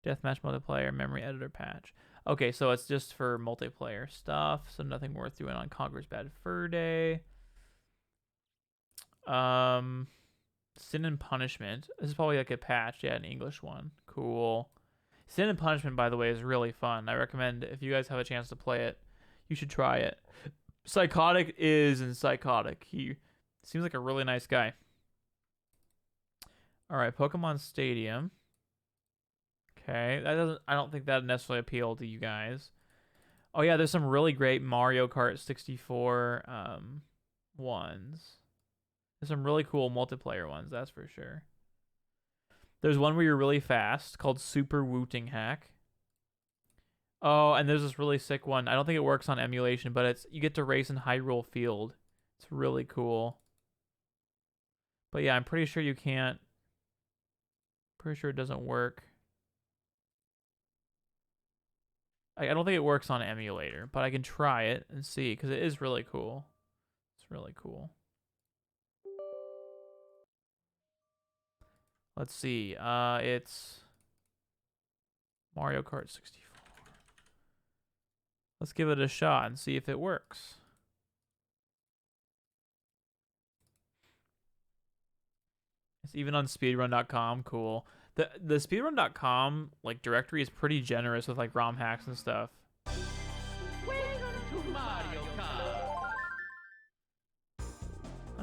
Deathmatch multiplayer, memory editor patch. Okay, so it's just for multiplayer stuff. So nothing worth doing on Conquer's Bad Fur Day. Sin and Punishment. This is probably like a patch. Yeah, an English one. Cool. Sin and Punishment, by the way, is really fun. I recommend if you guys have a chance to play it, you should try it. Psychotic is in Psychotic. He seems like a really nice guy. All right, Pokemon Stadium. Okay, that doesn't. I don't think that necessarily appealed to you guys. Oh yeah, there's some really great Mario Kart 64 ones. There's some really cool multiplayer ones, that's for sure. There's one where you're really fast called Super Wooting Hack. Oh, and there's this really sick one. I don't think it works on emulation, but you get to race in Hyrule Field. It's really cool. But yeah, I'm pretty sure you can't. Pretty sure it doesn't work. I don't think it works on emulator, but I can try it and see because it is really cool. It's really cool. Let's see. It's Mario Kart 64. Let's give it a shot and see if it works. It's even on speedrun.com. Cool. The speedrun.com like directory is pretty generous with like ROM hacks and stuff. Welcome to Mario Kart.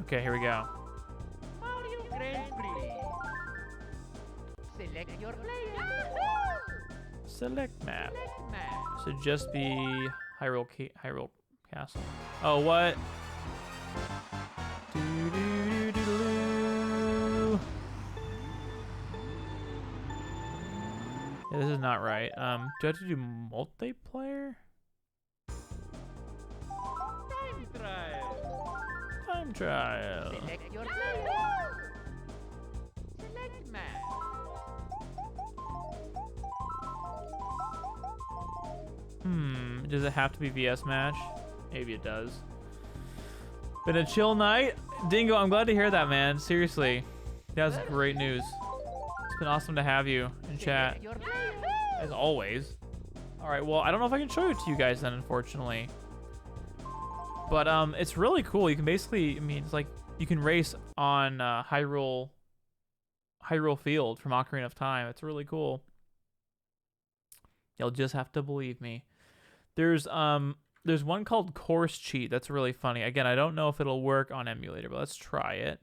Okay, here we go. Mario Grand Prix. Select your player. Select map. Select map. Should just be Hyrule Castle. Oh, what? Yeah, this is not right. Do I have to do multiplayer? Time trial. Time trial. Select your player. Select map. Does it have to be VS match? Maybe it does. Been a chill night? Dingo, I'm glad to hear that, man. Seriously. That's great news. been awesome to have you in chat, as always. All right, well, I don't know if I can show it to you guys then, unfortunately. But it's really cool. You can basically, I mean, it's like you can race on Hyrule Field from Ocarina of Time. It's really cool. You'll just have to believe me. There's one called Course Cheat that's really funny. Again, I don't know if it'll work on emulator, but let's try it.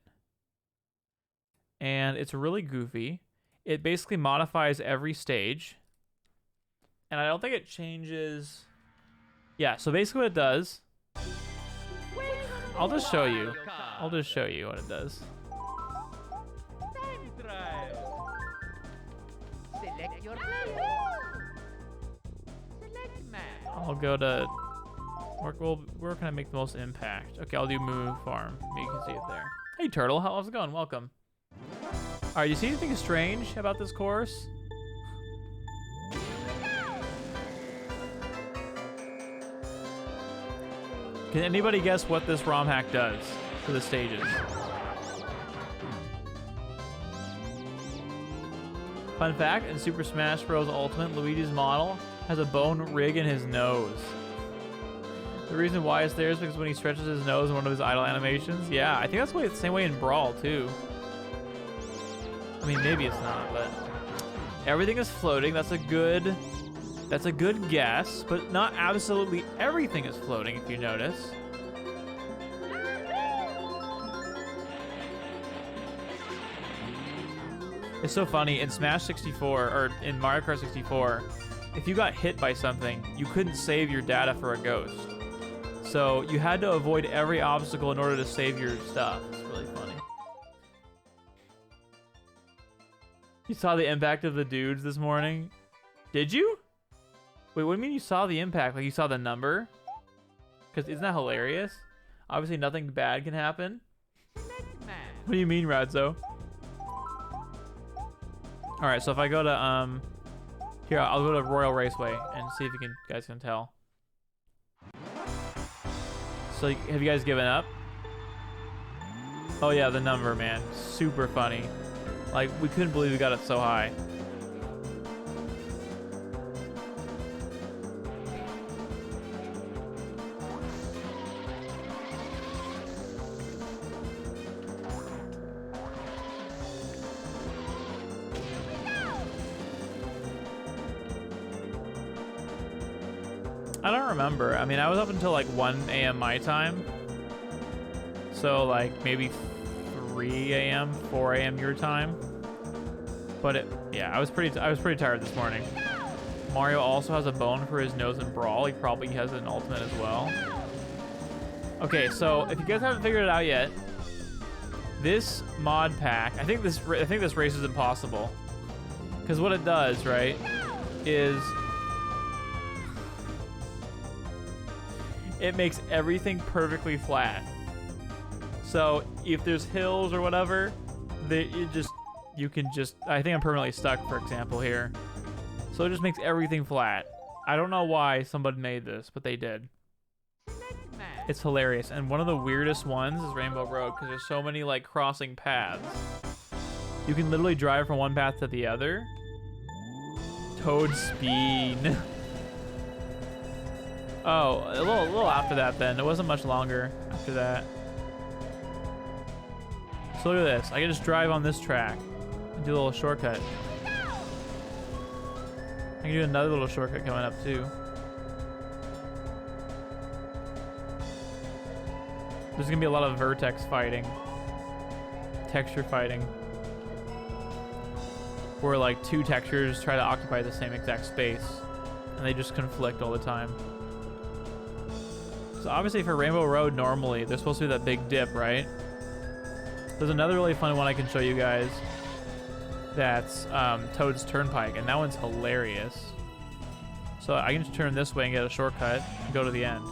And it's really goofy. It basically modifies every stage. And I don't think it changes. Yeah, so basically what it does, I'll just show you. I'll just show you what it does. Time trial. Select your player. Select map. I'll go to where can I make the most impact? Okay, I'll do Moo Farm. Maybe you can see it there. Hey Turtle, how's it going? Welcome. Alright, you see anything strange about this course? Can anybody guess what this ROM hack does to the stages? Fun fact, in Super Smash Bros. Ultimate, Luigi's model has a bone rig in his nose. The reason why it's there is because when he stretches his nose in one of his idle animations, yeah, I think that's the same way in Brawl too. I mean, maybe it's not, but everything is floating. That's a good guess, but not absolutely everything is floating, if you notice. It's so funny, in Smash 64, or in Mario Kart 64, if you got hit by something, you couldn't save your data for a ghost. So you had to avoid every obstacle in order to save your stuff. It's really funny. You saw the impact of the dudes this morning? Did you? Wait, what do you mean you saw the impact? Like you saw the number? Because isn't that hilarious? Obviously nothing bad can happen. What do you mean, Radzo? Alright, so if I go to, here, I'll go to Royal Raceway and see if you guys can tell. So, have you guys given up? Oh yeah, the number, man. Super funny. Like, we couldn't believe we got it so high. I don't remember. I mean, I was up until like 1 a.m. my time. So like maybe 3 a.m., 4 a.m. your time. But yeah, I was pretty tired this morning. Mario also has a bone for his nose in Brawl. He probably has an ultimate as well. Okay, so if you guys haven't figured it out yet, this mod pack, I think this race is impossible. Because what it does, right, is it makes everything perfectly flat. So if there's hills or whatever, you can just, I think I'm permanently stuck, for example, here. So it just makes everything flat. I don't know why somebody made this, but they did. It's hilarious. And one of the weirdest ones is Rainbow Road, because there's so many like crossing paths. You can literally drive from one path to the other. Toad Speed. Oh, a little after that then. It wasn't much longer after that. So look at this. I can just drive on this track and do a little shortcut. I can do another little shortcut coming up too. There's gonna be a lot of vertex fighting. Texture fighting. Where like two textures try to occupy the same exact space. And they just conflict all the time. So obviously for Rainbow Road, normally, there's supposed to be that big dip, right? There's another really fun one I can show you guys. That's Toad's Turnpike, and that one's hilarious. So I can just turn this way and get a shortcut and go to the end.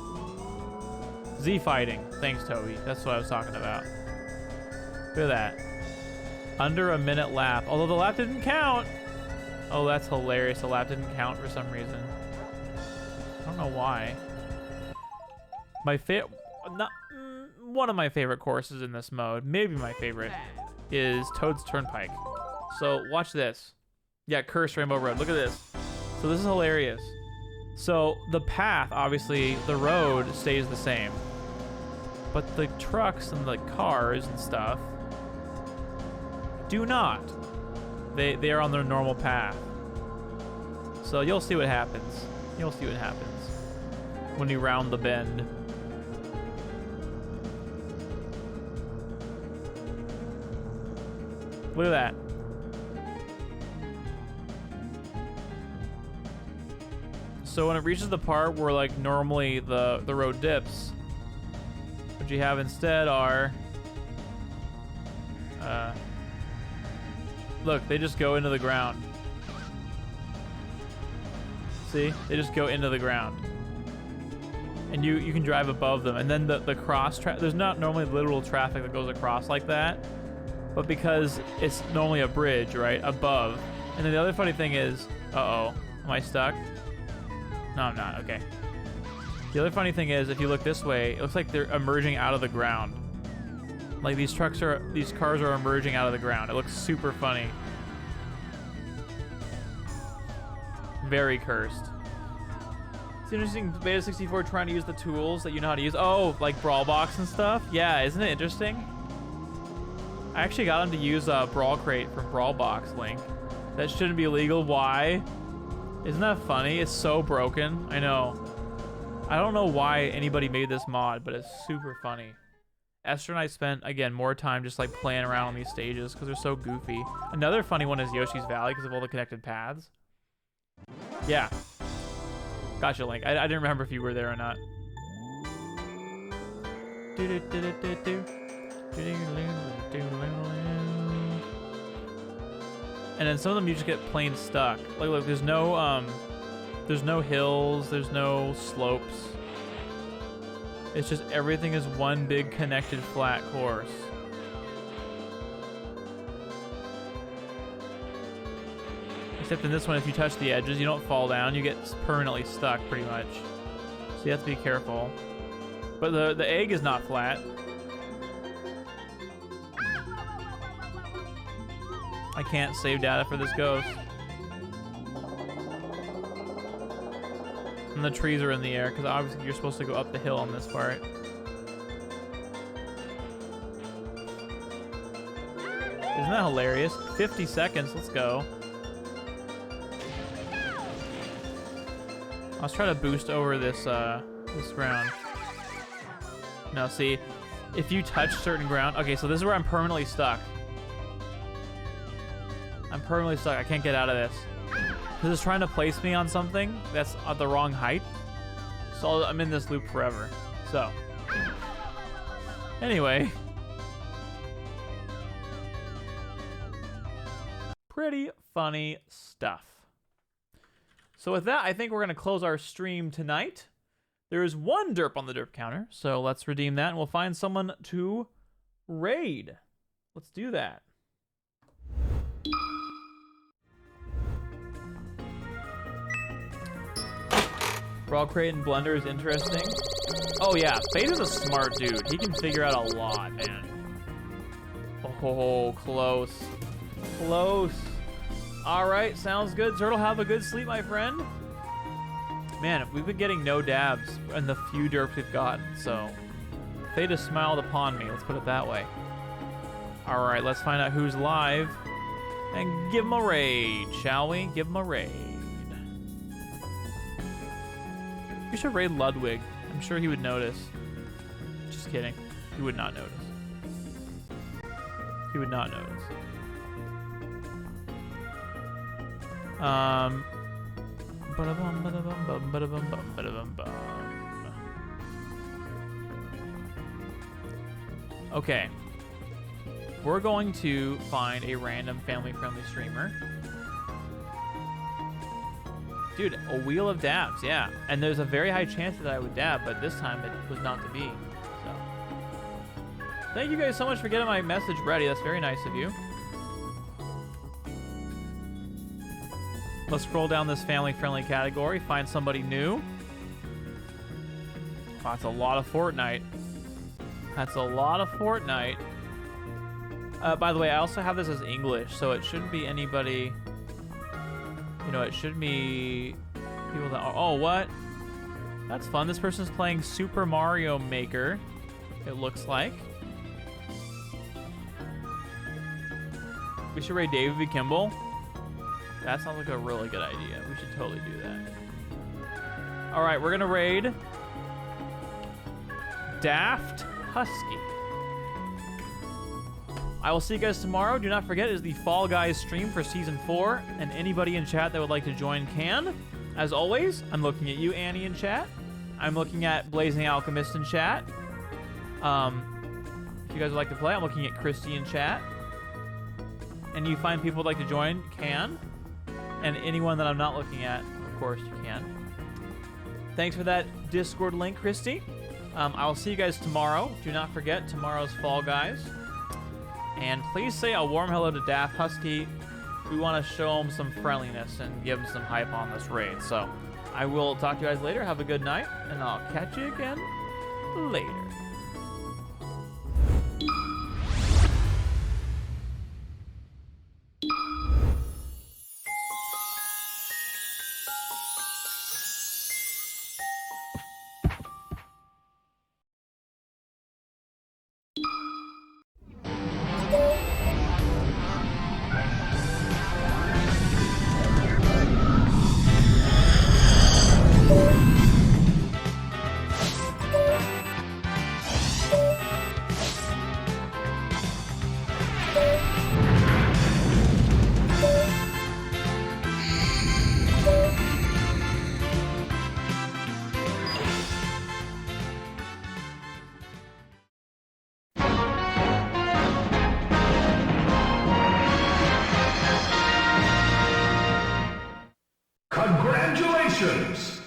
Z fighting. Thanks, Toby. That's what I was talking about. Look at that. Under a minute lap. Although the lap didn't count. Oh, that's hilarious. The lap didn't count for some reason. I don't know why. My favorite, one of my favorite courses in this mode, maybe my favorite, is Toad's Turnpike. So watch this. Yeah, cursed Rainbow Road. Look at this. So this is hilarious. So the path, obviously, the road stays the same. But the trucks and the cars and stuff do not. They are on their normal path. So you'll see what happens. You'll see what happens when you round the bend. Look at that. So when it reaches the part where like normally the road dips, what you have instead are look, they just go into the ground. See? They just go into the ground. And you can drive above them. And then the cross track, there's not normally literal traffic that goes across like that. But because it's normally a bridge, right, above. And then the other funny thing is, uh-oh, am I stuck? No, I'm not, okay. The other funny thing is, if you look this way, it looks like they're emerging out of the ground. Like these cars are emerging out of the ground. It looks super funny. Very cursed. It's interesting, Beta 64 trying to use the tools that you know how to use. Oh, like Brawl Box and stuff? Yeah, isn't it interesting? I actually got him to use Brawl Crate from Brawl Box, Link. That shouldn't be illegal. Why? Isn't that funny? It's so broken. I know. I don't know why anybody made this mod, but it's super funny. Esther and I spent, again, more time just like playing around on these stages because they're so goofy. Another funny one is Yoshi's Valley because of all the connected paths. Yeah. Gotcha, Link. I didn't remember if you were there or not. And then some of them you just get plain stuck. Like, look, there's no hills, there's no slopes. It's just everything is one big connected flat course. Except in this one, if you touch the edges, you don't fall down. You get permanently stuck, pretty much. So you have to be careful. But the egg is not flat. I can't save data for this ghost. And the trees are in the air, because obviously you're supposed to go up the hill on this part. Isn't that hilarious? 50 seconds, let's go. Let's try to boost over this this ground. No, see, if you touch certain ground, okay, so this is where I'm permanently stuck. I'm permanently stuck. I can't get out of this because it's trying to place me on something that's at the wrong height. So I'm in this loop forever. So anyway, pretty funny stuff. So with that, I think we're going to close our stream tonight. There is one derp on the derp counter, so let's redeem that, and we'll find someone to raid. Let's do that. Brawl Crate and Blender is interesting. Oh yeah, Beta's a smart dude. He can figure out a lot, man. Oh, close. Close. All right, sounds good. Turtle, have a good sleep, my friend. Man, we've been getting no dabs in the few derps we've gotten, so Fate has smiled upon me, let's put it that way. All right, let's find out who's live and give him a raid, shall we? Give him a raid. We should raid Ludwig. I'm sure he would notice. Just kidding. He would not notice. He would not notice. Okay. We're going to find a random family-friendly streamer. Dude, a wheel of dabs, yeah. And there's a very high chance that I would dab, but this time it was not to be. So, thank you guys so much for getting my message ready. That's very nice of you. Let's scroll down this family-friendly category, find somebody new. Wow, that's a lot of Fortnite. That's a lot of Fortnite. By the way, I also have this as English, so it shouldn't be anybody. You know, it should be people that are. Oh, what? That's fun. This person's playing Super Mario Maker, it looks like. We should raid David V. Kimball. That sounds like a really good idea. We should totally do that. All right, we're going to raid Daft Husky. I will see you guys tomorrow. Do not forget, it is the Fall Guys stream for Season 4, and anybody in chat that would like to join can. As always, I'm looking at you, Annie, in chat. I'm looking at Blazing Alchemist in chat. If you guys would like to play, I'm looking at Christy in chat. And you find people who would like to join, can. And anyone that I'm not looking at, of course, you can. Thanks for that Discord link, Christy. I will see you guys tomorrow. Do not forget, tomorrow's Fall Guys. And please say a warm hello to Daft Husky. We want to show him some friendliness and give him some hype on this raid. So I will talk to you guys later. Have a good night, and I'll catch you again later. Congratulations!